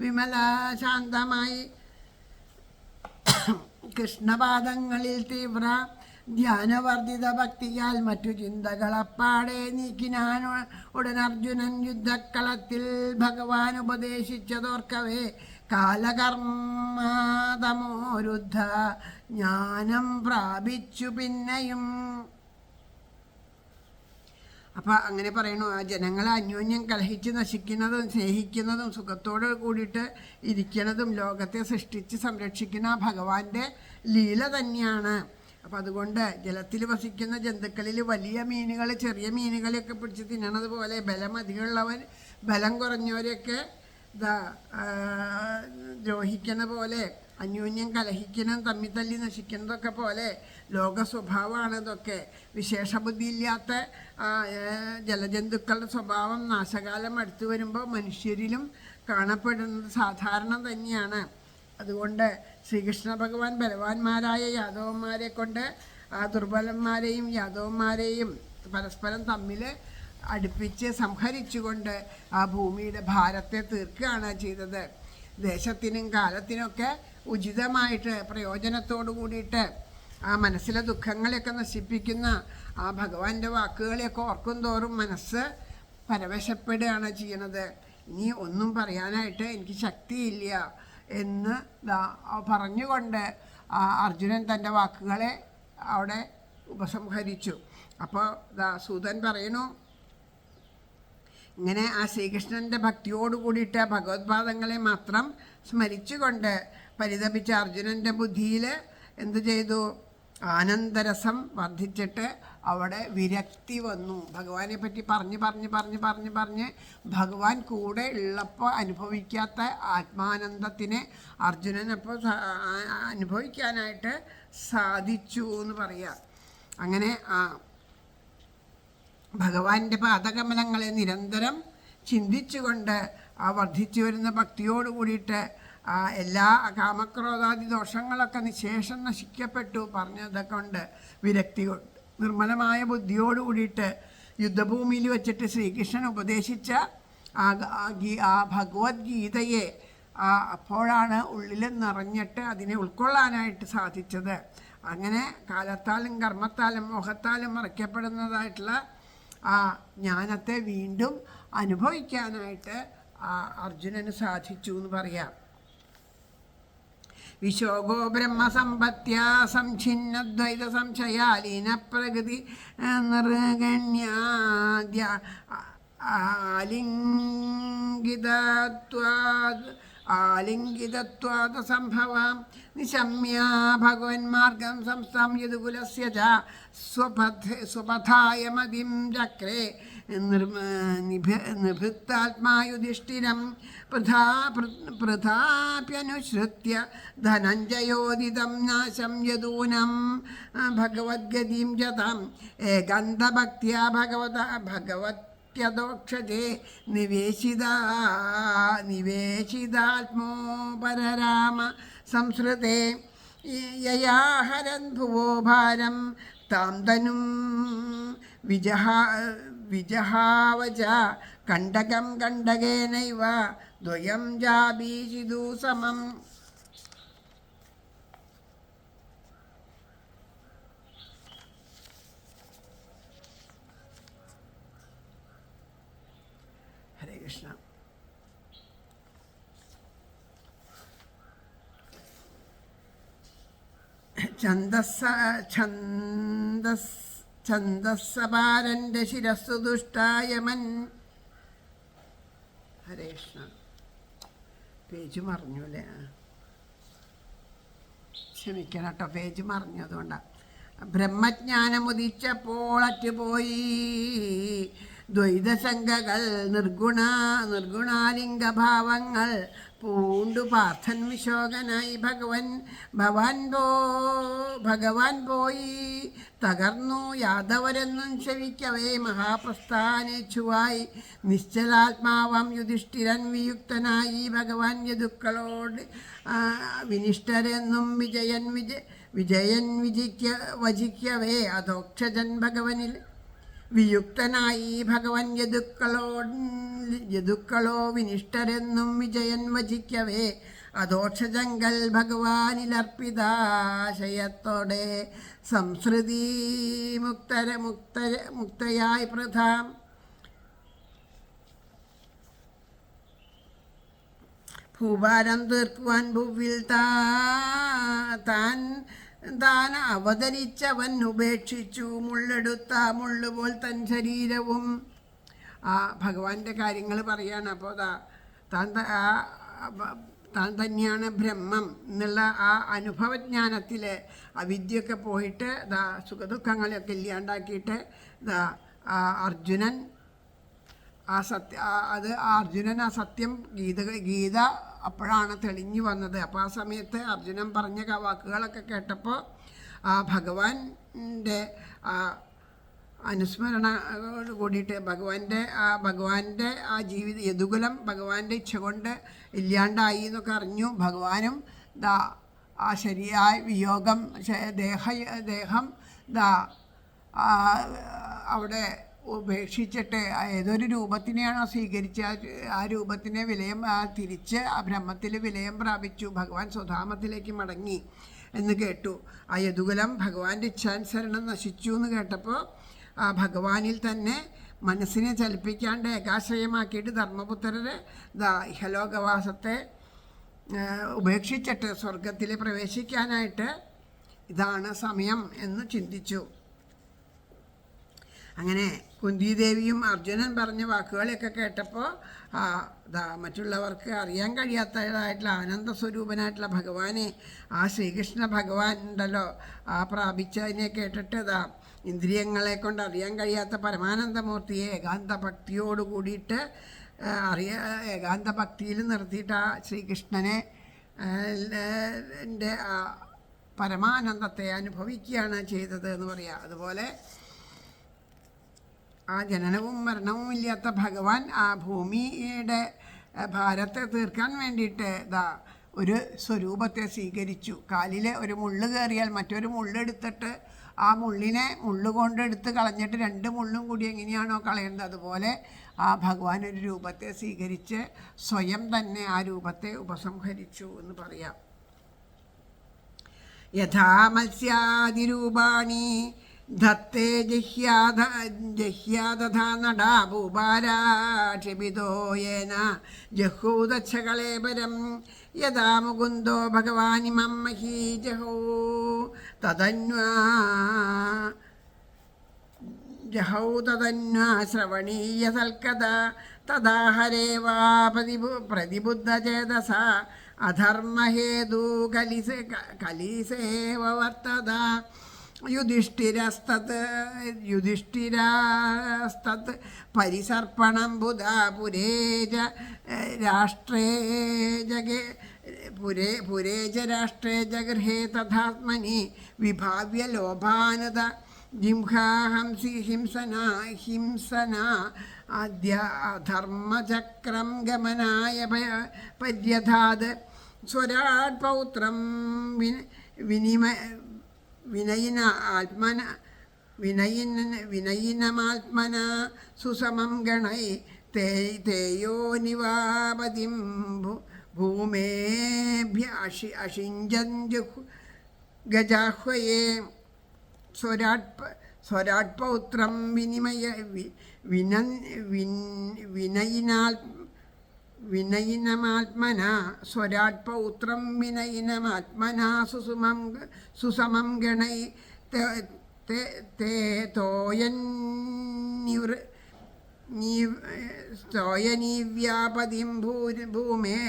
വിമല ശാന്തമായി. കൃഷ്ണപാദങ്ങളിൽ തീവ്ര ധ്യാനവർദ്ധിത ഭക്തിയാൽ മറ്റു ചിന്തകളപ്പാടെ നീക്കിനാൻ ഉടൻ അർജുനൻ യുദ്ധക്കളത്തിൽ ഭഗവാൻ ഉപദേശിച്ചതോർക്കവേ കാലകർമ്മതമോരുദ്ധ ജ്ഞാനം പ്രാപിച്ചു പിന്നെയും. അപ്പം അങ്ങനെ പറയണു, ആ ജനങ്ങളെ അന്യോന്യം കലഹിച്ച് നശിക്കുന്നതും സ്നേഹിക്കുന്നതും സുഖത്തോട് കൂടിയിട്ട് ഇരിക്കുന്നതും ലോകത്തെ സൃഷ്ടിച്ച് സംരക്ഷിക്കുന്ന ആ ഭഗവാന്റെ ലീല തന്നെയാണ്. അപ്പം അതുകൊണ്ട് ജലത്തിൽ വസിക്കുന്ന ജന്തുക്കളിൽ വലിയ മീനുകൾ ചെറിയ മീനുകളെയൊക്കെ പിടിച്ച് തിന്നണത് പോലെ ബലം അധികമുള്ളവർ ബലം കുറഞ്ഞവരെയൊക്കെ ദ്രോഹിക്കുന്ന പോലെ അന്യോന്യം കലഹിക്കണം തമ്മിൽ തല്ലി നശിക്കുന്നതൊക്കെ പോലെ ലോക സ്വഭാവമാണ് ഇതൊക്കെ. വിശേഷബുദ്ധിയില്ലാത്ത ജലജന്തുക്കളുടെ സ്വഭാവം നാശകാലം അടുത്തു വരുമ്പോൾ മനുഷ്യരിലും കാണപ്പെടുന്നത് സാധാരണ തന്നെയാണ്. അതുകൊണ്ട് ശ്രീകൃഷ്ണ ഭഗവാൻ ബലവാന്മാരായ യാദവന്മാരെ കൊണ്ട് ആ ദുർബലന്മാരെയും യാദവന്മാരെയും പരസ്പരം തമ്മിൽ അടുപ്പിച്ച് സംഹരിച്ചുകൊണ്ട് ആ ഭൂമിയുടെ ഭാരത്തെ തീർക്കുകയാണ് ചെയ്തത്. ദേശത്തിനും കാലത്തിനൊക്കെ ഉചിതമായിട്ട് പ്രയോജനത്തോടു കൂടിയിട്ട് ആ മനസ്സിലെ ദുഃഖങ്ങളെയൊക്കെ നശിപ്പിക്കുന്ന ആ ഭഗവാന്റെ വാക്കുകളെയൊക്കെ ഓർക്കും തോറും മനസ്സ് പരവശപ്പെടുകയാണ് ചെയ്യണത്. ഇനി ഒന്നും പറയാനായിട്ട് എനിക്ക് ശക്തിയില്ല എന്ന് പറഞ്ഞുകൊണ്ട് അർജുനൻ തൻ്റെ വാക്കുകളെ അവിടെ ഉപസംഹരിച്ചു. അപ്പോൾ സൂതൻ പറയണു, ഇങ്ങനെ ആ ശ്രീകൃഷ്ണൻ്റെ ഭക്തിയോട് കൂടിയിട്ട് ഭഗവത്പാദങ്ങളെ മാത്രം സ്മരിച്ചുകൊണ്ട് പരിതപിച്ച അർജുനൻ്റെ ബുദ്ധിയിൽ എന്തു ചെയ്തു? ആനന്ദരസം വർദ്ധിച്ചിട്ട് അവിടെ വിരക്തി വന്നു. ഭഗവാനെ പറ്റി പറഞ്ഞ് ഭഗവാൻ കൂടെ ഉള്ളപ്പോൾ അനുഭവിക്കാത്ത ആത്മാനന്ദത്തിനെ അർജുനനപ്പോൾ അനുഭവിക്കാനായിട്ട് സാധിച്ചു എന്ന് പറയുക. അങ്ങനെ ഭഗവാന്റെ പാദകമലങ്ങളെ നിരന്തരം ചിന്തിച്ചുകൊണ്ട് ആ വർദ്ധിച്ചു വരുന്ന ഭക്തിയോട് കൂടിയിട്ട് എല്ലാ കാമക്രോധാദി ദോഷങ്ങളൊക്കെ നിശേഷം നശിക്കപ്പെട്ടു പറഞ്ഞതൊക്കെ കൊണ്ട് വിരക്തി കൊണ്ട് നിർമ്മലമായ ബുദ്ധിയോട് കൂടിയിട്ട് യുദ്ധഭൂമിയിൽ വെച്ചിട്ട് ശ്രീകൃഷ്ണൻ ഉപദേശിച്ച ആ ഭഗവത്ഗീതയെ അപ്പോഴാണ് ഉള്ളിൽ നിറഞ്ഞിട്ട് അതിനെ ഉൾക്കൊള്ളാനായിട്ട് സാധിച്ചത്. അങ്ങനെ കാലത്താലും കർമ്മത്താലും മോഹത്താലും മറയ്ക്കപ്പെടുന്നതായിട്ടുള്ള ആ ജ്ഞാനത്തെ വീണ്ടും അനുഭവിക്കാനായിട്ട് അർജുനന് സാധിച്ചു എന്ന് പറയാം. വിശോകോ ബ്രഹ്മസമ്പത്യാ സംഛിന്നദ്വൈത സംശയാലീന പ്രകൃതി നിർഗണ്യാദ്യ ആലിംഗിതത്വാദ് സംഭവാം നിശമ്യ ഭഗവന്മാർഗം സംസ്ഥാം യദുകുലസ്യ ച സ്വപഥായ മതിം ചക്രേ നിഭൃത്താത്മായുധിഷ്ഠിരം പൃഥാപ്യനുസൃത്യ ധനഞ്ജയോദിതം നാശം യദൂനം ഭഗവദ്ഗതിം ജതാം ഏകാന്തഭക്ത്യാ ഭഗവത്യദോക്ഷതേ നിവേശിതാത്മോ പരരാമ സംസ്കൃതേ യയാഹരൻ ഭുവോ ഭാരം താം തനും വിജഹാവച കണ്ടകം കണ്ടകേനൈവ ദ്വയം ജാബീഷിദു സമം. ഹരേ കൃഷ്ണ. ഛന്ദസ്സപാരന്റെ ശിരസ്സു ദുഷ്ടായമൻ. ഹരേ കൃഷ്ണ. പേജ് മറിഞ്ഞു അല്ലേ? ക്ഷമിക്കണം കേട്ടോ, പേജ് മറിഞ്ഞു. അതുകൊണ്ടാണ്. ബ്രഹ്മജ്ഞാനമുദിച്ചപ്പോൾ അറ്റുപോയി ദ്വൈതശങ്കകൾ നിർഗുണാലിംഗഭാവങ്ങൾ പൂണ്ടു പാർത്ഥൻ വിശോകനായി ഭഗവാൻ പോയി തകർന്നു യാദവരെന്നും ക്ഷവിക്കവേ മഹാപ്രസ്ഥാനേച്ഛുവായി നിശ്ചലാത്മാവം യുധിഷ്ഠിരൻ വിയുക്തനായി ഭഗവാൻ യദുക്കളോട് വിനിഷ്ഠരെന്നും വിജയൻ വജിക്കവേ അധോക്ഷജൻ ഭഗവനിൽ വിയുക്തനായി ഭഗവൻ യദുക്കളോ വിനിഷ്ഠരെന്നും വിജയൻ വചിക്കവേ അധോക്ഷജങ്കൽ ഭഗവാനിലർപ്പിതാശയത്തോടെ സംസൃതി മുക്തയായി പ്രധാം. ഭൂഭാരം തീർക്കുവാൻ ഭൂവിൽ താൻ അവതരിച്ചവൻ ഉപേക്ഷിച്ചു മുള്ളെടുത്ത മുള്ളുപോൽ തൻ ശരീരവും. ആ ഭഗവാന്റെ കാര്യങ്ങൾ പറയാണ്. അപ്പോൾ താൻ തന്നെയാണ് ബ്രഹ്മം എന്നുള്ള ആ അനുഭവജ്ഞാനത്തിൽ അവിദ്യയൊക്കെ പോയിട്ട് സുഖദുഃഖങ്ങളെയൊക്കെ ഇല്ലാണ്ടാക്കിയിട്ട് അർജുനൻ ആ സത്യം ഗീത അപ്പോഴാണ് തെളിഞ്ഞു വന്നത്. അപ്പോൾ ആ സമയത്ത് അർജുനൻ പറഞ്ഞ വാക്കുകളൊക്കെ കേട്ടപ്പോൾ ആ ഭഗവാന്റെ അനുസ്മരണയോട് കൂടിയിട്ട് ഭഗവാന്റെ ആ യദുകുലം ഭഗവാന്റെ ഇച്ഛ കൊണ്ട് ഇല്ലാണ്ടായി എന്നൊക്കെ അറിഞ്ഞു. ഭഗവാനും ആ ശരിയായ വിയോഗം ദേഹം അവിടെ ഉപേക്ഷിച്ചിട്ട് ഏതൊരു രൂപത്തിനെയാണോ സ്വീകരിച്ച് ആ രൂപത്തിനെ തിരിച്ച് ആ ബ്രഹ്മത്തിൽ വിലയം പ്രാപിച്ചു. ഭഗവാൻ സ്വധാമത്തിലേക്ക് മടങ്ങി എന്ന് കേട്ടു. ആ യദുകുലം ഭഗവാന്റെ ഇച്ഛാനുസരണം നശിച്ചു എന്ന് കേട്ടപ്പോൾ ആ ഭഗവാനിൽ തന്നെ മനസ്സിനെ ചലിപ്പിക്കാണ്ട് ഏകാശ്രയമാക്കിയിട്ട് ധർമ്മപുത്രരെ ഇഹലോകവാസത്തെ ഉപേക്ഷിച്ചിട്ട് സ്വർഗത്തിൽ പ്രവേശിക്കാനായിട്ട് ഇതാണ് സമയം എന്ന് ചിന്തിച്ചു. അങ്ങനെ കുന്തിദേവിയും അർജുനൻ പറഞ്ഞ വാക്കുകളെയൊക്കെ കേട്ടപ്പോൾ മറ്റുള്ളവർക്ക് അറിയാൻ കഴിയാത്തതായിട്ടുള്ള ആനന്ദ സ്വരൂപനായിട്ടുള്ള ഭഗവാനെ ആ ശ്രീകൃഷ്ണ ഭഗവാൻ ഉണ്ടല്ലോ പ്രാപിച്ചതിനെ കേട്ടിട്ട് ഇന്ദ്രിയങ്ങളെ കൊണ്ട് അറിയാൻ കഴിയാത്ത പരമാനന്ദമൂർത്തിയെ ഏകാന്ത ഭക്തിയോട് കൂടിയിട്ട് ഏകാന്ത ഭക്തിയിൽ നിർത്തിയിട്ട് ആ ശ്രീകൃഷ്ണനെ പരമാനന്ദത്തെ അനുഭവിക്കുകയാണ് ചെയ്തത് എന്ന് പറയാം. അതുപോലെ ആ ജനനവും മരണവും ഇല്ലാത്ത ഭഗവാൻ ആ ഭൂമിയുടെ ഭാരത്തെ തീർക്കാൻ വേണ്ടിയിട്ട് ഒരു സ്വരൂപത്തെ സ്വീകരിച്ചു. കാലിൽ ഒരു മുള്ള് കയറിയാൽ മറ്റൊരു മുള്ളെടുത്തിട്ട് ആ മുള്ളിനെ മുള്ളുകൊണ്ടെടുത്ത് കളഞ്ഞിട്ട് രണ്ട് മുള്ളും കൂടി എങ്ങനെയാണോ കളയേണ്ടത് അതുപോലെ ആ ഭഗവാൻ ഒരു രൂപത്തെ സ്വീകരിച്ച് സ്വയം തന്നെ ആ രൂപത്തെ ഉപസംഹരിച്ചു എന്ന് പറയാം. യഥാ മത്സ്യാദിരൂപാണി ധത്തേ ജഹ്യാദധാ നടാ ഭൂപാരാക്ഷിപിതോ യേന ജഹൂദച്ഛകളേപരം യഥാ മുകുന്ദോ ഭഗവാനിമം മഹീജഹോ തദന്വാ ശ്രവണീയ സൽക്കഥ തഥാ ഹരേ വാ പ്രതിബുദ്ധചേതസ അധർമ്മഹേതു കലിസേവ വർത്തത യുധിഷ്ഠിരസ്തത് പരിസർപ്പണം ബുധാപുരേജ രാഷ്ട്രേ രാഷ്ട്രേ ജഗൃഹേ തഥാത്മനി വിഭാവ്യ ലോഭാനത ജിംഹാഹംസി ഹിംസന ആദ്യ ധർമ്മചക്രം ഗമനായ പര്യധാത് സ്വരാട് പൗത്രം വിനയിന ആത്മന വിനയിനമാത്മന സുസമം ഗണൈ തേയോ നിവാപതിം ഭൂമേഭ്യ അഷിഞ്ചു ഗജാഹ്വയേ സ്വരാട്പൗത്രം വിനയിനമാത്മന സ്വരാട്പൗത്രം വിനയിനമാത്മന സുസമം ഗണൈ തോയനീവ്യാപതിം ഭൂമേ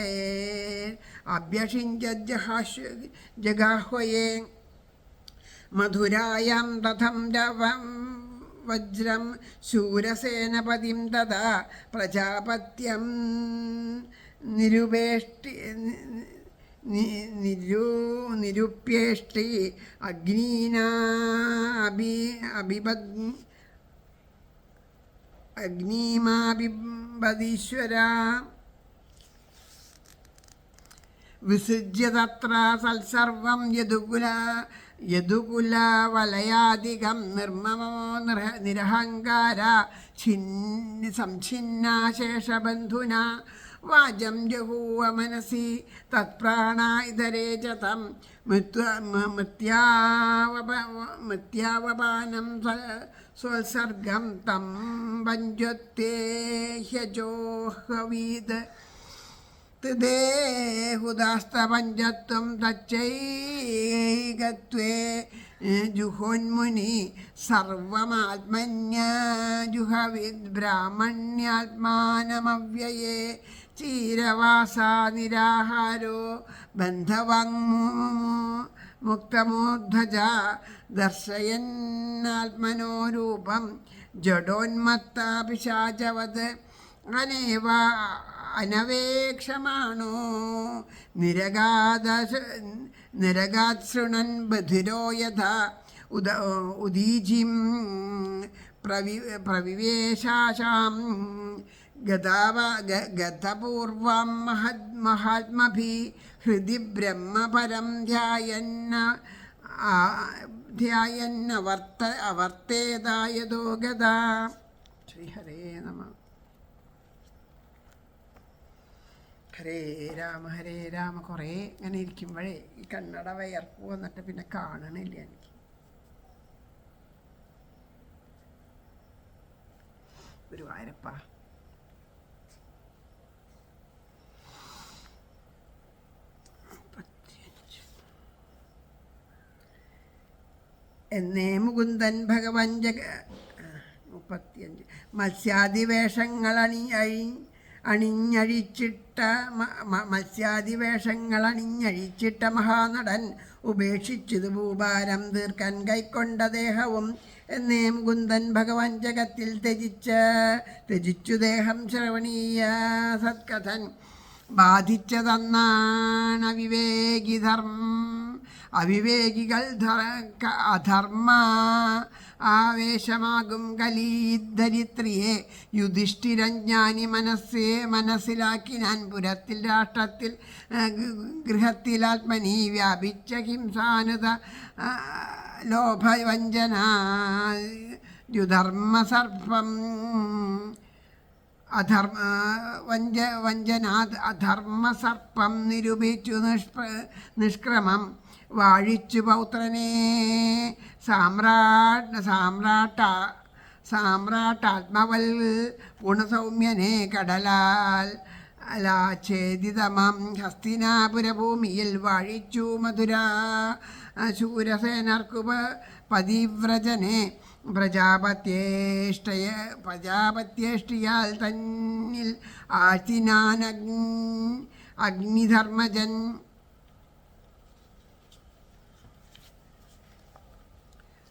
അഭ്യഷിഞ്ചജഗാഹ്വയേ മധുരായാം രഥം വജ്രം ശൂരസേനപതിം തഥാ പ്രജാപത്യം നിരുപ്യേഷ്ടി അഗ്നീമാബിബദീശ്വര വിസൃജ്യ തത്ര സൽസർവം യദുകുലവലയാധികം നിർമ്മമോ നിരഹങ്കാര സംഛിന്നാശേഷബന്ധുന വാചം ജഹൂവ മനസി തത്പ്രാണ ഇതരേ ച തം മൃത്യാവപാനം സ്വത്സർഗം തം പഞ്ചത്തെ ഹ്യജോഹവീത് തദേഹുദാസ്തപഞ്ചത്വം തച്ചൈകത്വേ ജുഹോന്മുനി സർവമാത്മന്യജുഹവിദ് ബ്രാഹ്മണ്യാത്മാനമവ്യയേ ചീരവാസാ നിരാഹാരോ ബന്ധവാങ്മുക്തമൂർധജ ദർശയന്നാത്മനോ രൂപം ജഡോന്മത്താ പിശാചവത് അനവേക്ഷമാണോ നിരഗാത് ശൃണൻ ബധിരോ യഥാ ഉദീജിം പ്രവിവേശാശാം ഗതപൂർവം മഹാത്മഭി ഹൃദി ബ്രഹ്മപരം ധ്യായന്നവർത്തേതായതോ ഗതാ. ശ്രീഹരേ നമഃ. ഹരേ രാമ. കുറേ ഇങ്ങനെ ഇരിക്കുമ്പോഴേ ഈ കണ്ണട വയർപ്പ് വന്നിട്ട് പിന്നെ കാണണില്ല എനിക്ക്. ഗുരുവായൂരപ്പ. എന്നേ മുകുന്ദൻ ഭഗവൻ 35 മത്സ്യാദിവേഷങ്ങൾ അണിഞ്ഞഴിച്ചിട്ട മഹാനടൻ ഉപേക്ഷിച്ചത് ഭൂഭാരം തീർക്കാൻ കൈക്കൊണ്ട ദേഹവും എന്നേ മുകുന്ദൻ ഭഗവാൻ ജഗത്തിൽ ത്യജിച്ചു ദേഹം ശ്രവണീയ സത്കഥൻ ബാധിച്ചതെന്നാണ് അവിവേകികൾ അധർമ്മ ആവേശമാകും കലീധരിത്രിയെ യുധിഷ്ഠിരജ്ഞാനി മനസ്സിലാക്കിനാൻ പുരത്തിൽ രാഷ്ട്രത്തിൽ ഗൃഹത്തിൽ ആത്മനി വ്യാപിച്ച ഹിംസാനുത ലോഭവഞ്ചന യുധർമ്മസർപ്പം അധർമ്മസർപ്പം നിരൂപിച്ചു നിഷ്ക്രമം വാഴിച്ചു പൗത്രനെ സാമ്രാട്ടാത്മവൽ പുണസൗമ്യനെ കടലാൽ ഛേദിതമം ഹസ്തിനാപുരഭൂമിയിൽ വാഴിച്ചു മധുരാ ശൂരസേനർക്കു പതിവ്രജനെ പ്രജാപത്യേഷ്ടിയാൽ തന്നിൽ ആഴ്ത്തിനാൻ അഗ്നിധർമ്മജൻ.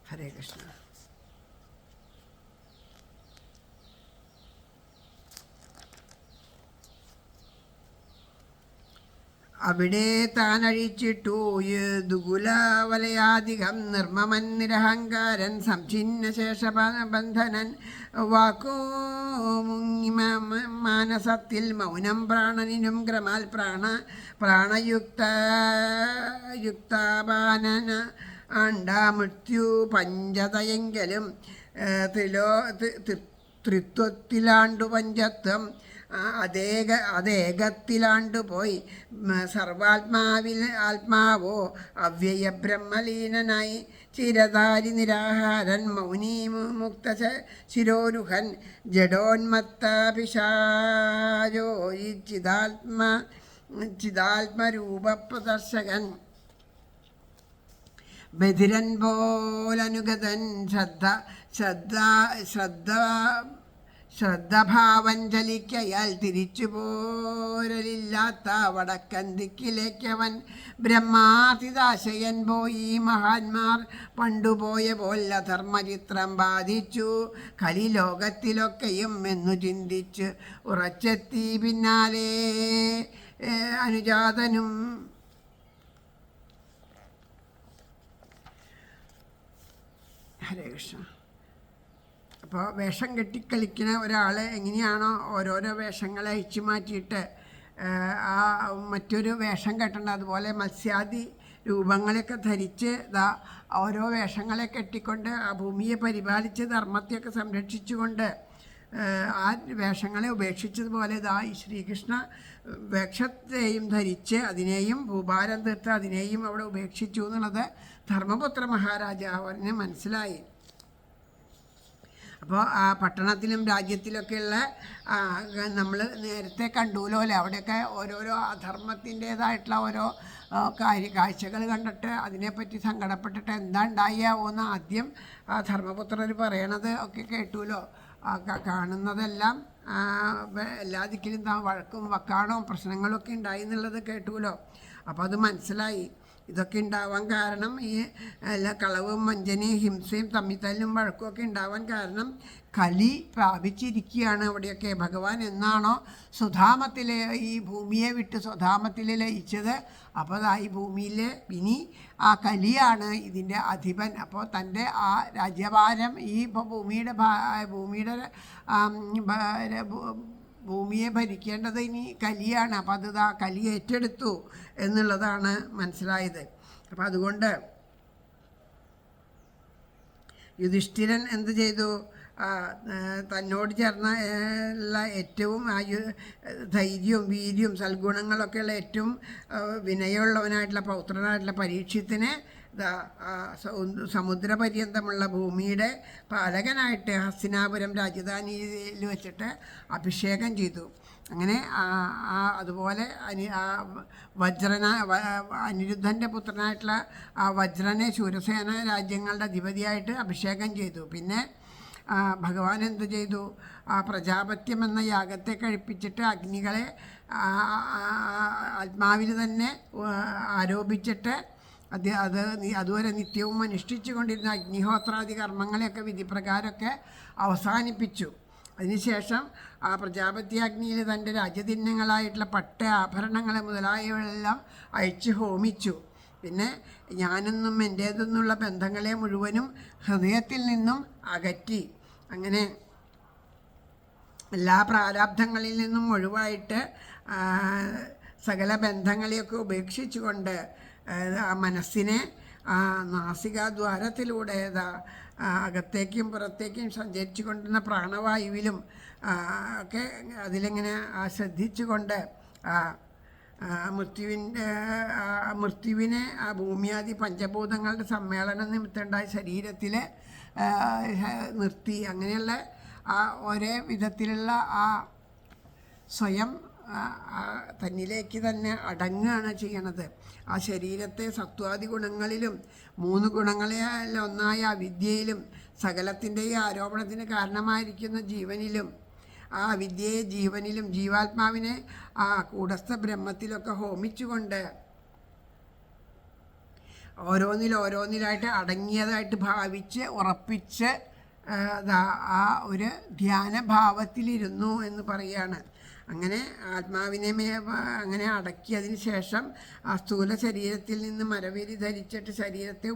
ഹരേ കൃഷ്ണ. അവിടെ താൻ അഴിച്ചിട്ടു ദുകുലവലയാധികം നിർമ്മമൻ നിരഹങ്കാരൻ സംഛിന്ന ശേഷബന്ധനൻ വാക്കോ മുങ്ങി മാനസത്തിൽ മൗനം പ്രാണനിനും ക്രമാൽ പ്രാണയുക്താപാനന മൃത്യു പഞ്ചതയെങ്കിലും ത്രിത്വത്തിലാണ്ടു പഞ്ചത്വം അതേകത്തിലാണ്ടുപോയി ആത്മാവോ അവ്യയ ബ്രഹ്മലീനനായി ചിരതാരി നിരാഹാരൻ മൗനീ മുക്ത ശിരോരുഹൻ ജഡോന്മത്ത പിശാചോ ചിദാത്മരൂപപ്രദർശകൻ ബധിരൻ പോലനുഗതൻ ശ്രദ്ധഭാവഞ്ജലിക്കയാൽ തിരിച്ചു പോരലില്ലാത്ത വടക്കൻ ദിക്കിലേക്കവൻ ബ്രഹ്മാതിദാശയൻ പോയി മഹാന്മാർ പണ്ടുപോയ പോലെ ധർമ്മചിത്രം ബാധിച്ചു കലിലോകത്തിലൊക്കെയും എന്നു ചിന്തിച്ച് ഉറച്ചെത്തി പിന്നാലെ അനുജാതനും. ഹരേ കൃഷ്ണ. അപ്പോൾ വേഷം കെട്ടിക്കളിക്കുന്ന ഒരാൾ എങ്ങനെയാണോ ഓരോരോ വേഷങ്ങളെ അഴിച്ചു മാറ്റിയിട്ട് ആ മറ്റൊരു വേഷം കെട്ടേണ്ട, അതുപോലെ മത്സ്യാദി രൂപങ്ങളെയൊക്കെ ധരിച്ച് ഓരോ വേഷങ്ങളെ കെട്ടിക്കൊണ്ട് ആ ഭൂമിയെ പരിപാലിച്ച് ധർമ്മത്തെയൊക്കെ സംരക്ഷിച്ചുകൊണ്ട് ആ വേഷങ്ങളെ ഉപേക്ഷിച്ചതുപോലെ ഈ ശ്രീകൃഷ്ണ വേഷത്തെയും ധരിച്ച് അതിനെയും ഭൂഭാരം തീർത്ത് അതിനെയും അവിടെ ഉപേക്ഷിച്ചു എന്നുള്ളത് ധർമ്മപുത്ര മഹാരാജാവിന് മനസ്സിലായി. അപ്പോൾ ആ പട്ടണത്തിലും രാജ്യത്തിലൊക്കെയുള്ള നമ്മൾ നേരത്തെ കണ്ടുല്ലോ അല്ലേ, അവിടെയൊക്കെ ഓരോരോ അധർമ്മത്തിൻ്റേതായിട്ടുള്ള ഓരോ കാഴ്ചകൾ കണ്ടിട്ട് അതിനെപ്പറ്റി സങ്കടപ്പെട്ടിട്ട് എന്താ ഉണ്ടാവുമെന്ന് ആദ്യം ധർമ്മപുത്രർ പറയണത് ഒക്കെ കേട്ടുല്ലോ. കാണുന്നതെല്ലാം എല്ലാ ദിക്കിലും വഴക്കും വക്കാണോ പ്രശ്നങ്ങളൊക്കെ ഉണ്ടായി എന്നുള്ളത് കേട്ടുല്ലോ. അപ്പോൾ അത് മനസ്സിലായി. ഇതൊക്കെ ഉണ്ടാവാൻ കാരണം ഈ കളവും വഞ്ചനയും ഹിംസയും തമ്മിത്തല്ലും വഴക്കുമൊക്കെ ഉണ്ടാവാൻ കാരണം കലി പ്രാപിച്ചിരിക്കുകയാണ് അവിടെയൊക്കെ. ഭഗവാൻ എന്നാണോ സ്വധാമത്തിലെ ഈ ഭൂമിയെ വിട്ട് സ്വധാമത്തിൽ ലയിച്ചത്, അപ്പോൾ ഈ ഭൂമിയിൽ ഇനി ആ കലിയാണ് ഇതിൻ്റെ അധിപൻ. അപ്പോൾ തൻ്റെ ആ രാജ്യഭാരം ഈ ഭൂമിയെ ഭരിക്കേണ്ടത് ഇനി കലിയാണ്. അപ്പം അത് കലി ഏറ്റെടുത്തു എന്നുള്ളതാണ് മനസ്സിലായത്. അപ്പം അതുകൊണ്ട് യുധിഷ്ഠിരൻ എന്ത് ചെയ്തു? തന്നോട് ചേർന്ന ഏറ്റവും ധൈര്യവും വീര്യവും സൽഗുണങ്ങളൊക്കെയുള്ള ഏറ്റവും വിനയമുള്ളവനായിട്ടുള്ള പൗത്രനായിട്ടുള്ള പരീക്ഷത്തിനെ സമുദ്രപര്യന്തമുള്ള ഭൂമിയുടെ പാലകനായിട്ട് ഹസ്തിനാപുരം രാജധാനിയിൽ വെച്ചിട്ട് അഭിഷേകം ചെയ്തു. അങ്ങനെ അതുപോലെ അനിരുദ്ധൻ്റെ പുത്രനായിട്ടുള്ള വജ്രനെ ശൂരസേന രാജ്യങ്ങളുടെ അധിപതിയായിട്ട് അഭിഷേകം ചെയ്തു. പിന്നെ ഭഗവാൻ എന്ത് ചെയ്തു? പ്രജാപത്യം എന്ന യാഗത്തെ കഴിപ്പിച്ചിട്ട് അഗ്നികളെ ആത്മാവിൽ തന്നെ ആരോപിച്ചിട്ട് അതുവരെ നിത്യവും അനുഷ്ഠിച്ചു കൊണ്ടിരുന്ന അഗ്നിഹോത്രാദി കർമ്മങ്ങളെയൊക്കെ വിധിപ്രകാരമൊക്കെ അവസാനിപ്പിച്ചു. അതിനുശേഷം ആ പ്രജാപത്യാഗ്നിയിൽ തൻ്റെ രാജ്യചിഹ്നങ്ങളായിട്ടുള്ള പട്ട് ആഭരണങ്ങൾ മുതലായവയെല്ലാം അഴിച്ച് ഹോമിച്ചു. പിന്നെ ഞാനെന്നും എൻ്റേതെന്നുള്ള ബന്ധങ്ങളെ മുഴുവനും ഹൃദയത്തിൽ നിന്നും അകറ്റി. അങ്ങനെ എല്ലാ പ്രാരാബ്ധങ്ങളിൽ നിന്നും ഒഴിവായിട്ട് സകല ബന്ധങ്ങളെയൊക്കെ ഉപേക്ഷിച്ചുകൊണ്ട് ആ മനസ്സിനെ നാസികാദ്വാരത്തിലൂടെ അകത്തേക്കും പുറത്തേക്കും സഞ്ചരിച്ചു കൊണ്ടിരുന്ന പ്രാണവായുവിലും ഒക്കെ അതിലിങ്ങനെ ശ്രദ്ധിച്ചുകൊണ്ട് മൃത്യുവിനെ ആ ഭൂമിയാദി പഞ്ചഭൂതങ്ങളുടെ സമ്മേളനം നിമിത്തമുണ്ടായ ശരീരത്തിൽ നിർത്തി. അങ്ങനെയുള്ള ഒരേ വിധത്തിലുള്ള ആ സ്വയം തന്നിലേക്ക് തന്നെ അടങ്ങുകയാണ് ചെയ്യണത്. ആ ശരീരത്തെ സത്വാദി ഗുണങ്ങളിലും 3 ഗുണങ്ങളെയല്ല ഒന്നായ അവിദ്യയിലും സകലത്തിൻ്റെയും ആരോപണത്തിന് കാരണമായിരിക്കുന്ന ജീവനിലും ആ വിദ്യയെ ജീവനിലും ജീവാത്മാവിനെ ആ കൂടസ്ഥ ബ്രഹ്മത്തിലൊക്കെ ഹോമിച്ചുകൊണ്ട് ഓരോന്നിലായിട്ട് അടങ്ങിയതായിട്ട് ഭാവിച്ച് ഉറപ്പിച്ച് ആ ഒരു ധ്യാനഭാവത്തിലിരുന്നു എന്ന് പറയാണ്. അങ്ങനെ ആത്മാവിനെ അങ്ങനെ അടക്കിയതിന് ശേഷം ആ സ്ഥൂല ശരീരത്തിൽ നിന്ന് മരവിരി ധരിച്ചിട്ട് ശരീരത്തെ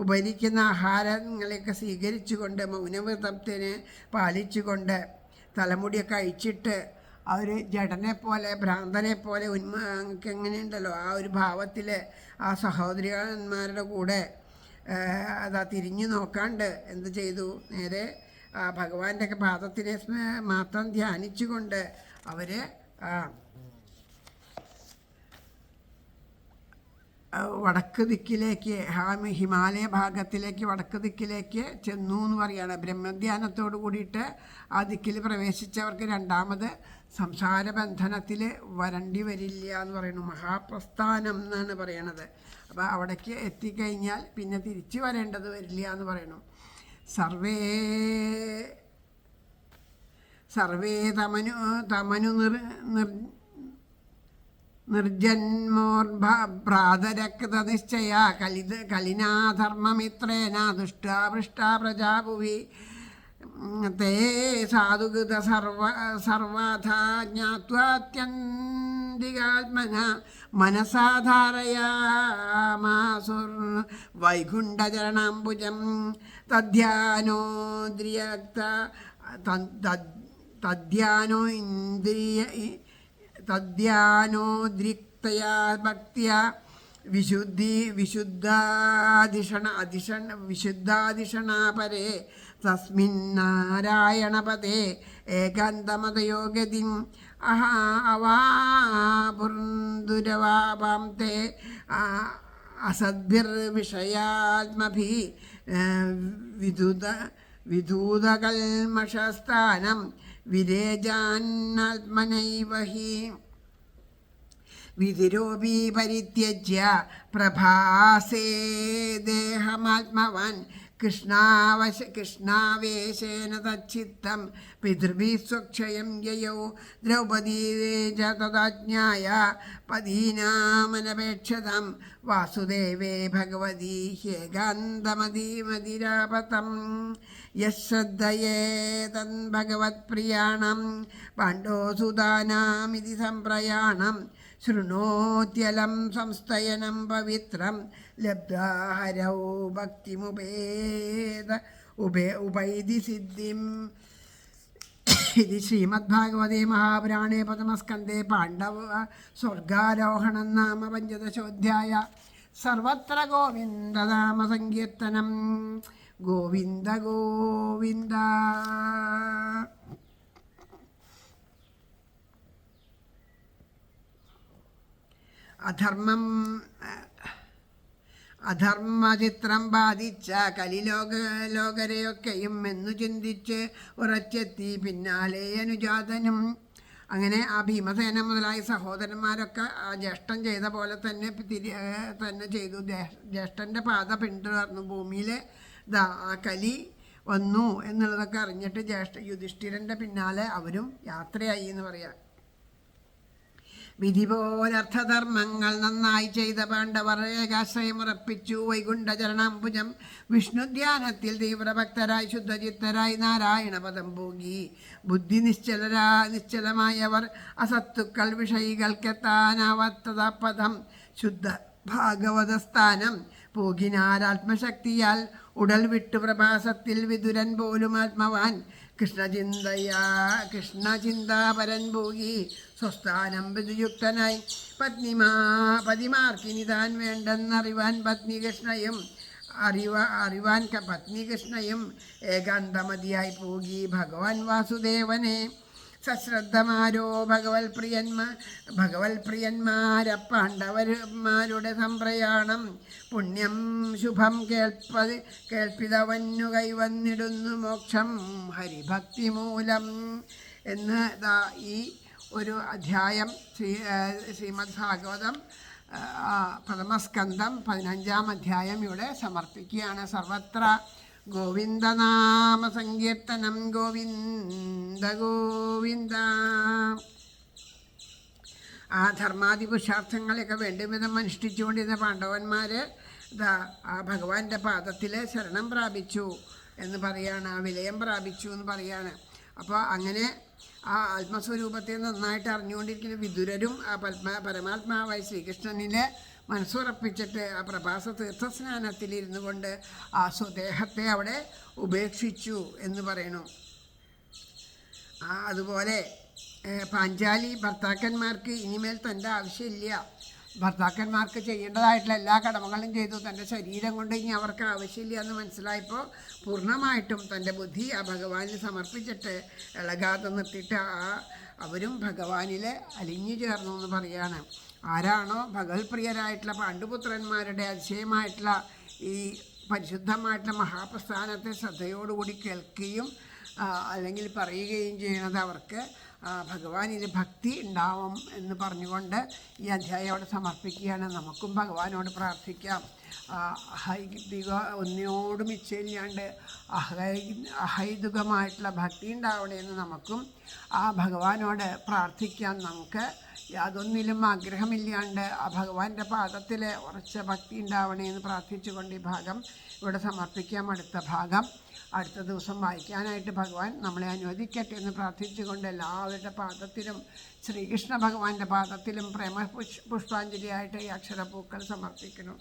ഉപരിക്കുന്ന ആഹാരങ്ങളെയൊക്കെ സ്വീകരിച്ചുകൊണ്ട് മൗനവ്രതത്തിന് പാലിച്ചുകൊണ്ട് തലമുടിയൊക്കെ അഴിച്ചിട്ട് ആ ഒരു ജഡനെ പോലെ ഭ്രാന്തനെ പോലെ എങ്ങനെയുണ്ടല്ലോ ആ ഒരു ഭാവത്തിൽ ആ സഹോദരിമാരുടെ കൂടെ അതാ തിരിഞ്ഞു നോക്കാണ്ട് എന്ത് ചെയ്തു, നേരെ ഭഗവാന്റെ ഒക്കെ പാദത്തിനെ മാത്രം ധ്യാനിച്ചുകൊണ്ട് അവർ വടക്ക് ദിക്കിലേക്ക് ഹിമാലയ ഭാഗത്തിലേക്ക് വടക്ക് ദിക്കിലേക്ക് ചെന്നു എന്ന് പറയുകയാണ്. ബ്രഹ്മധ്യാനത്തോട് കൂടിയിട്ട് ആ ദിക്കിൽ പ്രവേശിച്ചവർക്ക് രണ്ടാമത് സംസാര ബന്ധനത്തിൽ വരണ്ടി വരില്ല എന്ന് പറയുന്നു. മഹാപ്രസ്ഥാനം എന്നാണ് പറയണത്. അപ്പോൾ അവിടേക്ക് എത്തിക്കഴിഞ്ഞാൽ പിന്നെ തിരിച്ചു വരേണ്ടത് വരില്ല എന്ന് പറയുന്നു. സർവേ തമനു നിർജന്മോർഭ്രാതരക്തനിശ്ചയ കലിനാധർമ്മമിത്രേന ദുഷ്ടാപൃഷ്ടാ പ്രജാഭുവി തേ സാധുകൃത സർവഥാ ജ്ഞാത്വാത്യന്തികാത്മന മനസാധാരയാമാസുർ വൈകുണ്ഠചരണാംബുജം തദ്ധ്യാനോദ്രിക്തയാ ഭക്തിയാ വിശുദ്ധാധിഷണാ പരേ തസ്മിന്നാരായണപദേ ഏകാന്തമതയോ ഗതിം അവാപുർദുരവാപാം തേ അസദ്ഭിർവിഷയാത്മഭി വിദൂതകൽമഷസ്ഥാനം വിരേജാന്നാത്മനൈവ ഹി വിധിരോപി പരിത്യജ്യ പ്രഭാസേ ദേഹമാത്മവാൻ കൃഷ്ണാവേശേന തച്ചിത്തം പിതൃഭിः സ്വക്ഷയം യയൗ ദ്രൗപദീ ച തദാജ്ഞായ പദീനാമനപേക്ഷതം വാസുദേവേ ഭഗവതി ഹ്യേകാന്തമതിമതിരാപതം യശ്രദ്ധയേ തദ്ഭഗവത്പ്രിയാണം പാണ്ഡോസുതാനാമിതി സംപ്രയാണം ശൃണോത്യലം സംസ്ഥയനം പവിത്രം ലബ്ധാഹരൗ ഭക്തിമുപൈതി സിദ്ധിം. ഇത് ശ്രീമദ്ഭാഗവതേ മഹാപുരാണേ പ്രഥമസ്കന്ധേ പാണ്ഡവ സ്വർഗാരോഹണം നാമ പഞ്ചദശോധ്യായ. സർവത്ര ഗോവിന്ദനാമ സങ്കീർത്തനം. ഗോവിന്ദ ഗോവിന്ദ. അധർമ്മചിത്രം ബാധിച്ച കലിലോകരെയൊക്കെയും എന്നു ചിന്തിച്ച് ഉറച്ചെത്തി പിന്നാലെ അനുജാതനും. അങ്ങനെ ആ ഭീമസേന മുതലായ സഹോദരന്മാരൊക്കെ ആ ജ്യേഷ്ഠൻ ചെയ്ത പോലെ തന്നെ ചെയ്തു. ജ്യേഷ്ഠൻ്റെ പാത പിന്തുടർന്നു. ഭൂമിയിൽ ആ കലി വന്നു എന്നുള്ളതൊക്കെ അറിഞ്ഞിട്ട് യുധിഷ്ഠിരൻ്റെ പിന്നാലെ അവരും യാത്രയായി എന്ന് പറയാം. വിധി പോലർത്ഥധർമ്മങ്ങൾ നന്നായി ചെയ്ത പാണ്ഡവർ ഏകാശ്രയമുറപ്പിച്ചു വൈകുണ്ഠചരണാംബുജം. വിഷ്ണുധ്യാനത്തിൽ തീവ്രഭക്തരായി ശുദ്ധചിത്തരായി നാരായണപദം പോകി. ബുദ്ധി നിശ്ചലമായവർ അസത്തുക്കൾ വിഷയികൾക്കെത്താനാവാത്ത പദം ശുദ്ധ ഭാഗവതസ്ഥാനം പോകിനാരാത്മശക്തിയാൽ ഉടൽ വിട്ടു പ്രഭാസത്തിൽ വിതുരൻ പോലും ആത്മവാൻ. കൃഷ്ണചിന്താപരൻ പോകി സ്വസ്ഥാനം വിധിയുക്തനായി പതിമാർക്കിനി താൻ വേണ്ടെന്നറിവാൻ പത്നി കൃഷ്ണയും ഏകാന്തമതിയായി പോകി ഭഗവാൻ വാസുദേവനെ. സശ്രദ്ധമാരോ പാണ്ഡവന്മാരുടെ സംപ്രയാണം പുണ്യം ശുഭം കേൾപ്പിതവന്നു കൈവന്നിടുന്നു മോക്ഷം ഹരിഭക്തി മൂലം എന്ന് ഈ ഒരു അധ്യായം ശ്രീമദ് ഭാഗവതം പ്രഥമസ്കന്ധം 15-ാം അധ്യായം ഇവിടെ സമർപ്പിക്കുകയാണ്. സർവത്ര ഗോവിന്ദനാമ സങ്കീർത്തനം. ഗോവിന്ദ ഗോവിന്ദ. ആ ധർമാദി പുരുഷാർത്ഥങ്ങളെയൊക്കെ വേണ്ട വിധം അനുഷ്ഠിച്ചുകൊണ്ടിരുന്ന പാണ്ഡവന്മാർ ആ ഭഗവാന്റെ പാദത്തിൽ ശരണം പ്രാപിച്ചു എന്ന് പറയാണ്. ആ വിലയം പ്രാപിച്ചു എന്ന് പറയാണ്. അപ്പോൾ അങ്ങനെ ആ ആത്മസ്വരൂപത്തെ നന്നായിട്ട് അറിഞ്ഞുകൊണ്ടിരിക്കുന്ന വിദുരരും ആ പരമാത്മാവായ ശ്രീകൃഷ്ണനിൽ മനസ്സുറപ്പിച്ചിട്ട് ആ പ്രഭാസ തീർത്ഥസ്നാനത്തിലിരുന്നു കൊണ്ട് ആ സ്വദേഹത്തെ അവിടെ ഉപേക്ഷിച്ചു എന്ന് പറയണു. അതുപോലെ പാഞ്ചാലി ഭർത്താക്കന്മാർക്ക് ഇനിമേൽ തൻ്റെ ആവശ്യമില്ല. ഭർത്താക്കന്മാർക്ക് ചെയ്യേണ്ടതായിട്ടുള്ള എല്ലാ കടമകളും ചെയ്തു. തൻ്റെ ശരീരം കൊണ്ട് ഇനി അവർക്ക് ആവശ്യമില്ല എന്ന് മനസ്സിലായപ്പോൾ പൂർണ്ണമായിട്ടും തൻ്റെ ബുദ്ധി ആ ഭഗവാനിൽ സമർപ്പിച്ചിട്ട് ഇളകാതെ നിർത്തിയിട്ട് അവരും ഭഗവാനിൽ അലിഞ്ഞു ചേർന്നു എന്ന് പറയാണ്. ആരാണോ ഭഗവത്പ്രിയരായിട്ടുള്ള പാണ്ഡുപുത്രന്മാരുടെ അതിശയമായിട്ടുള്ള ഈ പരിശുദ്ധമായിട്ടുള്ള മഹാപ്രസ്ഥാനത്തെ ശ്രദ്ധയോടുകൂടി കേൾക്കുകയും അല്ലെങ്കിൽ പറയുകയും ചെയ്യുന്നത് അവർക്ക് ഭഗവാനിൽ ഭക്തി ഉണ്ടാവും എന്ന് പറഞ്ഞുകൊണ്ട് ഈ അധ്യായം അവിടെ സമർപ്പിക്കുകയാണ്. നമുക്കും ഭഗവാനോട് പ്രാർത്ഥിക്കാം. അഹൈദിക ഒന്നിനോടും ഇച്ഛയില്ലാണ്ട് അഹൈതുകമായിട്ടുള്ള ഭക്തി ഉണ്ടാവണേ എന്ന് നമുക്കും ആ ഭഗവാനോട് പ്രാർത്ഥിക്കാം. നമുക്ക് യാതൊന്നിലും ആഗ്രഹമില്ലാണ്ട് ആ ഭഗവാന്റെ പാദത്തിൽ ഉറച്ച ഭക്തി ഉണ്ടാവണേ എന്ന് പ്രാർത്ഥിച്ചുകൊണ്ട് ഈ ഭാഗം ഇവിടെ സമർപ്പിക്കാം. അടുത്ത ഭാഗം അടുത്ത ദിവസം വായിക്കാനായിട്ട് ഭഗവാൻ നമ്മളെ അനുവദിക്കട്ടെ എന്ന് പ്രാർത്ഥിച്ചുകൊണ്ട് എല്ലാവരുടെ പാദത്തിലും ശ്രീകൃഷ്ണ ഭഗവാന്റെ പാദത്തിലും പ്രേമ പുഷ്പാഞ്ജലിയായിട്ട് ഈ അക്ഷരപ്പൂക്കൾ സമർപ്പിക്കുന്നു.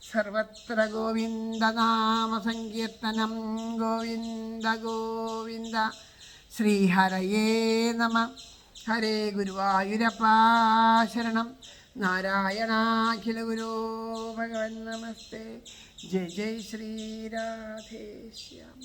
സർവത്ര ഗോവിന്ദനാമ സങ്കീർത്തനം ഗോവിന്ദ ഗോവിന്ദ. ശ്രീഹരയേ നമ. ഹരേ ഗുരുവായൂരപ്പാ ശരണം. നാരായണാഖില ഗുരോ ഭഗവൻ നമസ്തേ. ജയ ജയ ശ്രീരാധേശ്യാം.